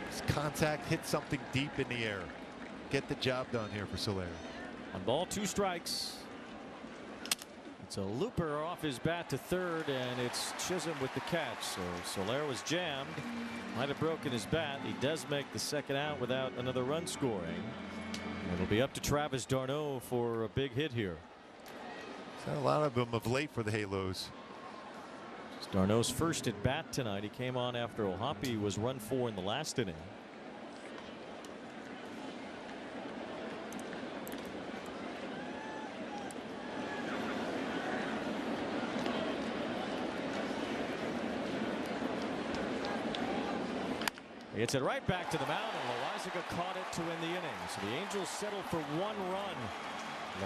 His contact hit something deep in the air. Get the job done here for Soler. 1 ball, 2 strikes. It's a looper off his bat to third, and it's Chisholm with the catch. So Soler was jammed. Might have broken his bat. He does make the second out without another run scoring. It'll be up to Travis d'Arnaud for a big hit here. A lot of them of late for the Halos. It's d'Arnaud's first at bat tonight. He came on after Ohtani was run 4 in the last inning. He hits it right back to the mound, and Loaizaga caught it to win the inning. So the Angels settled for 1 run.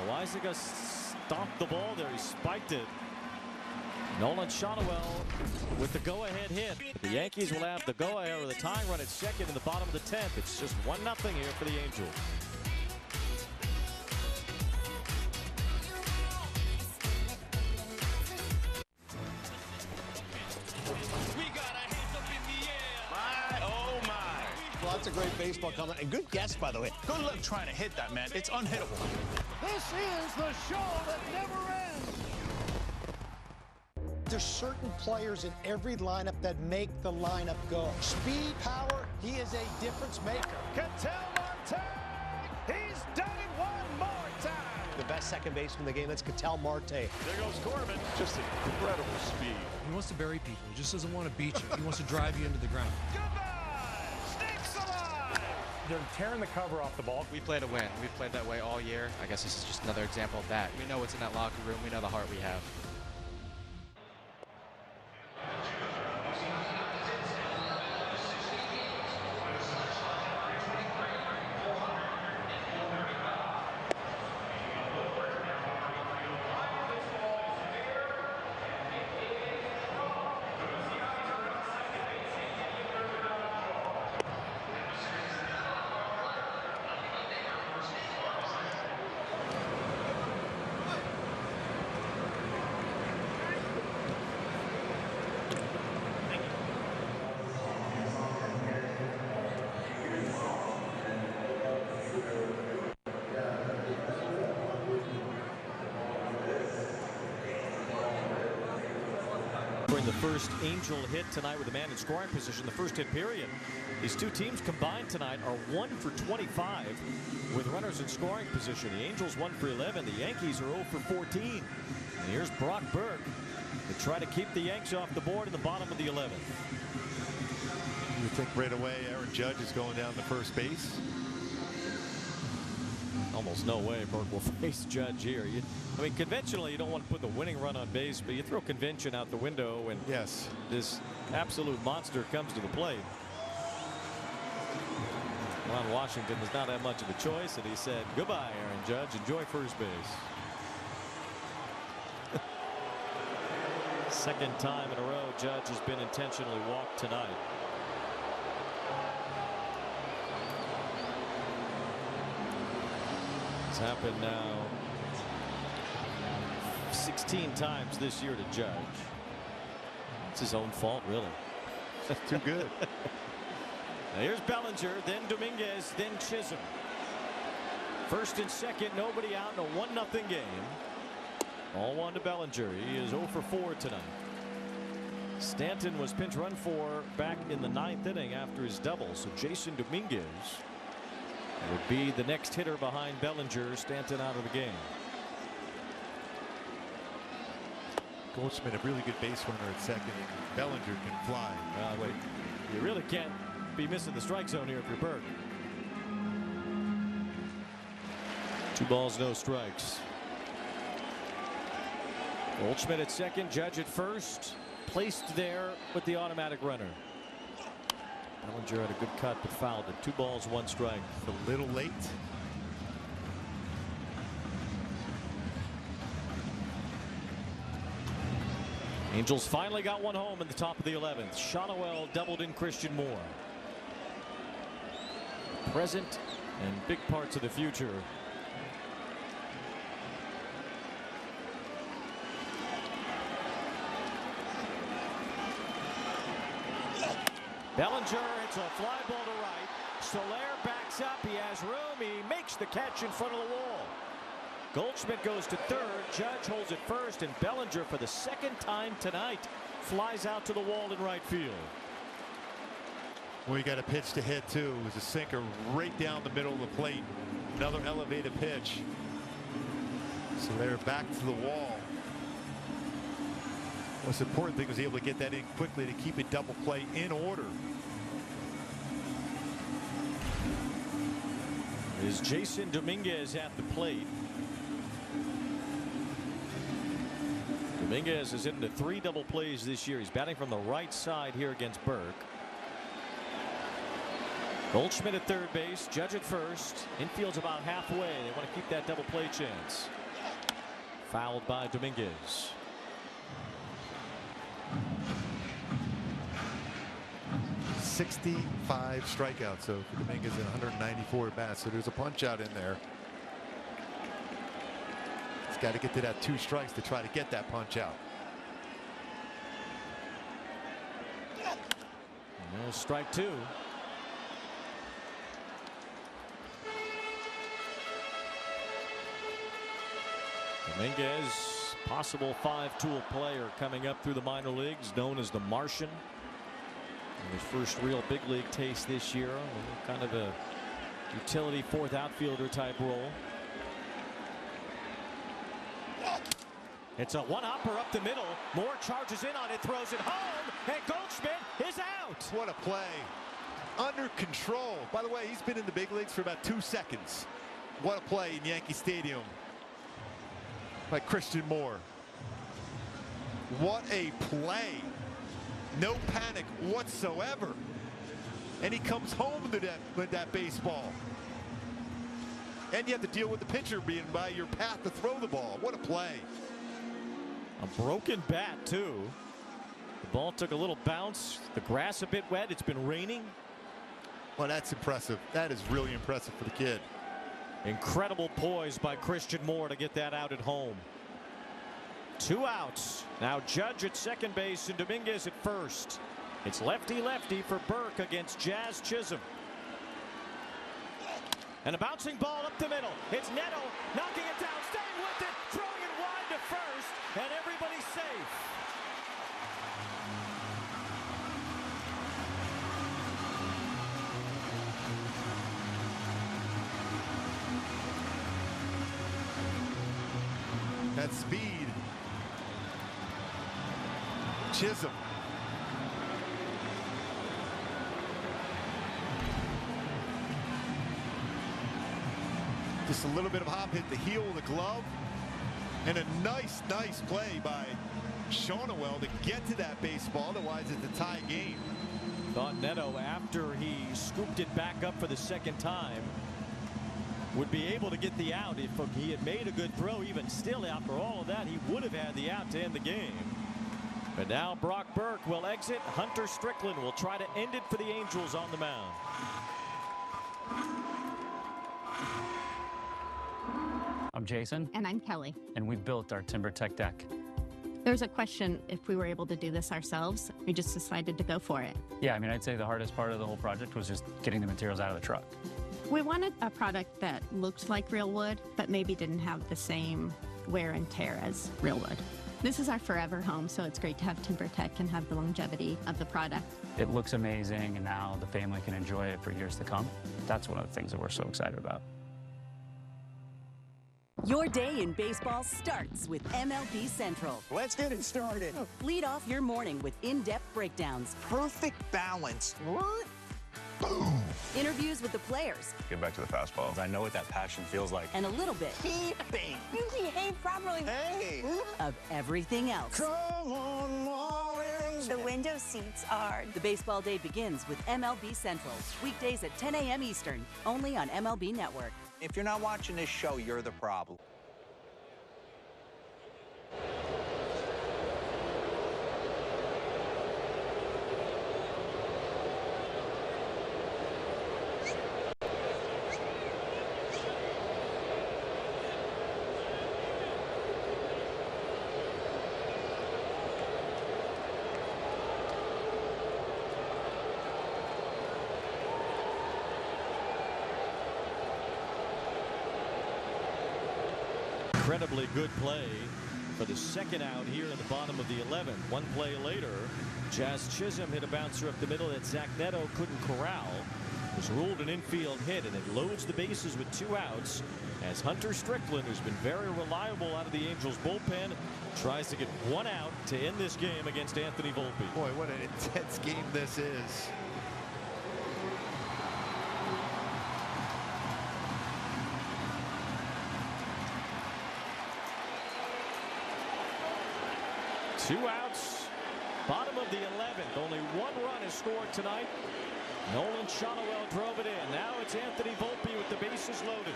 Loaizaga stomped the ball there. He spiked it. Nolan Shotwell with the go-ahead hit. The Yankees will have the go-ahead or the tying run at second in the bottom of the 10th. It's just 1-0 here for the Angels. Lots of great baseball coming, and good guess, by the way. Good luck trying to hit that, man. It's unhittable. This is the show that never ends. There's certain players in every lineup that make the lineup go. Speed, power, he is a difference maker. Ketel Marte, he's done it 1 more time. The best second baseman in the game, that's Ketel Marte. There goes Corbin. Just incredible speed. He wants to bury people. He just doesn't want to beat you. He wants to drive you into the ground. They're tearing the cover off the ball. We play to win. We've played that way all year. I guess this is just another example of that. We know what's in that locker room. We know the heart we have. scoring the first Angel hit tonight with a man in scoring position, the first hit period. These two teams combined tonight are 1 for 25 with runners in scoring position. The Angels 1 for 11. The Yankees are 0 for 14. And here's Brock Burke to try to keep the Yanks off the board in the bottom of the 11th. You think right away Aaron Judge is going down to first base? Almost no way Burke will face Judge here. I mean, conventionally, you don't want to put the winning run on base, but you throw convention out the window when this absolute monster comes to the plate. Ron Washington does not have much of a choice, and he said, goodbye, Aaron Judge. Enjoy first base. Second time in a row, Judge has been intentionally walked tonight. It's happened now 16 times this year to Judge. It's his own fault, really. That's too good. Now here's Bellinger, then Dominguez, then Chisholm. First and second, nobody out in a 1-0 game. All 1 to Bellinger. He is 0 for 4 tonight. Stanton was pinch run for back in the 9th inning after his double. So Jason Dominguez would be the next hitter behind Bellinger. Stanton out of the game. Goldschmidt, a really good base runner at second. Bellinger can fly. Wait, you really can't be missing the strike zone here if you're Burke. 2 balls, no strikes. Goldschmidt at second, Judge at first, placed there with the automatic runner. Bellinger had a good cut but fouled it. 2 balls, 1 strike. A little late. Angels finally got one home in the top of the 11th. Shotwell doubled in Christian Moore. Present and big parts of the future. Bellinger hits a fly ball to right. Soler backs up. He has room. He makes the catch in front of the wall. Goldschmidt goes to third. Judge holds it first, and Bellinger, for the second time tonight, flies out to the wall in right field. Well, you got a pitch to hit too. It was a sinker right down the middle of the plate. Another elevated pitch. So they're back to the wall. Most important thing was able to get that in quickly to keep it double play in order. Is Jason Dominguez at the plate? Dominguez is into 3 double plays this year. He's batting from the right side here against Burke. Goldschmidt at third base, Judge at first. Infield's about halfway. They want to keep that double play chance. Fouled by Dominguez. '65 strikeouts, so for Dominguez in 194 at bats. So there's a punch out in there. He's got to get to that 2 strikes to try to get that punch out. And there's strike 2. Dominguez, possible 5-tool player coming up through the minor leagues, known as the Martian. And his first real big league taste this year, kind of a utility 4th outfielder type role. It's a one-hopper up the middle. Moore charges in on it, throws it home, and Goldschmidt is out. What a play. Under control. By the way, he's been in the big leagues for about 2 seconds. What a play in Yankee Stadium by Christian Moore. What a play. No panic whatsoever. And he comes home with that baseball. And you have to deal with the pitcher being by your path to throw the ball. What a play. A broken bat, too. The ball took a little bounce. The grass a bit wet. It's been raining. Well, that's impressive. That is really impressive for the kid. Incredible poise by Christian Moore to get that out at home. 2 outs. Now Judge at second base and Dominguez at first. It's lefty-lefty for Burke against Jazz Chisholm. And a bouncing ball up the middle. It's Neto knocking it down, staying with it, throwing it wide to first, and everybody's safe. that speed. Chisholm. Just a little bit of hop, hit the heel of the glove. And a nice play by Shohei to get to that baseball. Otherwise, it's a tie game. Thought Neto, after he scooped it back up for the second time, would be able to get the out. If he had made a good throw, even still after all of that, he would have had the out to end the game. But now Brock Burke will exit. Hunter Strickland will try to end it for the Angels on the mound. I'm Jason. And I'm Kelly. And we built our TimberTech deck. There's a question if we were able to do this ourselves. We just decided to go for it. Yeah, I mean, I'd say the hardest part of the whole project was just getting the materials out of the truck. We wanted a product that looked like real wood, but maybe didn't have the same wear and tear as real wood. This is our forever home, so it's great to have TimberTech and have the longevity of the product. It looks amazing, and now the family can enjoy it for years to come. That's one of the things that we're so excited about. Your day in baseball starts with MLB Central. Let's get it started. Lead off your morning with in-depth breakdowns. Perfect balance. What? Boom. Interviews with the players. Get back to the fastball. I know what that passion feels like. And a little bit. Keeping. You behave properly. Hey. Of everything else. Come on, Marlins. The window seats are. The baseball day begins with MLB Central. Weekdays at 10 a.m. Eastern. Only on MLB Network. If you're not watching this show, you're the problem. Incredibly good play for the second out here in the bottom of the 11th. One play later, Jazz Chisholm hit a bouncer up the middle that Zach Neto couldn't corral. It was ruled an infield hit, and it loads the bases with 2 outs as Hunter Strickland, who's been very reliable out of the Angels bullpen, tries to get 1 out to end this game against Anthony Volpe. Boy, what an intense game this is. Two outs, bottom of the 11th. Only 1 run is scored tonight. Nolan Shohei drove it in. Now it's Anthony Volpe with the bases loaded.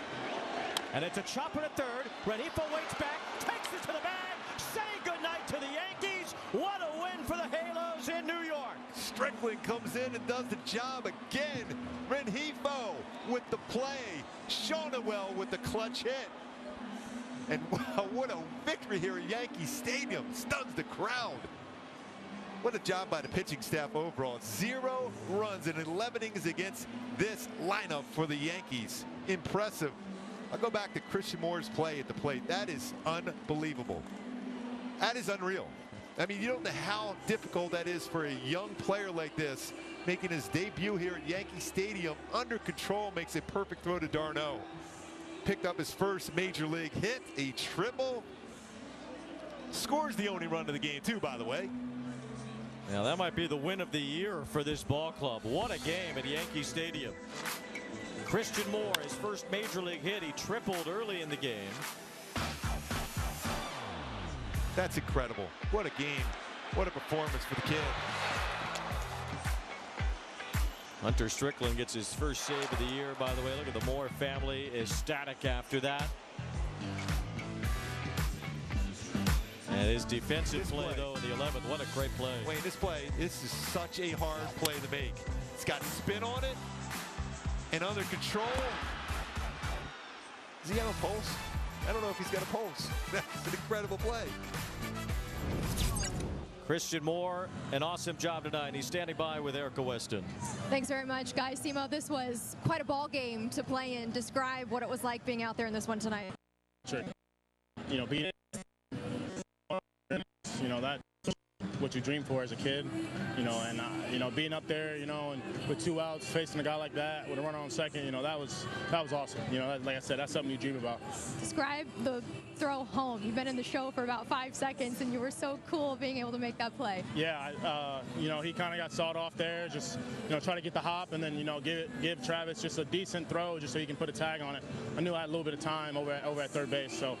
And it's a chopper at third. Rengifo waits back, takes it to the bag, saying goodnight to the Yankees. What a win for the Halos in New York. Strickland comes in and does the job again. Rengifo with the play. Shohei with the clutch hit. And wow, what a victory here at Yankee Stadium. Stuns the crowd. What a job by the pitching staff overall. 0 runs in 11 innings against this lineup for the Yankees. Impressive. I'll go back to Christian Moore's play at the plate. That is unbelievable. That is unreal. I mean, you don't know how difficult that is for a young player like this, making his debut here at Yankee Stadium. Under control, makes a perfect throw to d'Arnaud. Picked up his first major league hit, a triple. Scores the only run of the game too, by the way. Now that might be the win of the year for this ball club. What a game at Yankee Stadium. Christian Moore, his first major league hit. He tripled early in the game. That's incredible. What a game. What a performance for the kid. Hunter Strickland gets his first save of the year, by the way. Look at the Moore family ecstatic after that. And his defensive play, though, in the 11th. What a great play. Wait, this is such a hard play to make. It's got spin on it and under control. Does he have a pulse? I don't know if he's got a pulse. That's an incredible play. Christian Moore, an awesome job tonight. He's standing by with Erica Weston. Thanks very much, guys. Simo, this was quite a ball game to play in. Describe what it was like being out there in this one tonight. Sure. You know, being, that what you dream for as a kid, you know, and you know, being up there, you know, and with 2 outs facing a guy like that with a runner on second, you know, that was awesome. You know, like I said, that's something you dream about. Describe the throw home. You've been in the show for about 5 seconds, and you were so cool being able to make that play. Yeah, you know, he kind of got sawed off there, just, you know, try to get the hop and then, you know, give Travis just a decent throw just so he can put a tag on it. I knew I had a little bit of time over at third base, so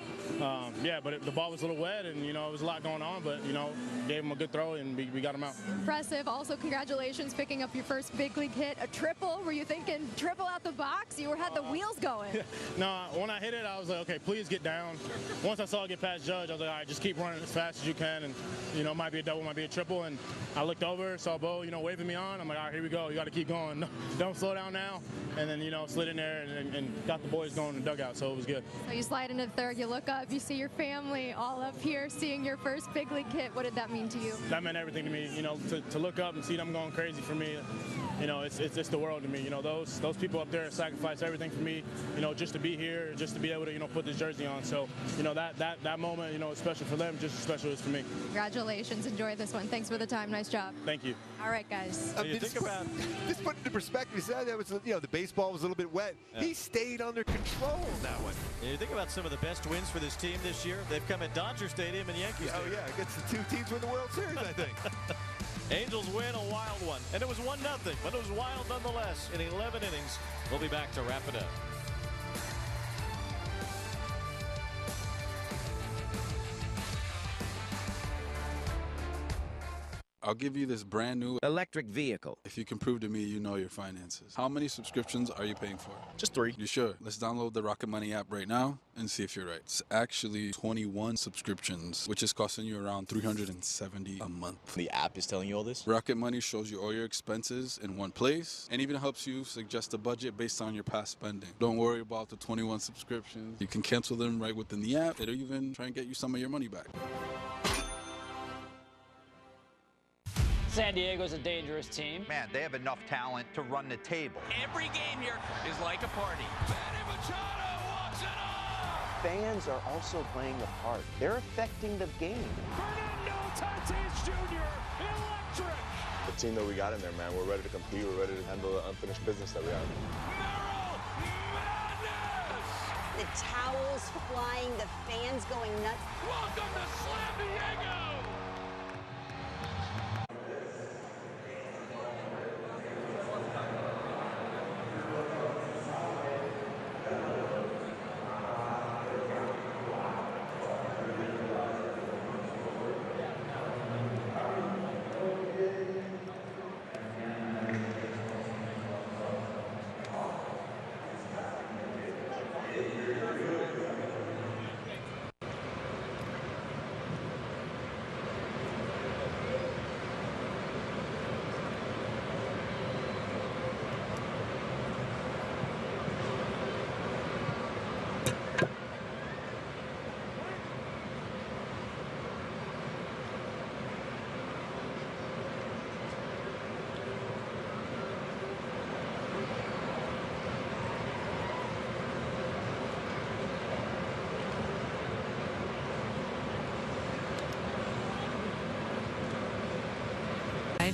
yeah, but the ball was a little wet, and, you know, it was a lot going on, but, you know, gave him a good throw, and we got him out. Impressive. Also, congratulations picking up your first big league hit, a triple. Were you thinking triple out the box? You had the wheels going. No, when I hit it, I was like, okay, please get down. Once I saw it get past Judge, I was like, all right, just keep running as fast as you can, and, you know, might be a double, might be a triple, and I looked over, saw Bo, you know, waving me on. I'm like, all right, here we go. You got to keep going. No, don't slow down now. And then, you know, slid in there and got the boys going in the dugout, so it was good. So you slide into third, you look up, you see your family all up here seeing your first big league hit. What did that mean to you? That meant everything to me, you know, to look up and see them going crazy for me. You know, it's the world to me. You know, those people up there sacrifice everything for me, you know, just to be here, just to be able to, you know, put this jersey on. So, you know, that moment, you know, is special for them, just as special as for me. Congratulations. Enjoy this one. Thanks for the time. Nice job. Thank you. All right, guys. I mean, think about this. Put into perspective, you said that was, you know, the baseball was a little bit wet. Yeah. He stayed under control in that one. You think about some of the best wins for this team this year. They've come at Dodger Stadium and Yankee Stadium. Oh yeah, against the 2 teams win the World Series, I think. Angels win a wild one, and it was 1-0, but it was wild nonetheless. In 11 innings, we'll be back to wrap it up. I'll give you this brand new electric vehicle if you can prove to me you know your finances. How many subscriptions are you paying for? Just 3. You sure? Let's download the Rocket Money app right now and see if you're right. It's actually 21 subscriptions, which is costing you around $370 a month. The app is telling you all this? Rocket Money shows you all your expenses in one place and even helps you suggest a budget based on your past spending. Don't worry about the 21 subscriptions. You can cancel them right within the app. It'll even try and get you some of your money back. San Diego's a dangerous team. Man, they have enough talent to run the table. Every game here is like a party. Manny Machado walks it off! Fans are also playing a part. They're affecting the game. Fernando Tatis Jr., electric! The team that we got in there, man, we're ready to compete. We're ready to handle the unfinished business that we have. The towels flying, the fans going nuts. Welcome to Slam Diego!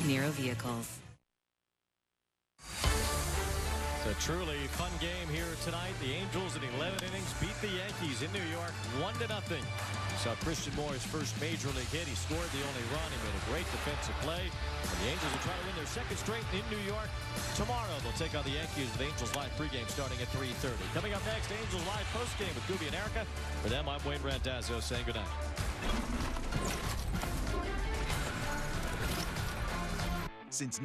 Nero vehicles. It's a truly fun game here tonight. The Angels in 11 innings beat the Yankees in New York 1-0. Saw Christian Moore's first major league hit. He scored the only run. He made a great defensive play. And the Angels will try to win their second straight in New York. Tomorrow they'll take on the Yankees with Angels Live pregame starting at 3:30. Coming up next, Angels Live postgame with Gooby and Erica. For them, I'm Wayne Randazzo saying goodnight. Since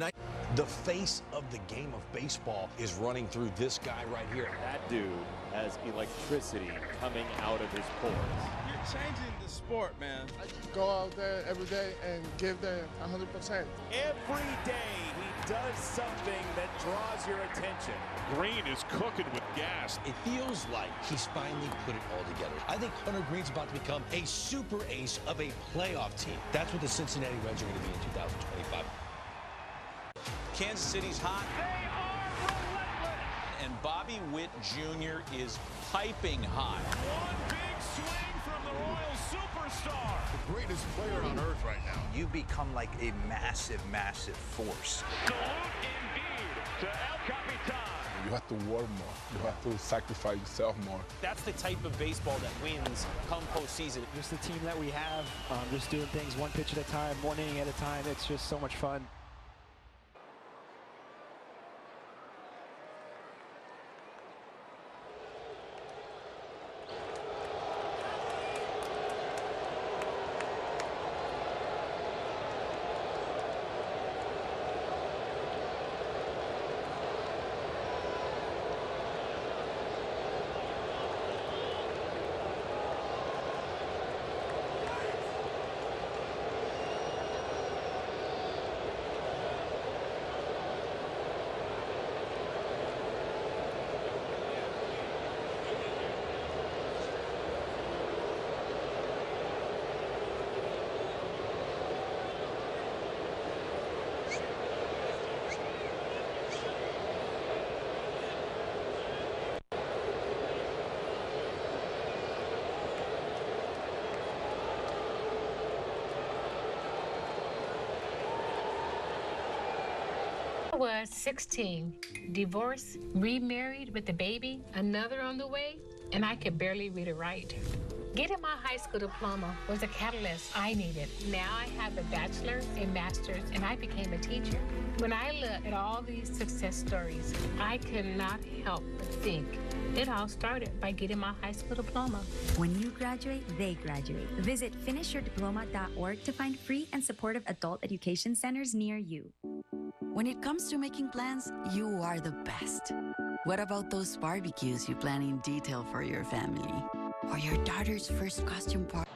the face of the game of baseball is running through this guy right here. That dude has electricity coming out of his pores. You're changing the sport, man. I just go out there every day and give them 100%. Every day he does something that draws your attention. Green is cooking with gas. It feels like he's finally put it all together. I think Hunter Green's about to become a super ace of a playoff team. That's what the Cincinnati Reds are going to be in 2025. Kansas City's hot. They are relentless. And Bobby Witt Jr. is piping hot. One big swing from the Royal superstar. The greatest player on earth right now. You become like a massive, massive force. Salute indeed to El Capitan. You have to work more. You have to sacrifice yourself more. That's the type of baseball that wins come postseason. Just the team that we have, just doing things one pitch at a time, one inning at a time. It's just so much fun. I was 16, divorced, remarried with a baby, another on the way, and I could barely read or write. Getting my high school diploma was a catalyst I needed. Now I have a bachelor's, a master's, and I became a teacher. When I look at all these success stories, I could not help but think it all started by getting my high school diploma. When you graduate, they graduate. Visit finishyourdiploma.org to find free and supportive adult education centers near you. When it comes to making plans, you are the best. What about those barbecues you plan in detail for your family? Or your daughter's first costume party?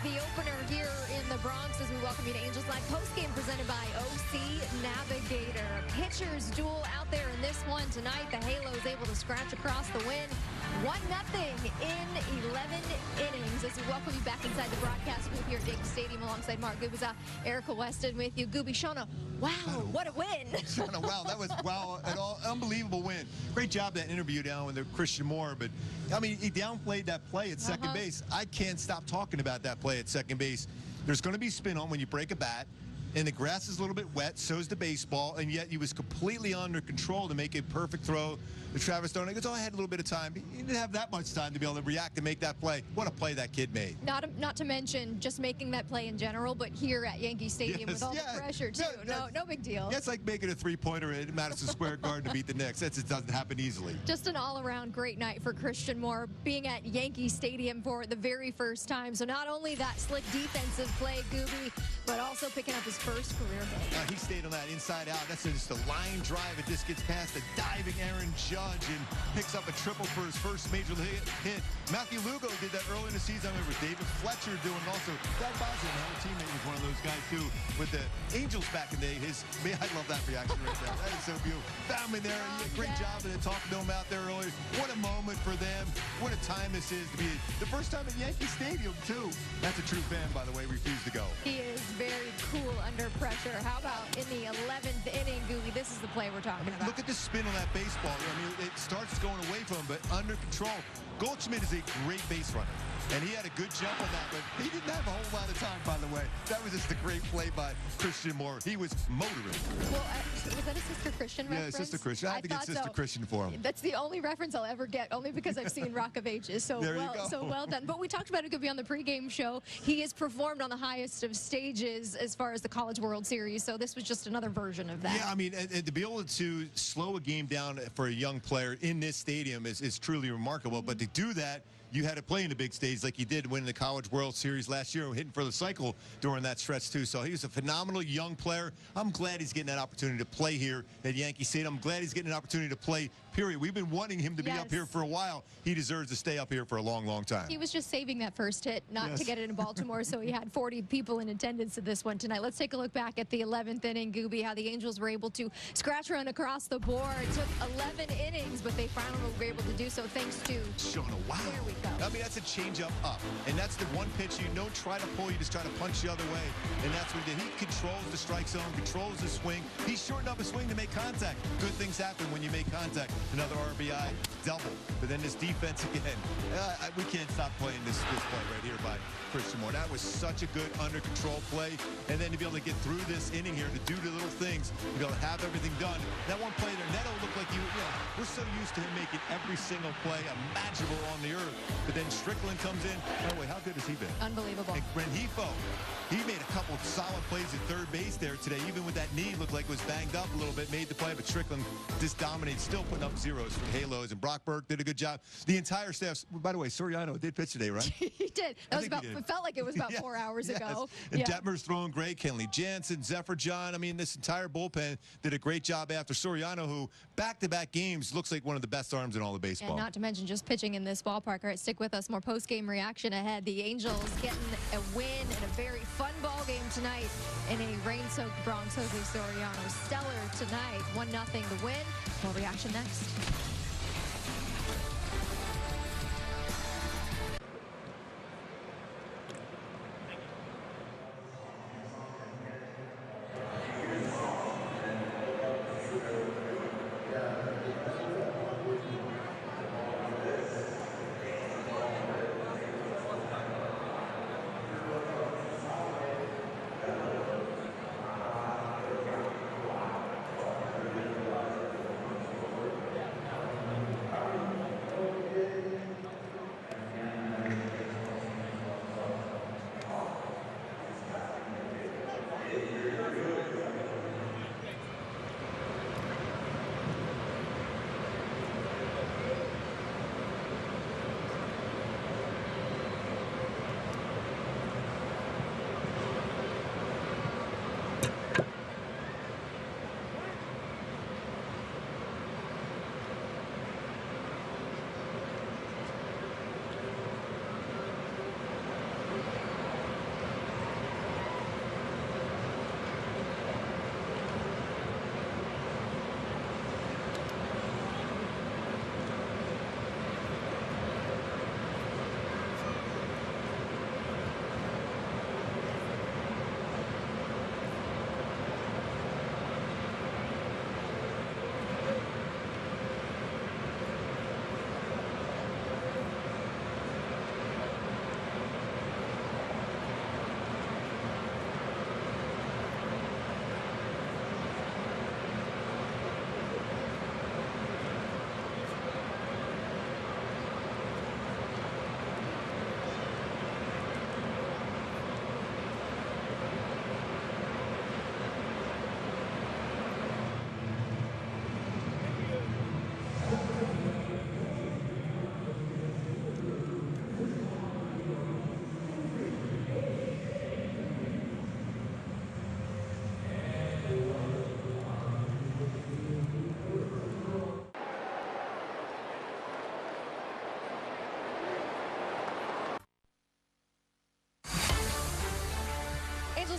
The opener here in the Bronx as we welcome you to Angels Live postgame presented by OC Navigator. Pitchers duel out there in this one tonight. The Halos able to scratch across the win. 1-0 in 11 innings as we welcome you back inside the broadcast booth here at Yankee Stadium alongside Mark Gubiza, Erica Weston with you. Gubi, Shona, wow, what a win. Shona, wow, that was, wow, an unbelievable win. Great job that interview down with Christian Moore, but, I mean, he downplayed that play at second base. I can't stop talking about that play at second base. There's going to be spin on when you break a bat, and the grass is a little bit wet, so is the baseball, and yet he was completely under control to make a perfect throw to Travis Stone. He goes, oh, I had a little bit of time. He didn't have that much time to be able to react and make that play. What a play that kid made. Not to mention just making that play in general, but here at Yankee Stadium with all the pressure, too. No big deal. That's like making a three-pointer at Madison Square Garden to beat the Knicks. It doesn't happen easily. Just an all-around great night for Christian Moore, being at Yankee Stadium for the very first time. So not only that slick defensive play, Gooby, but also picking up his first career hit. He stayed on that inside out. That's just a line drive. It just gets past a diving Aaron Judge and picks up a triple for his first major league hit. Matthew Lugo did that early in the season. I remember David Fletcher doing it also. Doug Boston, another teammate, was one of those guys too with the Angels back in the day. I love that reaction right there. That is so beautiful. Found me there. Great job of talking to him out there earlier. What a moment for them. What a time this is to be the first time at Yankee Stadium too. That's a true fan, by the way. Refused to go. He is very cool under pressure. How about in the 11th inning, Gooby? This is the play we're talking about. Look at the spin on that baseball. I mean, it starts going away from him, but under control. Goldschmidt is a great base runner, and he had a good jump on that, but he didn't have a whole lot of time, by the way. That was just a great play by Christian Moore. He was motoring. Well, was that a Sister Christian reference? Yeah, Sister Christian. I had to get Sister Christian for him. That's the only reference I'll ever get, only because I've seen Rock of Ages. So well done. But we talked about it could be on the pregame show. He has performed on the highest of stages as far as the College World Series, so this was just another version of that. Yeah, I mean, and to be able to slow a game down for a young player in this stadium is truly remarkable. But to do that you had to play in the big stage like you did winning the College World Series last year, hitting for the cycle during that stretch too. So he was a phenomenal young player. I'm glad he's getting that opportunity to play here at Yankee Stadium. I'm glad he's getting an opportunity to play, period. We've been wanting him to be up here for a while. He deserves to stay up here for a long, long time. He was just saving that first hit, not to get it in Baltimore, so he had 40 people in attendance at this one tonight. Let's take a look back at the 11th inning, Gooby, how the Angels were able to scratch run across the board. It took 11 innings, but they finally were able to do so thanks to Shohei. Wow. There we go. I mean, that's a changeup up. And that's the one pitch you don't try to pull, you just try to punch the other way. And that's what he did. He controls the strike zone, controls the swing. He shortened up his swing to make contact. Good things happen when you make contact. Another RBI, double. But then this defense again. We can't stop playing this play right here by Christian Moore. That was such a good under control play. And then to be able to get through this inning here, to do the little things, to be able to have everything done. That one play there, Neto looked like we're so used to him making every single play imaginable on the earth. But then Strickland comes in. By the way, how good has he been? Unbelievable. And Renjifo, he made a couple of solid plays at third base there today. Even with that knee, looked like it was banged up a little bit, made the play, but Strickland just dominated, still putting up zeros for the Halos. And Brock Burke did a good job. The entire staff, by the way, Soriano did pitch today, right? He did. That was it felt like it was about 4 hours ago. And Detmer's throwing great. Kenley Jansen, Zephyr John. I mean, this entire bullpen did a great job after Soriano, who back-to-back games looks like one of the best arms in all of baseball. And not to mention just pitching in this ballpark. All right, stick with us. More post-game reaction ahead. The Angels getting a win and a very fun ball game tonight in a rain-soaked Bronx. Jose Soriano stellar tonight. 1-0 the win. More reaction next.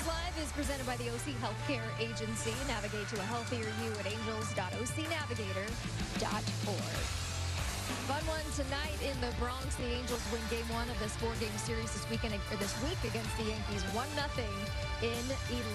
Live is presented by the OC Healthcare Agency. Navigate to a healthier you at angels.ocnavigator.org. Fun one tonight in the Bronx. The Angels win Game 1 of this 4-game series this week against the Yankees. 1-0 in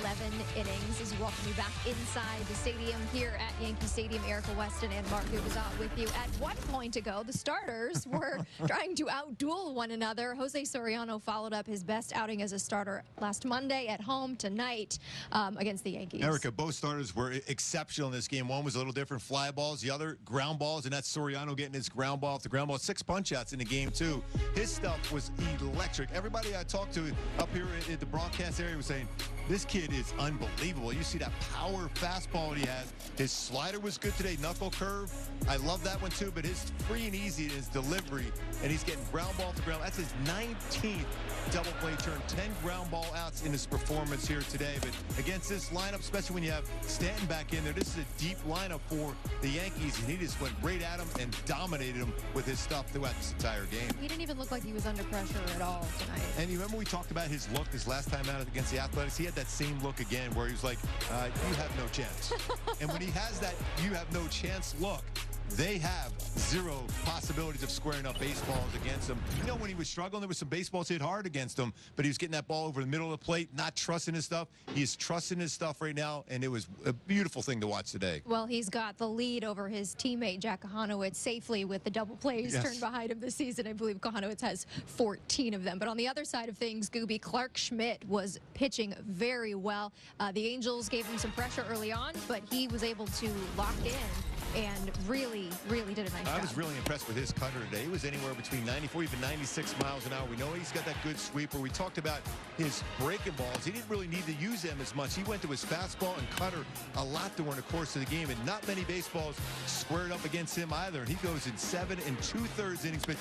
11 innings. As we welcome you back inside the stadium here at Yankee Stadium. Erica Weston and Mark Gubazat with you. At one point ago, the starters were trying to outduel one another. Jose Soriano followed up his best outing as a starter last Monday at home tonight against the Yankees. Erica, both starters were exceptional in this game. One was a little different, fly balls. The other, ground balls, and that's Soriano getting his ground ground ball after ground ball. 6 punch-outs in the game, too. His stuff was electric. Everybody I talked to up here at the broadcast area was saying, this kid is unbelievable. You see that power fastball he has. His slider was good today, knuckle curve. I love that one, too, but his free and easy in his delivery, and he's getting ground ball to ground. That's his 19th double play turn, 10 ground ball outs in his performance here today. But against this lineup, especially when you have Stanton back in there, this is a deep lineup for the Yankees, and he just went right at him and dominated him with his stuff throughout this entire game. He didn't even look like he was under pressure at all tonight. And you remember we talked about his look this last time out against the Athletics? He had that same look again where he was like, you have no chance. And when he has that you have no chance look, they have zero possibilities of squaring up baseballs against him. You know, when he was struggling, there was some baseballs hit hard against him, but he was getting that ball over the middle of the plate, not trusting his stuff. He is trusting his stuff right now, and it was a beautiful thing to watch today. Well, he's got the lead over his teammate, Jack Kahanowitz, safely with the double plays turned behind him this season. I believe Kahanowitz has 14 of them. But on the other side of things, Gooby, Clarke Schmidt was pitching very well. The Angels gave him some pressure early on, but he was able to lock in and really did a nice job. I was really impressed with his cutter today. He was anywhere between 94, even 96 miles an hour. We know he's got that good sweeper. We talked about his breaking balls. He didn't really need to use them as much. He went to his fastball and cutter a lot during the course of the game, and not many baseballs squared up against him either. And he goes in 7 2/3 innings, but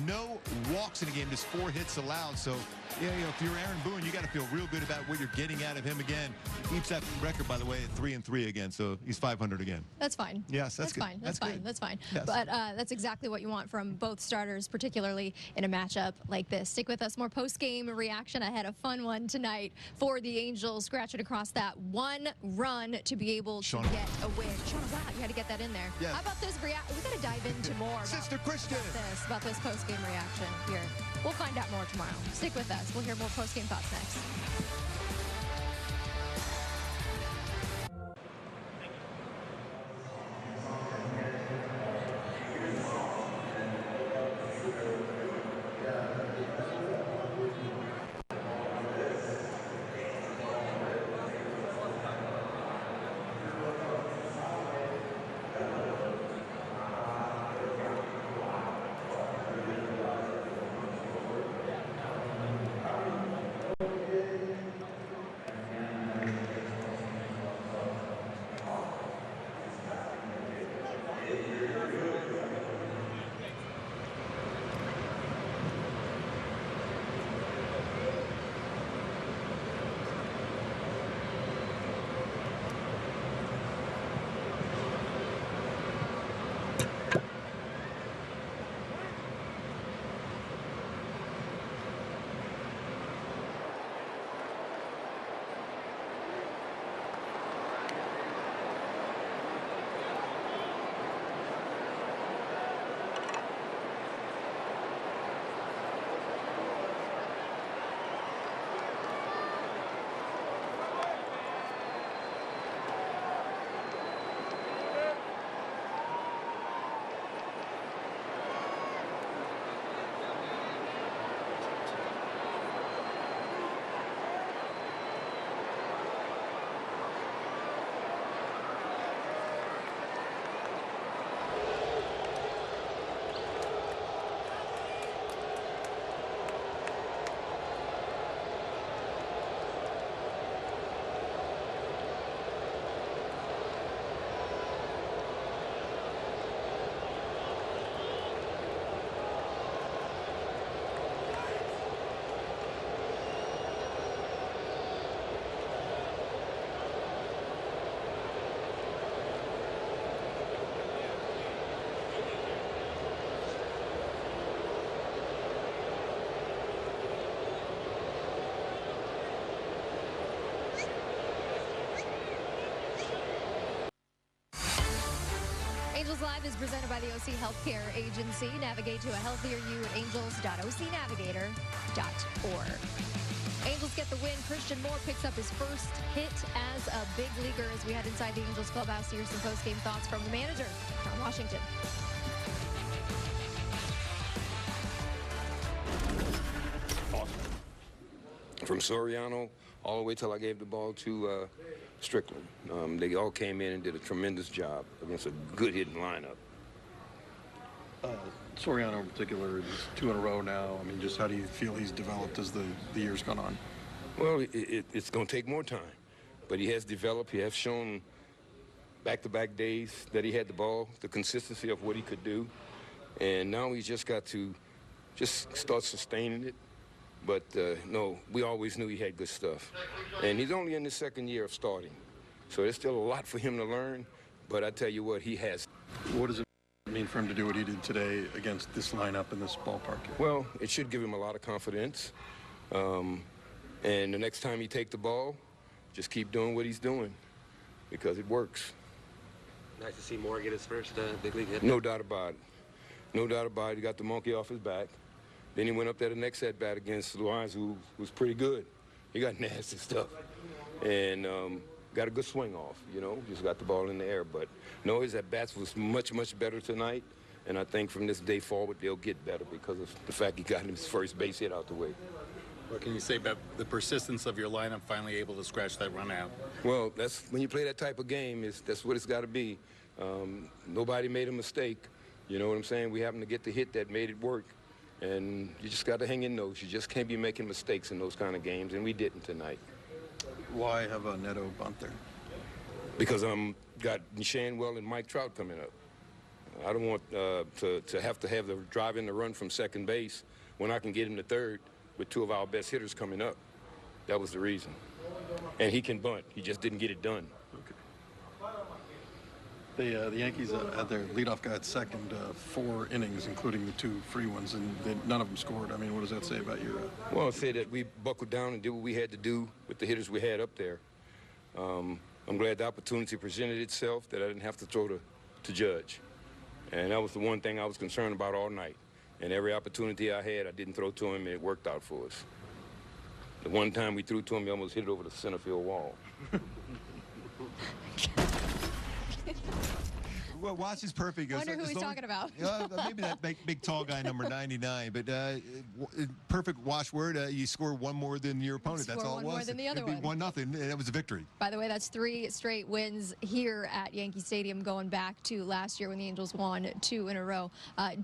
no walks in the game, just 4 hits allowed. So, yeah, you know, if you're Aaron Boone, you got to feel real good about what you're getting out of him again. Keeps that record, by the way, at 3-3 again, so he's 500 again. That's fine. Yes, that's good. Fine. That's fine. That's fine. Yes. But that's exactly what you want from both starters, particularly in a matchup like this. Stick with us. More post-game reaction. I had a fun one tonight for the Angels, scratching across that 1 run to be able to get a win. Shauna, wow, you had to get that in there. Yes. How about this we got to dive into more Sister Christian about this post-game reaction here. We'll find out more tomorrow. Stick with us. We'll hear more post-game thoughts next. Angels Live is presented by the OC Healthcare Agency. Navigate to a healthier you at angels.ocnavigator.org. Angels get the win. Christian Moore picks up his first hit as a big leaguer as we head inside the Angels clubhouse. Here's some post-game thoughts from the manager, John Washington. Awesome. From Soriano all the way till I gave the ball to Strickland. They all came in and did a tremendous job against a good hitting lineup. Soriano in particular is 2 in a row now. I mean, just how do you feel he's developed as the year's gone on? Well, it's going to take more time, but he has developed. He has shown back-to-back days that he had the ball, the consistency of what he could do, and now he's just got to just start sustaining it. But no, we always knew he had good stuff, and he's only in the second year of starting, so there's still a lot for him to learn. But I tell you what, he has. What does it mean for him to do what he did today against this lineup in this ballpark? Well, it should give him a lot of confidence. And the next time he take the ball, just keep doing what he's doing because it works. Nice to see Moore get his first big league hit. No doubt about it. No doubt about it. He got the monkey off his back. Then he went up there the next at-bat against Luans, who was pretty good. He got nasty stuff. And got a good swing off, you know, just got the ball in the air. But no, his at-bats was much, much better tonight. And I think from this day forward, they'll get better because of the fact he got his first base hit out the way. What can you say about the persistence of your lineup finally able to scratch that run out? Well, that's when you play that type of game, that's what it's got to be. Nobody made a mistake. You know what I'm saying? We happened to get the hit that made it work. And you just got to hang in those. You just can't be making mistakes in those kind of games, and we didn't tonight. Why have a Neto bunt there? Because got Shanwell and Mike Trout coming up. I don't want to have the drive in the run from second base when I can get him to third with 2 of our best hitters coming up. That was the reason. And he can bunt. He just didn't get it done. Okay. The Yankees had their leadoff guy at second 4 innings, including the 2 free ones, and none of them scored. I mean, what does that say about your... Well, I say that we buckled down and did what we had to do with the hitters we had up there. I'm glad the opportunity presented itself that I didn't have to throw to Judge. And that was the one thing I was concerned about all night. And every opportunity I had, I didn't throw to him, and it worked out for us. The one time we threw to him, he almost hit it over the center field wall. Well, Watch is perfect. I wonder who he's talking about. Maybe that big tall guy, number 99. But perfect Watch word. You score one more than your opponent. That's all it was. One more than the other one. 1-0, and that was a victory. By the way, that's 3 straight wins here at Yankee Stadium, going back to last year when the Angels won 2 in a row.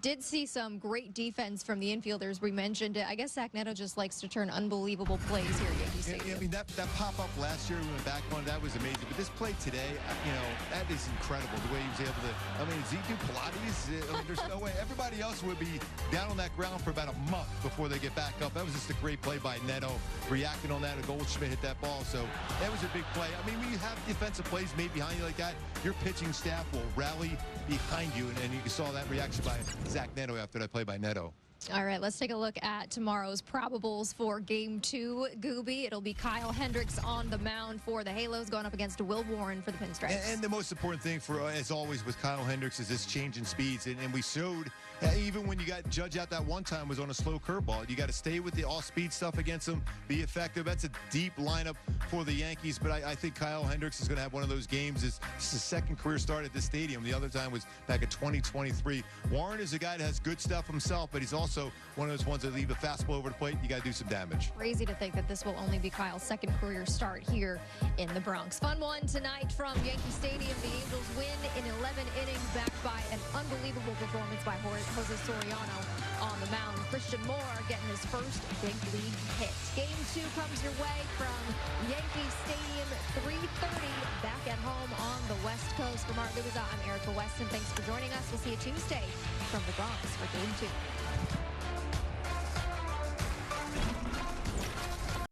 Did see some great defense from the infielders. We mentioned it. I guess Zach Neto just likes to turn unbelievable plays here at Yankee Stadium. I mean, that pop-up last year, we went back on, that was amazing. But this play today, you know, that is incredible, the way he was able to, I mean, does he do Pilates? I mean, there's no way. Everybody else would be down on that ground for about a month before they get back up. That was just a great play by Neto, reacting on that. Schmidt hit that ball, so that was a big play. I mean, when you have defensive plays made behind you like that, your pitching staff will rally behind you, and you saw that reaction by Zach Neto after that play by Neto. All right, let's take a look at tomorrow's probables for Game 2. Gooby, it'll be Kyle Hendricks on the mound for the Halos, going up against Will Warren for the Pinstripes. And the most important thing for, as always, with Kyle Hendricks is this change in speeds. And we showed, even when you got Judge out that one time was on a slow curveball, you got to stay with the all-speed stuff against him, be effective. That's a deep lineup for the Yankees, but I think Kyle Hendricks is going to have one of those games. It's his second career start at this stadium. The other time was back in 2023. Warren is a guy that has good stuff himself, but he's also one of those ones that leave a fastball over the plate. You got to do some damage. Crazy to think that this will only be Kyle's second career start here in the Bronx. Fun one tonight from Yankee Stadium. The Angels win in 11 innings, backed by an unbelievable performance by Jose Soriano on the mound. Christian Moore getting his first big league hit. Game 2 comes your way from Yankee Stadium, 3:30, back at home on the West Coast. For Mark Lubiza, I'm Erica Weston. Thanks for joining us. We'll see you Tuesday from the Bronx for Game 2.